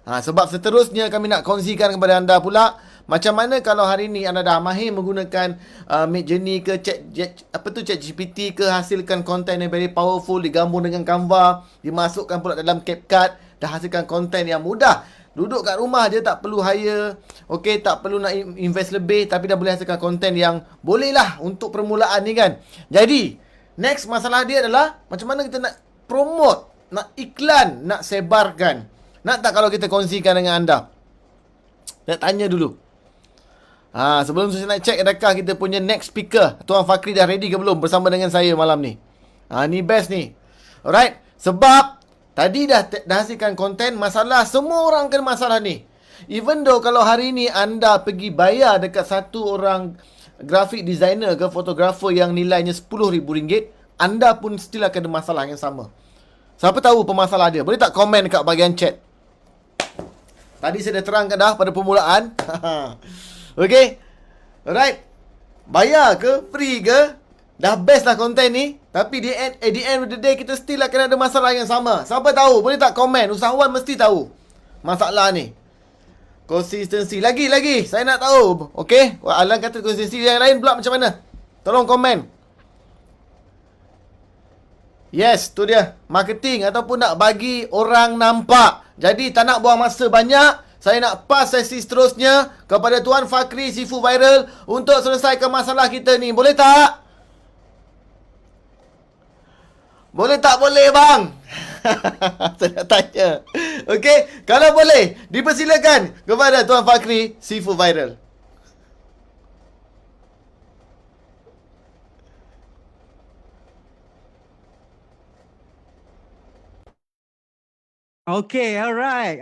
Sebab seterusnya kami nak kongsikan kepada anda pula Macam mana kalau hari ni anda dah mahir menggunakan Midjourney ke ChatGPT ke, hasilkan konten yang very powerful, digabung dengan Canva, dimasukkan pula dalam CapCut, dah hasilkan konten yang mudah. Duduk kat rumah je, tak perlu hire, okey, tak perlu nak invest lebih, tapi dah boleh hasilkan konten yang boleh lah untuk permulaan ni kan. Jadi, next masalah dia adalah macam mana kita nak promote, nak iklan, nak sebarkan. Nak tak kalau kita kongsikan dengan anda? Nak tanya dulu. Sebelum saya nak check adakah kita punya next speaker, Tuan Fakri dah ready ke belum bersama dengan saya malam ni? Ni best ni. Alright, sebab tadi dah hasilkan konten, masalah semua orang kena masalah ni. Even though kalau hari ni anda pergi bayar dekat satu orang graphic designer ke fotografer yang nilainya RM10,000, anda pun still akan ada masalah yang sama. Siapa tahu pemasalah dia? Boleh tak komen dekat bahagian chat? Tadi saya dah terangkan dah pada permulaan. Okay. Alright. Bayar ke? Free ke? Dah best lah konten ni. Tapi at the end of the day, kita still akan ada masalah yang sama. Siapa tahu? Boleh tak komen? Usahawan mesti tahu masalah ni. Konsistensi. Lagi. Saya nak tahu. Okay. Alan kata konsistensi, yang lain pula macam mana? Tolong komen. Yes, tu dia. Marketing ataupun nak bagi orang nampak. Jadi tak nak buang masa banyak. Saya nak pass sesi seterusnya kepada Tuan Fakri Sifu Viral untuk selesaikan masalah kita ni. Boleh tak? Boleh tak boleh bang? Saya nak tanya. Okey, kalau boleh, dipersilakan kepada Tuan Fakri Sifu Viral. Okay, alright.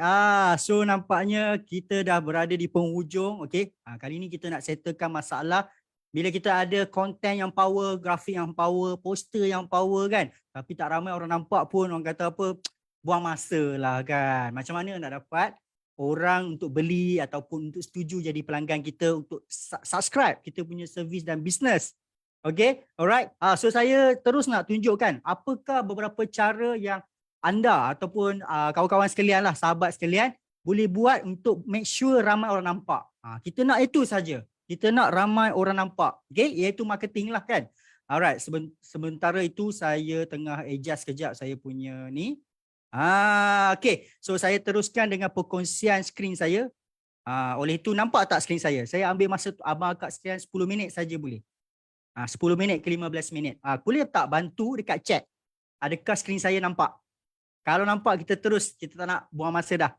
So nampaknya kita dah berada di penghujung. Okay, kali ni kita nak settlekan masalah. Bila kita ada konten yang power, grafik yang power, poster yang power kan. Tapi tak ramai orang nampak pun, orang kata apa, buang masa lah kan. Macam mana nak dapat orang untuk beli ataupun untuk setuju jadi pelanggan kita untuk subscribe kita punya servis dan bisnes. Okay, alright. So saya terus nak tunjukkan apakah beberapa cara yang anda ataupun kawan-kawan sekalian lah, sahabat sekalian boleh buat untuk make sure ramai orang nampak. Kita nak itu saja. Kita nak ramai orang nampak. Okay, iaitu marketing lah kan. Alright, sementara itu saya tengah adjust kejap saya punya ni. Okay, so saya teruskan dengan perkongsian skrin saya. Oleh itu nampak tak skrin saya? Saya ambil masa abang akak sekalian 10 minit saja boleh. 10 minit ke 15 minit. Boleh tak bantu dekat chat? Adakah skrin saya nampak? Kalau nampak kita terus, kita tak nak buang masa dah.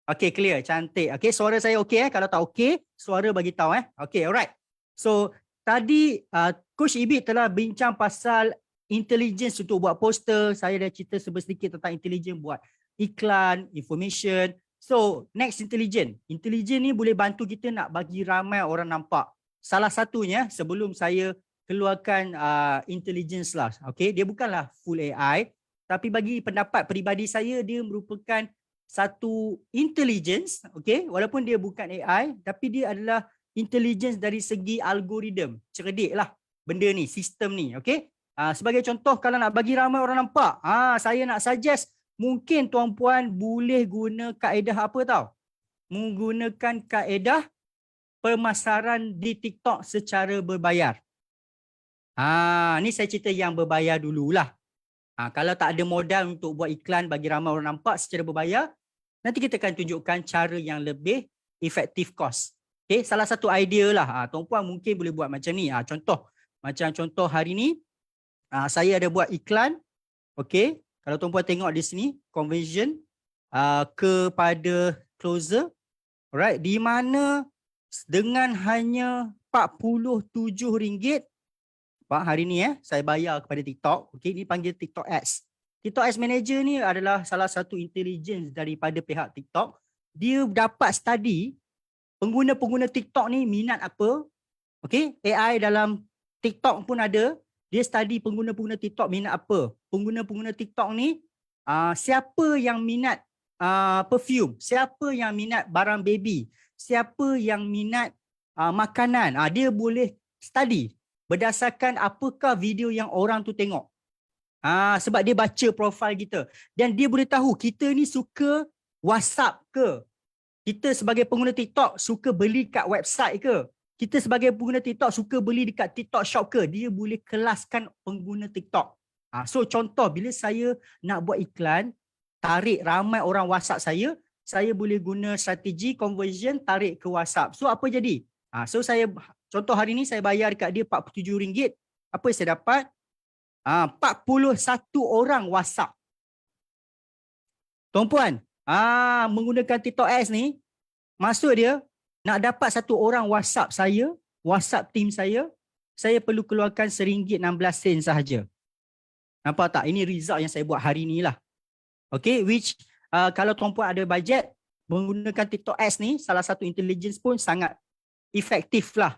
Okay, clear, cantik. Okay, suara saya okay Kalau tak okay, suara bagi tahu Okay, alright. So, tadi Coach Ibit telah bincang pasal intelligence untuk buat poster. Saya dah cerita sedikit tentang intelligence buat iklan, information. So, next intelligence. Intelligence ni boleh bantu kita nak bagi ramai orang nampak. Salah satunya, sebelum saya keluarkan intelligence lah. Okay, dia bukanlah full AI. Tapi bagi pendapat peribadi saya, dia merupakan satu intelligence, okay? Walaupun dia bukan AI, tapi dia adalah intelligence dari segi algoritma. Cerdik lah benda ni, sistem ni, okay? Sebagai contoh, kalau nak bagi ramai orang nampak, saya nak suggest, mungkin tuan-puan boleh guna kaedah apa tau? Menggunakan kaedah pemasaran di TikTok secara berbayar. Ni saya cerita yang berbayar dululah. Kalau tak ada modal untuk buat iklan bagi ramai orang nampak secara berbayar, nanti kita akan tunjukkan cara yang lebih efektif cost. Okay, salah satu idea lah. Tuan-puan mungkin boleh buat macam ni. Contoh hari ni, saya ada buat iklan. Okay, kalau tuan-puan tengok di sini, conversion kepada closer. Alright, di mana dengan hanya RM47, Pak, hari ni saya bayar kepada TikTok. Okey, ini panggil TikTok Ads. TikTok Ads Manager ni adalah salah satu intelligence daripada pihak TikTok. Dia dapat study pengguna-pengguna TikTok ni minat apa. Okey, AI dalam TikTok pun ada. Dia study pengguna-pengguna TikTok minat apa. Pengguna-pengguna TikTok ni siapa yang minat perfume, siapa yang minat barang baby, siapa yang minat makanan. Dia boleh study berdasarkan apakah video yang orang tu tengok. Sebab dia baca profil kita. Dan dia boleh tahu kita ni suka WhatsApp ke? kita sebagai pengguna TikTok suka beli kat website ke? Kita sebagai pengguna TikTok suka beli dekat TikTok Shop ke? Dia boleh kelaskan pengguna TikTok. So contoh bila saya nak buat iklan, tarik ramai orang WhatsApp saya boleh guna strategi conversion tarik ke WhatsApp. So apa jadi? So saya contoh hari ni saya bayar dekat dia RM47. Apa yang saya dapat? 41 orang WhatsApp. Tuan-puan, menggunakan TikTok Ads ni, maksud dia nak dapat satu orang WhatsApp saya, WhatsApp team saya perlu keluarkan RM1.16 sahaja. Nampak tak? Ini result yang saya buat hari ni lah. Okay, which kalau tuan-puan ada bajet, menggunakan TikTok Ads ni, salah satu intelligence pun sangat efektif lah.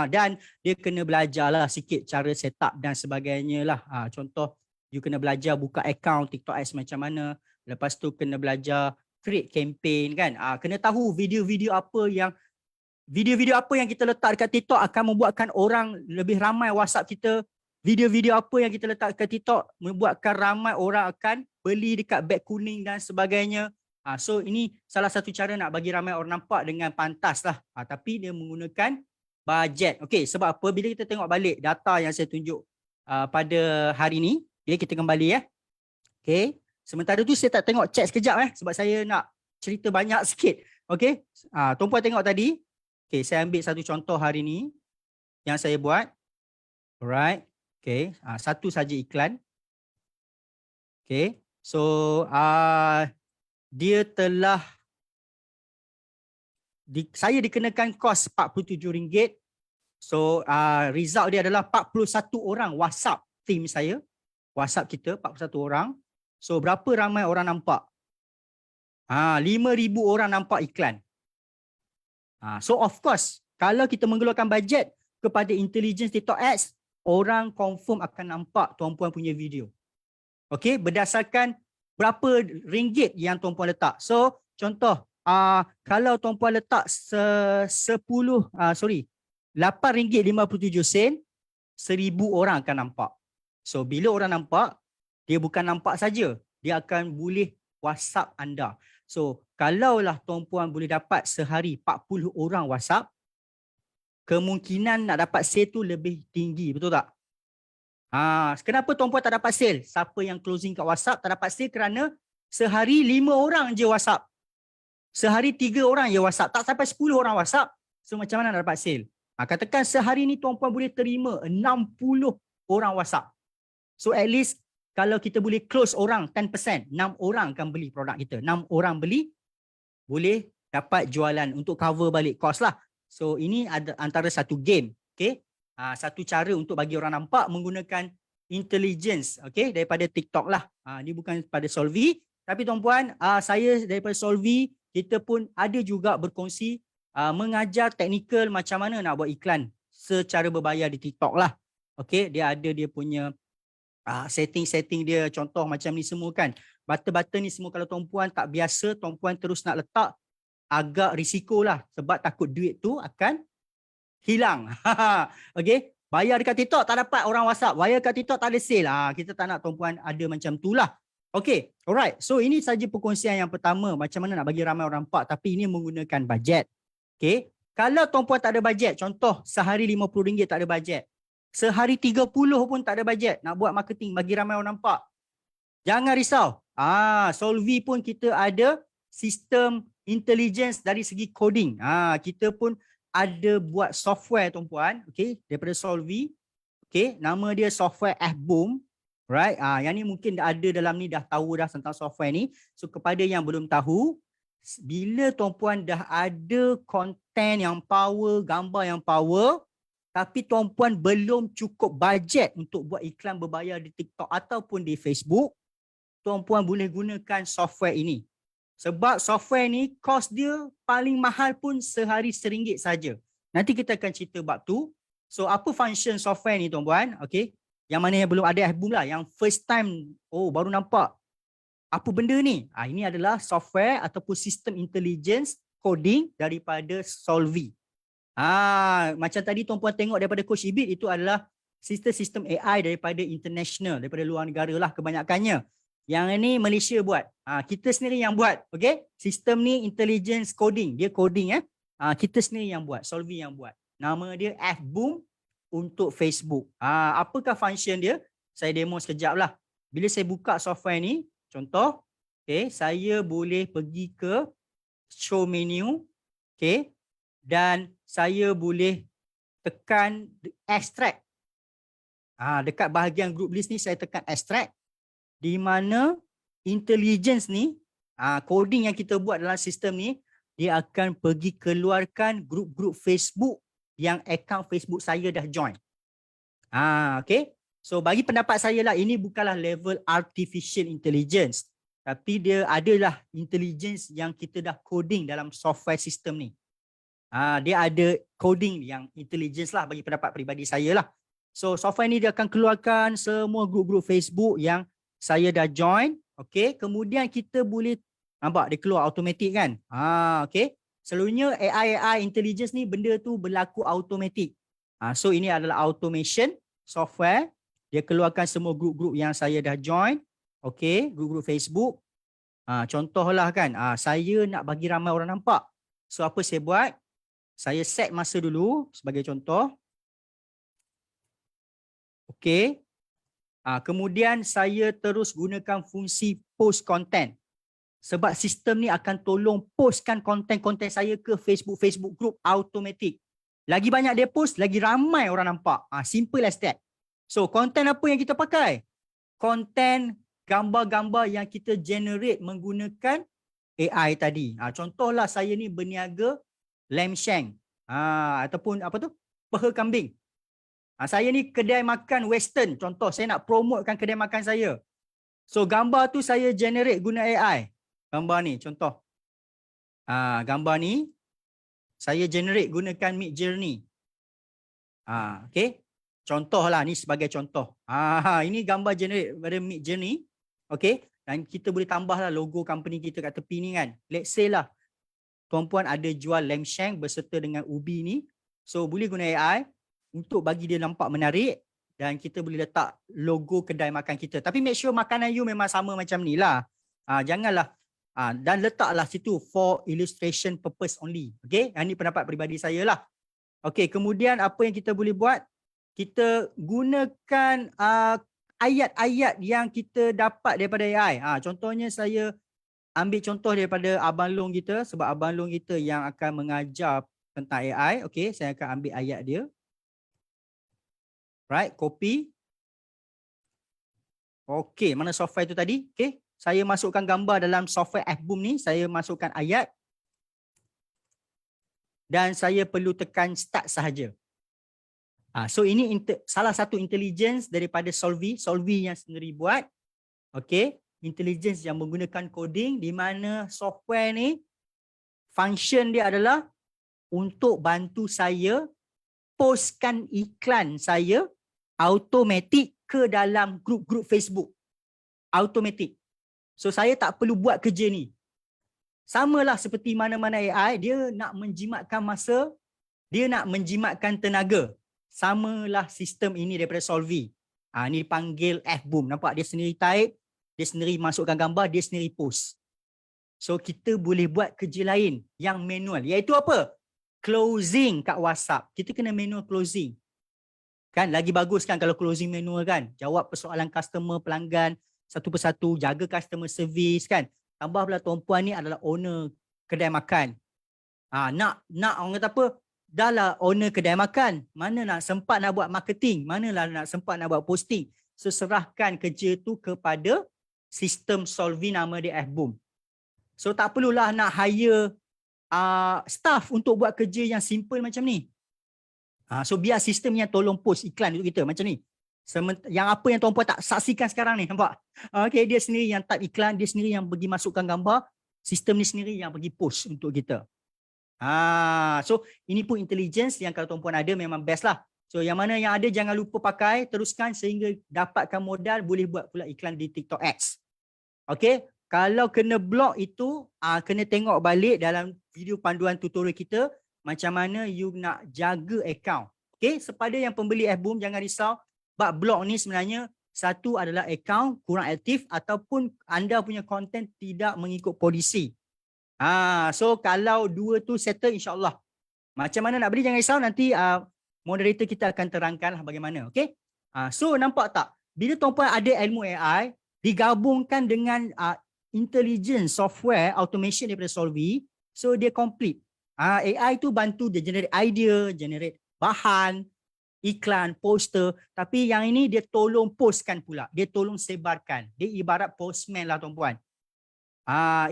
Dan dia kena belajar lah sikit cara setup dan sebagainya lah. Contoh, you kena belajar buka account TikTok Ads macam mana. Lepas tu kena belajar create campaign kan. Kena tahu video-video apa yang kita letak dekat TikTok akan membuatkan orang lebih ramai WhatsApp kita. Video-video apa yang kita letak dekat TikTok membuatkan ramai orang akan beli dekat beg kuning dan sebagainya. So ini salah satu cara nak bagi ramai orang nampak dengan pantas lah. Tapi dia menggunakan bajet. Okay, sebab apa? Bila kita tengok balik data yang saya tunjuk pada hari ni, kita kembali ya. Okay. Sementara tu saya tak tengok chat sekejap sebab saya nak cerita banyak sikit. Okay. Tuan-puan tengok tadi. Okay, saya ambil satu contoh hari ni yang saya buat. Alright. Okay. Satu saja iklan. Okay. So, dia telah saya dikenakan kos RM47. So, result dia adalah 41 orang WhatsApp team saya. WhatsApp kita 41 orang. So, berapa ramai orang nampak? 5,000 orang nampak iklan. So, of course, kalau kita menggeluarkan bajet kepada intelligence TikTok Ads, orang confirm akan nampak tuan-puan punya video. Okay, berdasarkan berapa ringgit yang tuan-puan letak. So, contoh, kalau tuan-puan letak RM8.57, 1,000 orang akan nampak. So, bila orang nampak, dia bukan nampak saja, dia akan boleh WhatsApp anda. So, kalaulah tuan-puan boleh dapat sehari 40 orang WhatsApp, kemungkinan nak dapat sale tu lebih tinggi, betul tak? Kenapa tuan-puan tak dapat sale? Siapa yang closing kat WhatsApp tak dapat sale kerana sehari 5 orang je WhatsApp. Sehari 3 orang je WhatsApp. Tak sampai 10 orang WhatsApp. So macam mana nak dapat sale? Katakan sehari ni tuan-puan boleh terima 60 orang WhatsApp. So at least kalau kita boleh close orang 10%, 6 orang akan beli produk kita. 6 orang beli, boleh dapat jualan untuk cover balik cost lah. So ini ada antara satu game. Okay? Satu cara untuk bagi orang nampak menggunakan intelligence, okay, daripada TikTok lah. Ni bukan pada Solvy, tapi tuan-puan, saya daripada Solvy, kita pun ada juga berkongsi mengajar teknikal macam mana nak buat iklan secara berbayar di TikTok lah. Okay, dia ada dia punya setting-setting dia, contoh macam ni semua kan. Button-button ni semua kalau tuan-puan tak biasa, tuan-puan terus nak letak, agak risiko lah sebab takut duit tu akan hilang. Okay, bayar dekat TikTok tak dapat orang WhatsApp, bayar dekat TikTok tak ada sale. Kita tak nak tuan-puan ada macam tu lah. Okay, alright. So ini saja perkongsian yang pertama, macam mana nak bagi ramai orang nampak tapi ini menggunakan bajet. Okay, kalau tuan-puan tak ada bajet, contoh sehari RM50 tak ada bajet, sehari 30 pun tak ada bajet nak buat marketing bagi ramai orang nampak, jangan risau. Solvy pun kita ada sistem intelligence dari segi coding. Kita pun ada buat software tuan-puan, okay, daripada Solvy. Okay, nama dia software F-Boom. Right, yang ni mungkin dah ada dalam ni, dah tahu dah tentang software ni. So kepada yang belum tahu, bila tuan-puan dah ada konten yang power, gambar yang power, tapi tuan-puan belum cukup bajet untuk buat iklan berbayar di TikTok ataupun di Facebook, tuan-puan boleh gunakan software ini. Sebab software ni kos dia paling mahal pun sehari RM1 saja. Nanti kita akan cerita bab tu. So apa function software ni tuan-puan? Okay. Yang mana yang belum ada F-Boom lah. Yang first time, baru nampak. Apa benda ni? Ini adalah software ataupun sistem intelligence coding daripada Solvy. Macam tadi tuan-puan tengok daripada Coach Ibit, itu adalah sistem-sistem AI daripada international, daripada luar negara lah kebanyakannya. Yang ini Malaysia buat. Kita sendiri yang buat. Okay. Sistem ni intelligence coding. Dia coding kita sendiri yang buat. Solvi yang buat. Nama dia F-Boom untuk Facebook. Apakah function dia? Saya demo sekejap lah. Bila saya buka software ni, contoh, okay, saya boleh pergi ke show menu, okay, dan saya boleh tekan extract. Dekat bahagian group list ni saya tekan extract, di mana intelligence ni, coding yang kita buat dalam sistem ni, dia akan pergi keluarkan grup-grup Facebook yang akaun Facebook saya dah join. Okay. So bagi pendapat saya lah, ini bukanlah level artificial intelligence, tapi dia adalah intelligence yang kita dah coding dalam software sistem ni. Dia ada coding yang intelligence lah bagi pendapat peribadi saya lah. So software ni dia akan keluarkan semua grup-grup Facebook yang saya dah join. Okay. Kemudian kita boleh nampak dia keluar automatik kan. Okay. Selalunya AI intelligence ni benda tu berlaku automatik. So ini adalah automation software. Dia keluarkan semua grup-grup yang saya dah join. Okay. Grup-grup Facebook. Contohlah kan. Saya nak bagi ramai orang nampak. So apa saya buat? Saya set masa dulu sebagai contoh. Okay. Kemudian saya terus gunakan fungsi post content. Sebab sistem ni akan tolong postkan konten-konten saya ke Facebook group automatik. Lagi banyak dia post, lagi ramai orang nampak. Simple as that. So, konten apa yang kita pakai? Konten gambar-gambar yang kita generate menggunakan AI tadi. Contohlah saya ni berniaga lamb shank. Ataupun apa tu? Peha kambing. Saya ni kedai makan western. Contoh, saya nak promotekan kedai makan saya. So, gambar tu saya generate guna AI. Gambar ni, contoh. Gambar ni, saya generate gunakan Midjourney. Okay. Contohlah, ni sebagai contoh. Ini gambar generate pada Midjourney. Okay. Dan kita boleh tambahlah logo company kita kat tepi ni kan. Let's say lah, tuan-puan ada jual lamb shank berserta dengan ubi ni. So, boleh guna AI untuk bagi dia nampak menarik. Dan kita boleh letak logo kedai makan kita. Tapi make sure makanan you memang sama macam ni lah. Janganlah. Dan letaklah situ for illustration purpose only. Okay. Ini pendapat peribadi saya lah. Okay. Kemudian apa yang kita boleh buat? Kita gunakan ayat-ayat yang kita dapat daripada AI. Contohnya saya ambil contoh daripada Abang Long kita. Sebab Abang Long kita yang akan mengajar tentang AI. Okay. Saya akan ambil ayat dia. Right. Copy. Okay. Mana software tu tadi? Okay. Saya masukkan gambar dalam software F-Boom ni. Saya masukkan ayat. Dan saya perlu tekan start sahaja. So ini salah satu intelligence daripada Solvi. Solvi yang sendiri buat. Okay. Intelligence yang menggunakan coding. Di mana software ni, function dia adalah untuk bantu saya postkan iklan saya automatik ke dalam grup-grup Facebook. Automatik. So saya tak perlu buat kerja ni. Samalah seperti mana-mana AI, dia nak menjimatkan masa, dia nak menjimatkan tenaga. Samalah sistem ini daripada Solvi. Ni dipanggil F-Boom. Nampak dia sendiri type, dia sendiri masukkan gambar, dia sendiri post. So kita boleh buat kerja lain yang manual. Iaitu apa? Closing kat WhatsApp. Kita kena manual closing. Kan lagi bagus kan kalau closing manual kan. Jawab persoalan customer, pelanggan satu persatu, jaga customer service kan. Tambah pula tuan-puan ni adalah owner kedai makan. Nak orang kata apa? Dah lah owner kedai makan. Mana nak sempat nak buat marketing? Mana lah nak sempat nak buat posting? So serahkan kerja tu kepada sistem Solvi nama dia F-Boom. So tak perlulah nak hire staff untuk buat kerja yang simple macam ni. So biar sistem yang tolong post iklan untuk kita macam ni. Yang apa yang tuan-puan tak saksikan sekarang ni, nampak? Okay, dia sendiri yang type iklan, dia sendiri yang pergi masukkan gambar, sistem ni sendiri yang pergi post untuk kita. So ini pun intelligence yang kalau tuan-puan ada memang best lah. So yang mana yang ada jangan lupa pakai, teruskan sehingga dapatkan modal, boleh buat pula iklan di TikTok Ads. Okay, kalau kena block itu, kena tengok balik dalam video panduan tutorial kita, macam mana you nak jaga account. Okay, sepada yang pembeli F-Boom jangan risau. Sebab blog ni sebenarnya satu adalah akaun kurang aktif ataupun anda punya konten tidak mengikut polisi. So kalau dua tu settle, insyaAllah. Macam mana nak beli jangan risau, nanti moderator kita akan terangkan lah bagaimana. Okay? So nampak tak? Bila tuan-puan ada ilmu AI digabungkan dengan intelligence software automation daripada Solvy, so dia complete. AI tu bantu dia generate idea, generate bahan, iklan, poster, tapi yang ini dia tolong postkan pula, dia tolong sebarkan. Dia ibarat postman lah tuan-puan.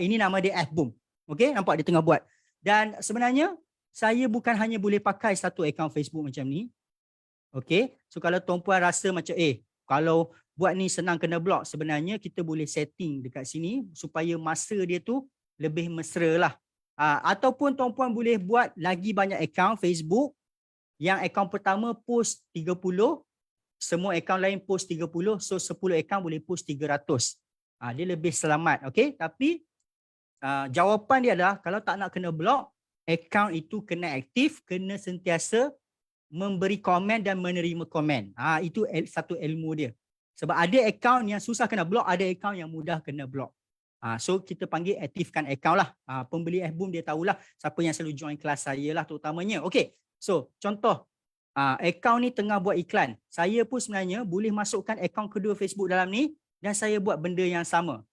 Ini nama dia F-Boom. Okay, nampak dia tengah buat. Dan sebenarnya saya bukan hanya boleh pakai satu akaun Facebook macam ni. Okay, so kalau tuan-puan rasa macam kalau buat ni senang kena block, sebenarnya kita boleh setting dekat sini supaya masa dia tu lebih mesra lah. Ataupun tuan-puan boleh buat lagi banyak akaun Facebook. Yang akaun pertama post 30, semua akaun lain post 30, so 10 akaun boleh post 300. Dia lebih selamat, okay? Tapi jawapan dia adalah kalau tak nak kena block, akaun itu kena aktif, kena sentiasa memberi komen dan menerima komen. Itu satu ilmu dia. Sebab ada akaun yang susah kena block, ada akaun yang mudah kena block. So kita panggil aktifkan akaun lah. Pembeli F-Boom dia tahulah siapa yang selalu join kelas saya lah terutamanya. Okay, so contoh akaun ni tengah buat iklan. Saya pun sebenarnya boleh masukkan akaun kedua Facebook dalam ni dan saya buat benda yang sama.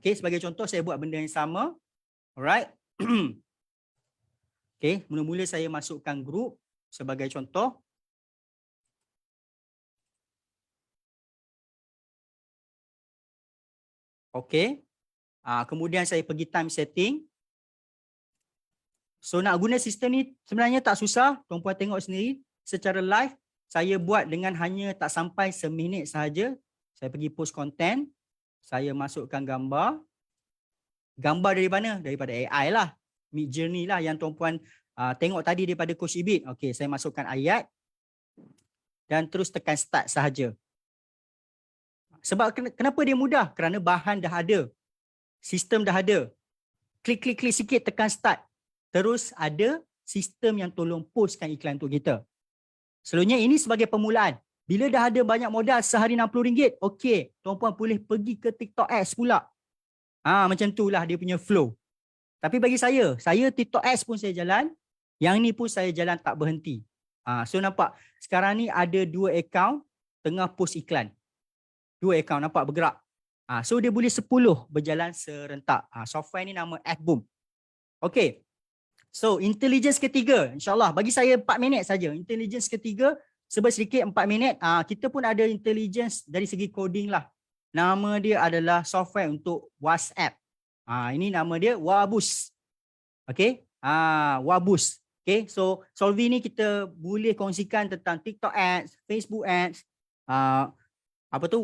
Okay, sebagai contoh saya buat benda yang sama. Alright. Okay, mula-mula saya masukkan grup sebagai contoh. Okay. Kemudian saya pergi time setting. So nak guna sistem ni sebenarnya tak susah. Tuan-puan tengok sendiri secara live. Saya buat dengan hanya tak sampai seminit sahaja. Saya pergi post content. Saya masukkan gambar. Gambar dari mana? Daripada AI lah. Midjourney lah yang tuan-puan tengok tadi daripada Coach Ibit. Okey, saya masukkan ayat. Dan terus tekan start sahaja. Sebab kenapa dia mudah? Kerana bahan dah ada. Sistem dah ada. Klik sikit tekan start. Terus ada sistem yang tolong postkan iklan untuk kita. Selalunya ini sebagai permulaan. Bila dah ada banyak modal sehari RM60, okey, tuan-puan boleh pergi ke TikTok Ads pula. Macam itulah dia punya flow. Tapi bagi saya TikTok Ads pun saya jalan, yang ni pun saya jalan tak berhenti. So nampak, sekarang ni ada 2 akaun tengah post iklan. 2 akaun nampak bergerak. So dia boleh 10 berjalan serentak. Software ni nama F-Boom. Okey. So intelligence ketiga, insyaAllah bagi saya 4 minit saja. Intelligence ketiga, sebab sedikit 4 minit. Kita pun ada intelligence dari segi coding lah. Nama dia adalah software untuk WhatsApp. Ini nama dia Waboost. Okay. Waboost. Okay. So Solvy ni kita boleh kongsikan tentang TikTok Ads, Facebook Ads,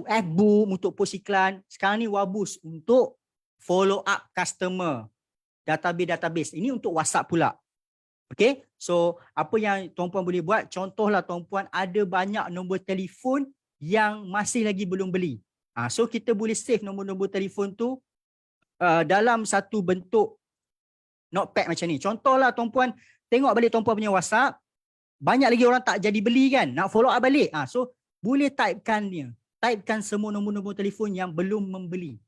F-Boom untuk post iklan. Sekarang ni Waboost untuk follow up customer. Database. Ini untuk WhatsApp pula. Okay. So apa yang tuan-puan boleh buat, contohlah tuan-puan ada banyak nombor telefon yang masih lagi belum beli. So kita boleh save nombor-nombor telefon tu dalam satu bentuk notepad macam ni. Contohlah tuan-puan tengok balik tuan-puan punya WhatsApp, banyak lagi orang tak jadi beli kan, nak follow up balik. So boleh typekan semua nombor-nombor telefon yang belum membeli.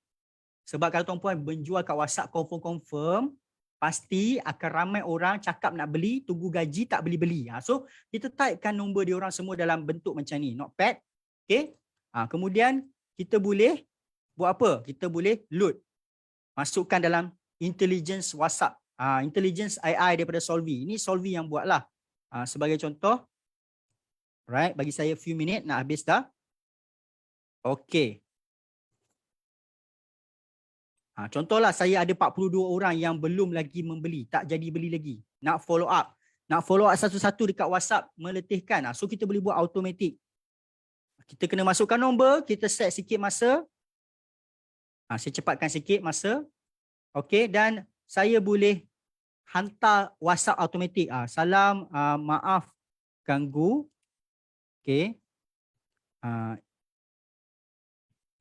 Sebab kalau tuan-puan menjual kat WhatsApp confirm, pasti akan ramai orang cakap nak beli, tunggu gaji tak beli-beli. So kita typekan nombor dia orang semua dalam bentuk macam ni, notepad. Okay. Kemudian kita boleh buat apa? Kita boleh load. Masukkan dalam intelligence WhatsApp. Intelligence AI daripada Solvy. Ini Solvy yang buat lah. Sebagai contoh. Right, bagi saya few minit nak habis dah. Okay. Contohlah saya ada 42 orang yang belum lagi membeli. Tak jadi beli lagi. Nak follow up. Nak follow up satu-satu dekat WhatsApp. Meletihkan. So kita boleh buat automatic. Kita kena masukkan nombor. Kita set sikit masa. Saya cepatkan sikit masa. Okay, dan saya boleh hantar WhatsApp automatik. Salam, maaf ganggu. Okay.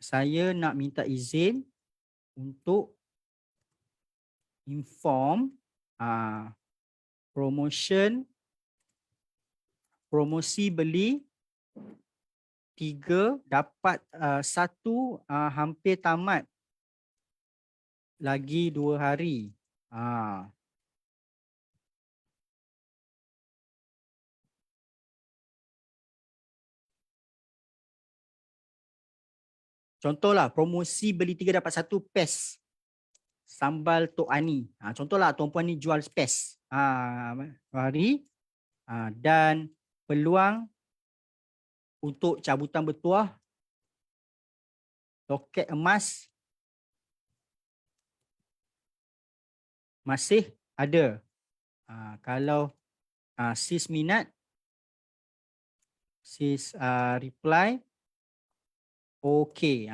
Saya nak minta izin untuk inform promosi beli 3 dapat 1 hampir tamat. Lagi 2 hari. Contohlah promosi beli 3 dapat 1 PES sambal Tok Ani. Contohlah tuan-puan ni jual PES. Hari dan peluang untuk cabutan bertuah, loket emas masih ada. Kalau sis minat, sis reply, okey.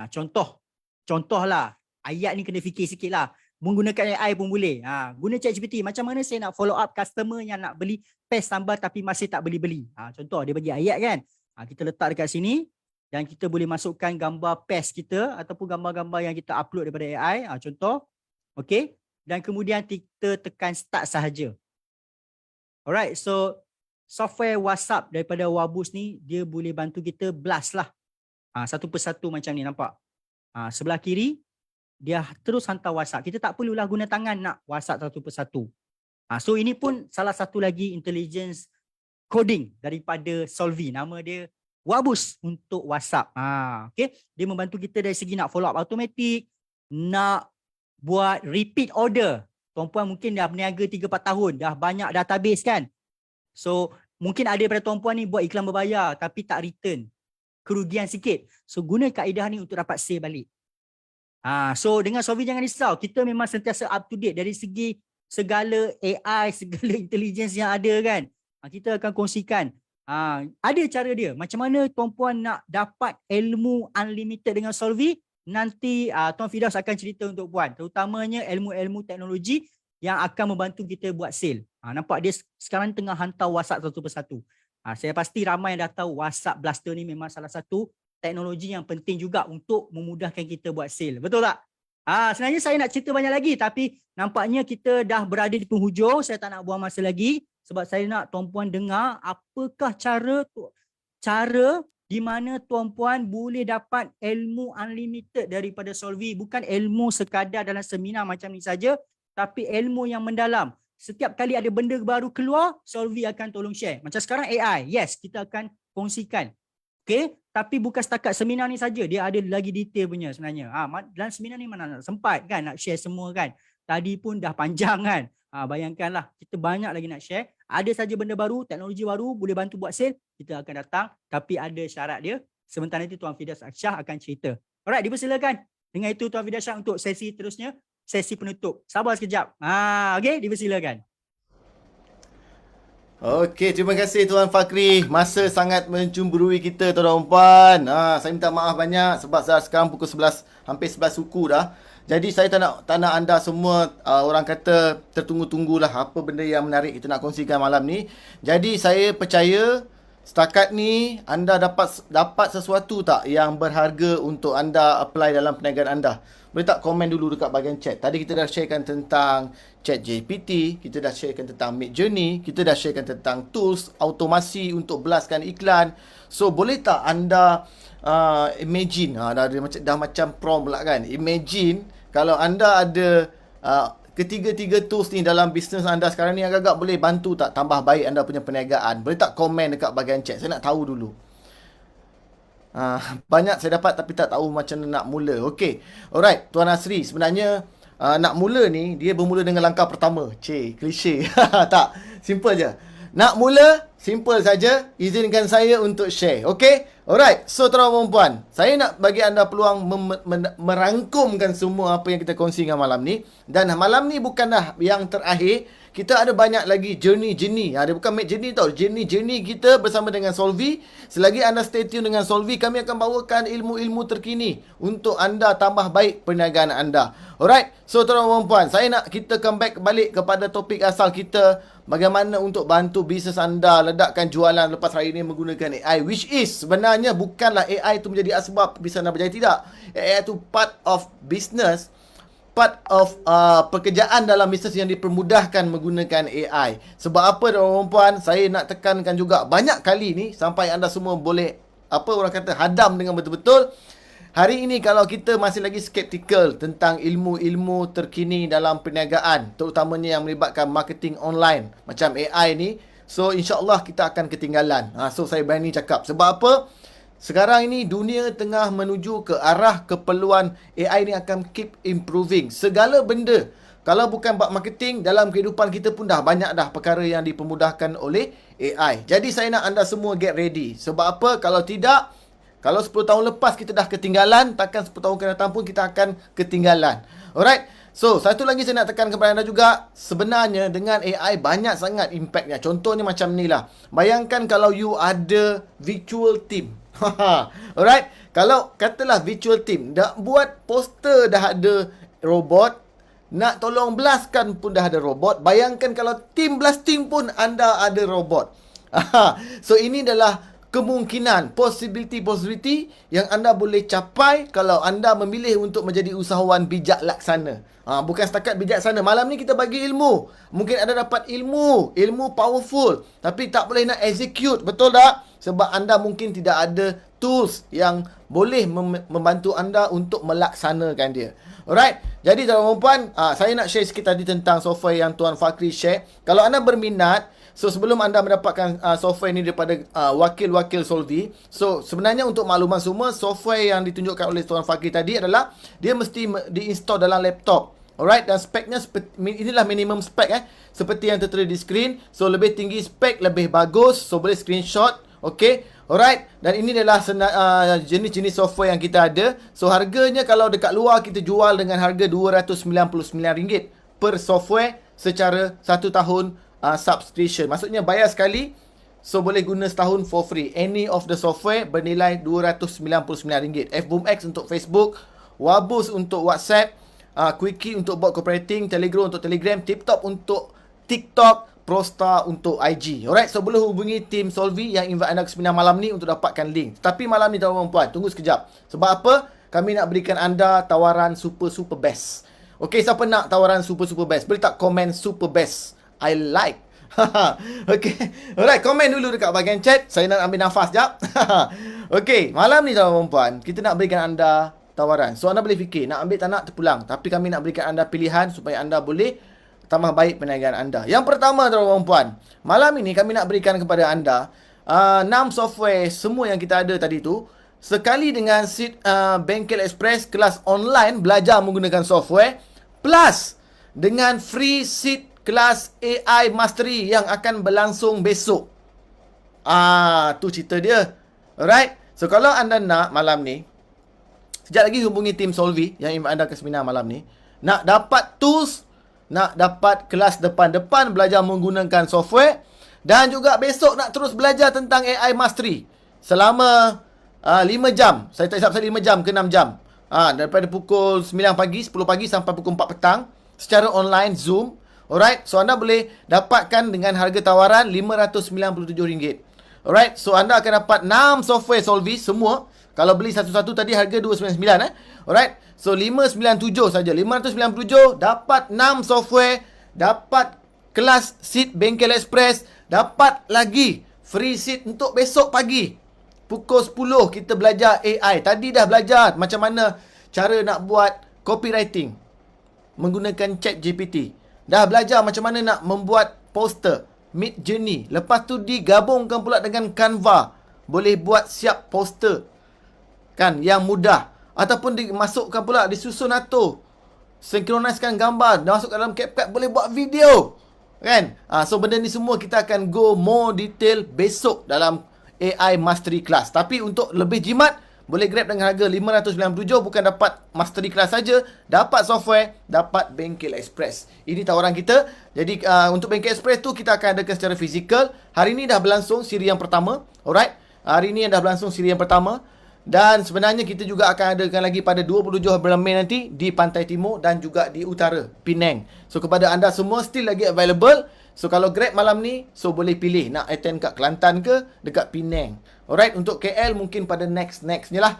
Contohlah, ayat ni kena fikir sikit lah. Menggunakan AI pun boleh. Guna ChatGPT, macam mana saya nak follow up customer yang nak beli PES sambal tapi masih tak beli-beli. Contoh, dia bagi ayat kan. Kita letak dekat sini dan kita boleh masukkan gambar PES kita ataupun gambar-gambar yang kita upload daripada AI. Contoh, okey. Dan kemudian kita tekan start sahaja. Alright, so software WhatsApp daripada Wabus ni, dia boleh bantu kita blast lah. Satu persatu macam ni, nampak? Sebelah kiri, dia terus hantar WhatsApp. Kita tak perlulah guna tangan nak WhatsApp satu persatu. So ini pun salah satu lagi intelligence coding daripada Solvy. Nama dia Wabus untuk WhatsApp. Okay. Dia membantu kita dari segi nak follow up automatic, nak buat repeat order. Tuan-puan mungkin dah berniaga 3-4 tahun, dah banyak database kan. So mungkin ada daripada tuan-puan ni buat iklan berbayar tapi tak return. Kerugian sikit. So guna kaedah ni untuk dapat sale balik. So dengan Solvy jangan risau. Kita memang sentiasa up to date dari segi segala AI, segala intelligence yang ada kan. Kita akan kongsikan. Ada cara dia. Macam mana tuan-puan nak dapat ilmu unlimited dengan Solvy? Nanti Tuan Firdaus akan cerita untuk puan. Terutamanya ilmu-ilmu teknologi yang akan membantu kita buat sale. Nampak dia sekarang tengah hantar WhatsApp satu persatu. Saya pasti ramai yang dah tahu WhatsApp Blaster ni memang salah satu teknologi yang penting juga untuk memudahkan kita buat sale. Betul tak? Sebenarnya saya nak cerita banyak lagi tapi nampaknya kita dah berada di penghujung. Saya tak nak buang masa lagi sebab saya nak tuan-puan dengar apakah cara di mana tuan-puan boleh dapat ilmu unlimited daripada Solvy. Bukan ilmu sekadar dalam seminar macam ni saja, tapi ilmu yang mendalam. Setiap kali ada benda baru keluar, Solvy akan tolong share. Macam sekarang AI, yes, kita akan kongsikan. Okay, tapi bukan setakat seminar ni saja, dia ada lagi detail punya sebenarnya. Dalam seminar ni mana nak sempat kan nak share semua kan. Tadi pun dah panjang kan. Bayangkanlah, kita banyak lagi nak share. Ada saja benda baru, teknologi baru, boleh bantu buat sale, kita akan datang. Tapi ada syarat dia. Sementara nanti Tuan Firdaus Shah akan cerita. Alright, dipersilakan. Dengan itu Tuan Firdaus Shah untuk sesi terusnya, sesi penutup. Sabar sekejap. Okay, dipersilakan. Okey, terima kasih Tuan Fakri. Masa sangat mencemburui kita tuan-tuan puan. Saya minta maaf banyak sebab sekarang pukul 11, hampir 11 suku dah. Jadi saya tak nak anda semua orang kata tertunggu-tunggulah apa benda yang menarik kita nak kongsikan malam ni. Jadi saya percaya setakat ni anda dapat sesuatu tak yang berharga untuk anda apply dalam perniagaan anda. Boleh tak komen dulu dekat bahagian chat. Tadi kita dah sharekan tentang ChatGPT, kita dah sharekan tentang Midjourney, kita dah sharekan tentang tools automasi untuk blastkan iklan. So boleh tak anda imagine, dah macam prompt pula kan. Imagine kalau anda ada ketiga-tiga tools ni dalam bisnes anda sekarang ni, agak-agak boleh bantu tak tambah baik anda punya perniagaan. Boleh tak komen dekat bahagian chat. Saya nak tahu dulu. Banyak saya dapat tapi tak tahu macam mana nak mula. Okey. Alright, Tuan Asri, sebenarnya nak mula ni dia bermula dengan langkah pertama. Klise. Tak, simple je. Nak mula, simple saja. Izinkan saya untuk share. Okey? Alright. So tuan-tuan dan puan, saya nak bagi anda peluang merangkumkan semua apa yang kita kongsikan malam ni. Dan malam ni bukanlah yang terakhir. Kita ada banyak lagi journey. Dia bukan make journey tau. Journey kita bersama dengan Solvy. Selagi anda stay tune dengan Solvy, kami akan bawakan ilmu-ilmu terkini untuk anda tambah baik perniagaan anda. Alright. So tuan-tuan dan puan, saya nak kita come back balik kepada topik asal kita. Bagaimana untuk bantu bisnes anda ledakkan jualan lepas hari ini menggunakan AI. Which is sebenarnya bukanlah AI itu menjadi asbab bisnes anda berjaya. Tidak. AI itu part of business. Part of pekerjaan dalam bisnes yang dipermudahkan menggunakan AI. Sebab apa tuan-tuan dan puan, saya nak tekankan juga banyak kali ni sampai anda semua boleh apa orang kata, hadam dengan betul-betul. Hari ini kalau kita masih lagi skeptikal tentang ilmu-ilmu terkini dalam perniagaan, terutamanya yang melibatkan marketing online macam AI ni, so insya-Allah kita akan ketinggalan. So saya berani cakap. Sebab apa? Sekarang ini dunia tengah menuju ke arah keperluan AI ni akan keep improving. Segala benda, kalau bukan buat marketing, dalam kehidupan kita pun dah banyak dah perkara yang dipermudahkan oleh AI. Jadi saya nak anda semua get ready. Sebab apa? Kalau tidak, kalau 10 tahun lepas kita dah ketinggalan, takkan 10 tahun akan datang pun kita akan ketinggalan. Alright? So, satu lagi saya nak tekan kepada anda juga, sebenarnya dengan AI banyak sangat impactnya. Contohnya macam ni lah. Bayangkan kalau you ada virtual team. Alright? Kalau katalah virtual team, dah buat poster dah ada robot, nak tolong belaskan pun dah ada robot. Bayangkan kalau team blasting pun anda ada robot. So, ini adalah kemungkinan, possibility yang anda boleh capai kalau anda memilih untuk menjadi usahawan bijak laksana. Bukan setakat bijaksana. Malam ni kita bagi ilmu. Mungkin anda dapat ilmu powerful, tapi tak boleh nak execute, betul tak? Sebab anda mungkin tidak ada tools yang boleh membantu anda untuk melaksanakan dia. Alright? Jadi tuan-tuan dan puan, saya nak share sikit tadi tentang software yang Tuan Fakri share. Kalau anda berminat, so sebelum anda mendapatkan software ini daripada wakil-wakil Solvi, so sebenarnya untuk makluman semua, software yang ditunjukkan oleh Tuan Fakri tadi adalah dia mesti diinstall dalam laptop. Alright, dan speknya inilah minimum spek seperti yang tertera di skrin. So lebih tinggi spek lebih bagus, so boleh screenshot. Okay, alright. Dan ini adalah jenis-jenis software yang kita ada. So harganya kalau dekat luar kita jual dengan harga RM299 per software secara 1 tahun subscription. Maksudnya bayar sekali, so boleh guna setahun for free. Any of the software bernilai RM299. FBoomX untuk Facebook, Wabus untuk WhatsApp, Quickie untuk bot copywriting, Telegram untuk Telegram, TikTok untuk TikTok, Prostar untuk IG. Alright, so boleh hubungi tim Solvi yang invite anda ke seminar malam ni untuk dapatkan link. Tapi malam ni tuan-tuan dan puan, tunggu sekejap. Sebab apa? Kami nak berikan anda tawaran super best. Okay, siapa nak tawaran super best? Boleh tak komen super best? I like. Okay. Alright, komen dulu dekat bahagian chat. Saya nak ambil nafas sekejap. Okay, malam ni tuan-tuan dan puan, kita nak berikan anda tawaran. So anda boleh fikir, nak ambil tak nak terpulang. Tapi kami nak berikan anda pilihan supaya anda boleh tambah baik perniagaan anda. Yang pertama tuan-tuan dan puan, malam ini kami nak berikan kepada anda 6 software semua yang kita ada tadi tu, sekali dengan seat Bengkel Express kelas online belajar menggunakan software, plus dengan free seat kelas AI Mastery yang akan berlangsung besok. Tu cerita dia. Alright. So kalau anda nak malam ni, sekejap lagi hubungi tim Solvi yang invite anda ke seminar malam ni. Nak dapat tools, nak dapat kelas depan-depan belajar menggunakan software, dan juga besok nak terus belajar tentang AI Mastery selama 5 jam. Saya tak hisap saya 5 jam ke 6 jam. Daripada pukul 9 pagi, 10 pagi sampai pukul 4 petang secara online Zoom. Alright, so anda boleh dapatkan dengan harga tawaran RM597. Alright, so anda akan dapat 6 software Solvi semua. Kalau beli satu-satu tadi harga RM299 Alright, so RM597 saja. RM597 dapat 6 software, dapat kelas seat Bengkel Express, dapat lagi free seat untuk besok pagi. Pukul 10 kita belajar AI. Tadi dah belajar macam mana cara nak buat copywriting menggunakan ChatGPT. Dah belajar macam mana nak membuat poster, Midjourney. Lepas tu digabungkan pula dengan Canva. Boleh buat siap poster kan, yang mudah. Ataupun dimasukkan pula, disusun atur, synchroniskan gambar, masuk dalam CapCut, boleh buat video kan. So benda ni semua kita akan go more detail besok dalam AI Mastery Class. Tapi untuk lebih jimat, boleh grab dengan harga RM597. Bukan dapat Mastery Class saja, dapat software, dapat Bengkel Express. Ini tawaran kita. Jadi untuk Bengkel Express tu kita akan adakan secara fizikal. Hari ni dah berlangsung siri yang pertama. Alright, hari ni dah berlangsung siri yang pertama. Dan sebenarnya kita juga akan adakan lagi pada 27 bulan Mei nanti di Pantai Timur dan juga di Utara, Penang. So kepada anda semua still lagi available. So kalau grab malam ni, so boleh pilih nak attend kat Kelantan ke dekat Penang. Alright, untuk KL mungkin pada next-nextnya lah.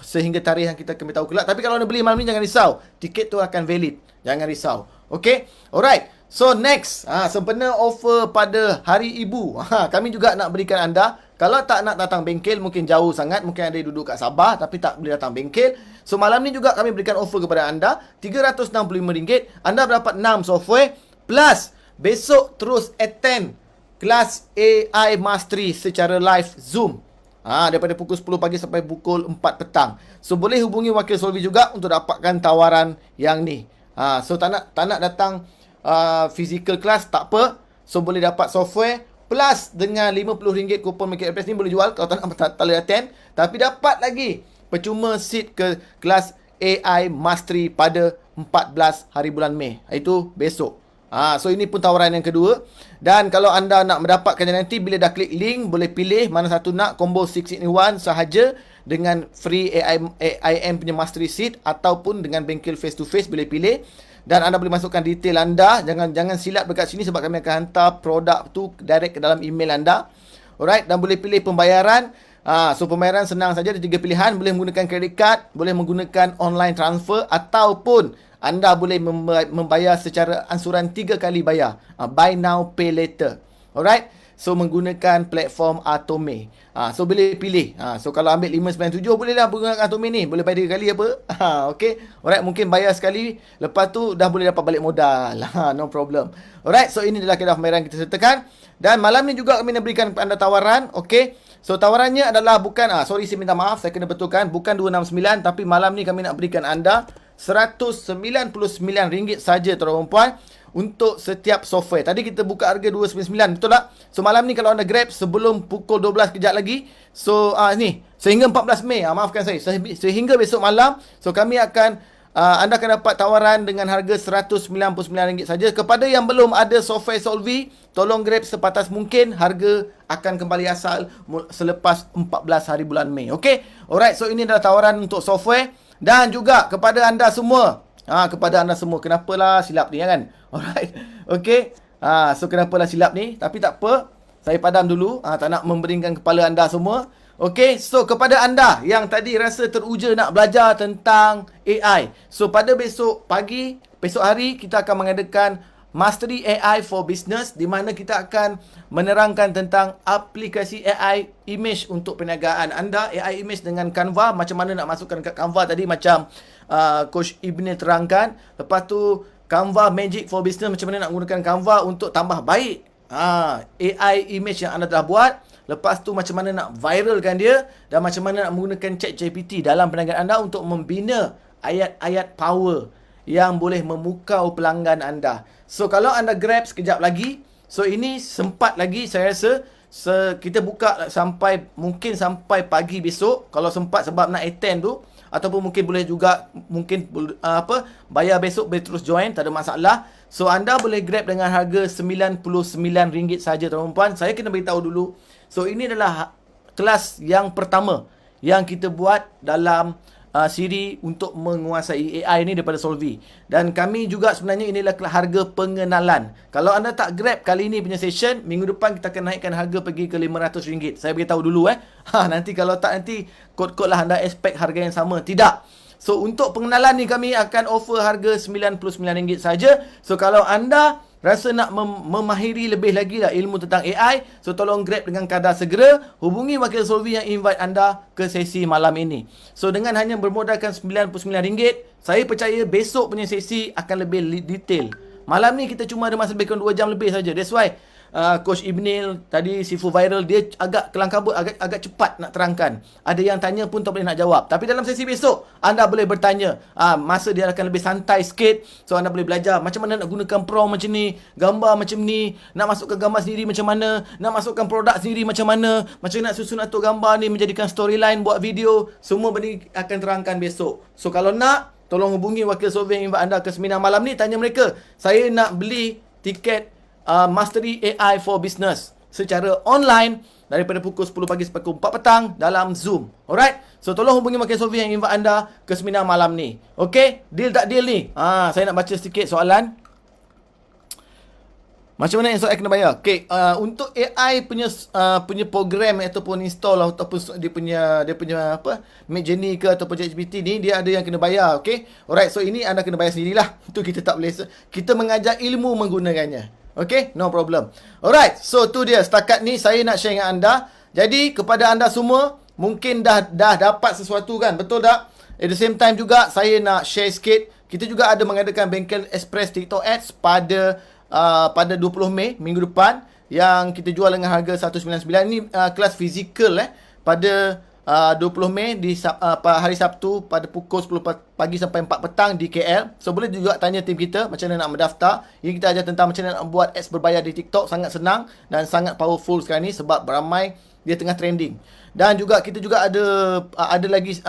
Sehingga tarikh yang kita akan beritahu kelak. Tapi kalau anda beli malam ni jangan risau. Tiket tu akan valid. Jangan risau. Okay, alright. So next, sempena offer pada Hari Ibu. Kami juga nak berikan anda Kalau tak nak datang bengkel, mungkin jauh sangat, mungkin ada duduk kat Sabah tapi tak boleh datang bengkel. So malam ni juga kami berikan offer kepada anda RM365. Anda dapat 6 software plus besok terus attend kelas AI Mastery secara live Zoom. Daripada pukul 10 pagi sampai pukul 4 petang. So boleh hubungi Wakil Solvi juga untuk dapatkan tawaran yang ni. So tak nak datang physical class, tak apa. So boleh dapat software plus dengan RM50 kupon Market Express ni boleh jual kalau tak boleh attend. Tapi dapat lagi percuma seat ke kelas AI Mastery pada 14 hari bulan Mei. Itu besok. So ini pun tawaran yang kedua. Dan kalau anda nak mendapatkannya nanti, bila dah klik link, boleh pilih mana satu nak, combo 6 in 1 sahaja dengan free AIM punya Mastery seat ataupun dengan bengkel face to face, boleh pilih. Dan anda boleh masukkan detail anda. Jangan silap dekat sini sebab kami akan hantar produk tu direct ke dalam email anda. Alright, dan boleh pilih pembayaran. So pembayaran senang saja, ada 3 pilihan. Boleh menggunakan credit card, boleh menggunakan online transfer ataupun anda boleh membayar secara ansuran 3 kali bayar. Buy now, pay later. Alright. So menggunakan platform Atome. So boleh pilih. So kalau ambil 597 bolehlah menggunakan Atome ni. Boleh bayar 3 kali apa? Okay. Alright, mungkin bayar sekali, lepas tu dah boleh dapat balik modal. No problem. Alright, so ini adalah kaedah pembayaran kita sertakan. Dan malam ni juga kami nak berikan kepada anda tawaran. Okay. So tawarannya adalah bukan, sorry saya minta maaf, saya kena betulkan, bukan 269, tapi malam ni kami nak berikan anda RM199 saja tuan-tuan dan puan untuk setiap software. Tadi kita buka harga 299, betul tak? So malam ni kalau anda grab sebelum pukul 12 kejap lagi, so ni sehingga 14 Mei, maafkan saya, sehingga besok malam, so kami akan anda akan dapat tawaran dengan harga RM199 saja. Kepada yang belum ada software Solvi, tolong grab sepatas mungkin. Harga akan kembali asal selepas 14 hari bulan Mei. Okay? Alright, so ini adalah tawaran untuk software. Dan juga kepada anda semua. Kepada anda semua. Kenapalah silap ni, kan? Alright. Okay? So kenapalah silap ni. Tapi tak apa. Saya padam dulu. Tak nak memberingkan kepala anda semua. Okay, so kepada anda yang tadi rasa teruja nak belajar tentang AI. So pada besok pagi, besok hari kita akan mengadakan Mastery AI for Business, di mana kita akan menerangkan tentang aplikasi AI image untuk perniagaan anda. AI image dengan Canva, macam mana nak masukkan kat Canva tadi macam Coach Ibni terangkan. Lepas tu Canva Magic for Business, macam mana nak menggunakan Canva untuk tambah baik AI image yang anda telah buat. Lepas tu macam mana nak viralkan dia, dan macam mana nak menggunakan ChatGPT dalam perniagaan anda untuk membina ayat-ayat power yang boleh memukau pelanggan anda. So kalau anda grab sekejap lagi, so ini sempat lagi saya rasa. Kita buka mungkin sampai pagi besok kalau sempat, sebab nak attend tu. Ataupun mungkin boleh juga, mungkin bayar besok boleh terus join, tak ada masalah. So anda boleh grab dengan harga RM99 saja tuan-tuan. Saya kena beritahu dulu. So ini adalah kelas yang pertama yang kita buat dalam siri untuk menguasai AI ni daripada Solvi. Dan kami juga sebenarnya inilah harga pengenalan. Kalau anda tak grab kali ni punya session, minggu depan kita akan naikkan harga pergi ke RM500. Saya beritahu dulu nanti kalau tak, nanti kod-kod lah anda expect harga yang sama. Tidak. So untuk pengenalan ni kami akan offer harga RM99 saja. So kalau anda rasa nak memahiri lebih lagi lah ilmu tentang AI, so tolong grab dengan kadar segera. Hubungi Wakil Solvi yang invite anda ke sesi malam ini. So dengan hanya bermodalkan RM99, saya percaya besok punya sesi akan lebih detail. Malam ni kita cuma ada masa lebih kurang 2 jam lebih saja. That's why Coach Ibnil tadi, Sifu Viral, dia agak kelang kabut, agak cepat nak terangkan. Ada yang tanya pun tak boleh nak jawab. Tapi dalam sesi besok, anda boleh bertanya. Masa dia akan lebih santai sikit. So anda boleh belajar macam mana nak gunakan prompt macam ni, gambar macam ni, nak masukkan gambar sendiri macam mana, nak masukkan produk sendiri macam mana, macam nak susun atur gambar ni, menjadikan storyline, buat video. Semua benda akan terangkan besok. So kalau nak, tolong hubungi Wakil Solvi yang invite anda ke seminar malam ni. Tanya mereka, saya nak beli tiket Mastery AI for Business secara online daripada pukul 10 pagi sampai pukul 4 petang dalam Zoom. Alright? So tolong hubungi Wakil Solvi yang invite anda ke seminar malam ni. Okay? Deal tak deal ni? Saya nak baca sedikit soalan. Macam mana yang soalan kena bayar? Okay, untuk AI punya program ataupun install ataupun dia punya Midjourney ke ataupun ChatGPT ni, dia ada yang kena bayar. Okay? Alright, so ini anda kena bayar sendirilah. Itu kita tak boleh. Kita mengajar ilmu menggunakannya. Okay, no problem. Alright, so tu dia. Setakat ni saya nak share dengan anda. Jadi kepada anda semua, mungkin dah dapat sesuatu kan, betul tak? At the same time juga saya nak share sikit. Kita juga ada mengadakan bengkel Express TikTok Ads pada 20 Mei minggu depan yang kita jual dengan harga 199. Ni kelas fizikal pada 20 Mei di hari Sabtu pada pukul 10 pagi sampai 4 petang di KL. So boleh juga tanya tim kita macam mana nak mendaftar. Ini kita ajar tentang macam mana nak buat ads berbayar di TikTok. Sangat senang dan sangat powerful sekarang ni sebab beramai dia tengah trending. Dan juga kita juga ada lagi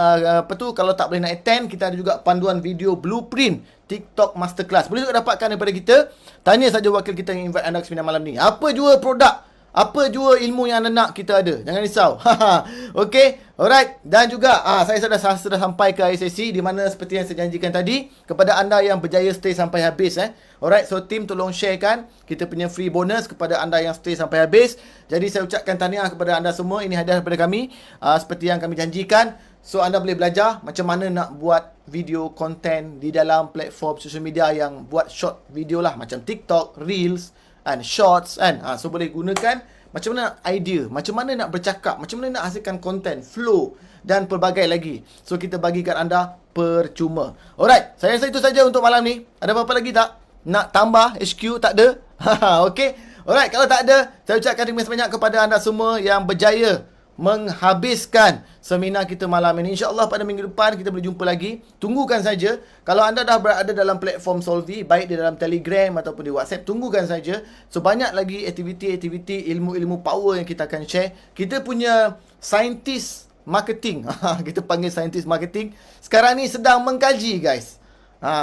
kalau tak boleh nak attend, kita ada juga panduan video blueprint TikTok Masterclass. Boleh juga dapatkan daripada kita. Tanya saja wakil kita yang invite anda ke seminar malam ni. Apa jua produk, apa jua ilmu yang anda nak, kita ada. Jangan risau. Okay. Alright. Dan juga saya sudah sampai ke akhir sesi di mana seperti yang saya janjikan tadi, kepada anda yang berjaya stay sampai habis. Alright. So team tolong sharekan kita punya free bonus kepada anda yang stay sampai habis. Jadi saya ucapkan tahniah kepada anda semua. Ini hadiah daripada kami. Seperti yang kami janjikan. So anda boleh belajar macam mana nak buat video content di dalam platform social media yang buat short video lah, macam TikTok, Reels and Shorts kan. So boleh gunakan macam mana idea, macam mana nak bercakap, macam mana nak hasilkan content, flow dan pelbagai lagi. So kita bagikan anda percuma. Alright, saya rasa itu saja untuk malam ni. Ada apa-apa lagi tak? Nak tambah HQ? Tak ada? Okay. Alright, kalau tak ada, saya ucapkan terima kasih banyak kepada anda semua yang berjaya menghabiskan seminar kita malam ini. InsyaAllah pada minggu depan kita boleh jumpa lagi. Tunggukan saja. Kalau anda dah berada dalam platform Solvi, baik di dalam Telegram ataupun di WhatsApp, tunggukan saja. So banyak lagi aktiviti-aktiviti, ilmu-ilmu power yang kita akan share. Kita punya saintis marketing, kita panggil saintis marketing, sekarang ni sedang mengkaji guys.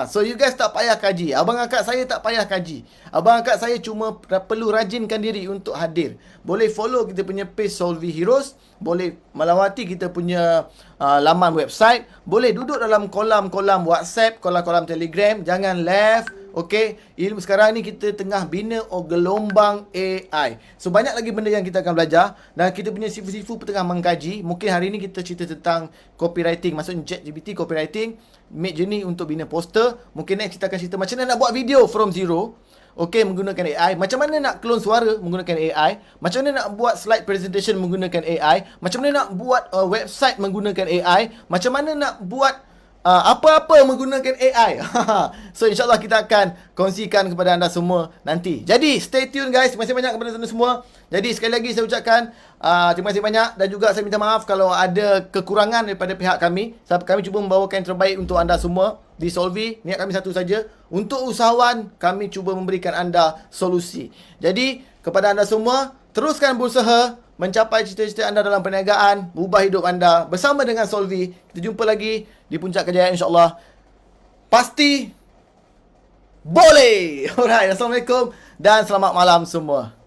So you guys tak payah kaji. Abang akak saya tak payah kaji. Abang akak saya cuma perlu rajinkan diri untuk hadir. Boleh follow kita punya page Solvi Heroes. Boleh melawati kita punya laman website. Boleh duduk dalam kolam-kolam WhatsApp, kolam-kolam Telegram. Jangan left. Okay. Ilmu sekarang ni kita tengah bina gelombang AI. So banyak lagi benda yang kita akan belajar. Dan kita punya sifu-sifu tengah mengkaji. Mungkin hari ni kita cerita tentang copywriting. Maksudnya ChatGPT copywriting. Midjourney untuk bina poster. Mungkin next kita akan cerita macam mana nak buat video from zero. Okay, menggunakan AI. Macam mana nak clone suara menggunakan AI. Macam mana nak buat slide presentation menggunakan AI. Macam mana nak buat website menggunakan AI. Macam mana nak buat apa-apa menggunakan AI. So insyaAllah kita akan kongsikan kepada anda semua nanti. Jadi stay tune guys. Terima kasih banyak kepada anda semua. Jadi sekali lagi saya ucapkan terima kasih banyak. Dan juga saya minta maaf kalau ada kekurangan daripada pihak kami. Sebab kami cuba membawakan yang terbaik untuk anda semua di Solvi. Niat kami satu saja. Untuk usahawan, kami cuba memberikan anda solusi. Jadi kepada anda semua, teruskan berusaha mencapai cita-cita anda dalam perniagaan, ubah hidup anda bersama dengan Solvi. Kita jumpa lagi di puncak kejayaan insyaAllah. Pasti boleh. Alright, Assalamualaikum dan selamat malam semua.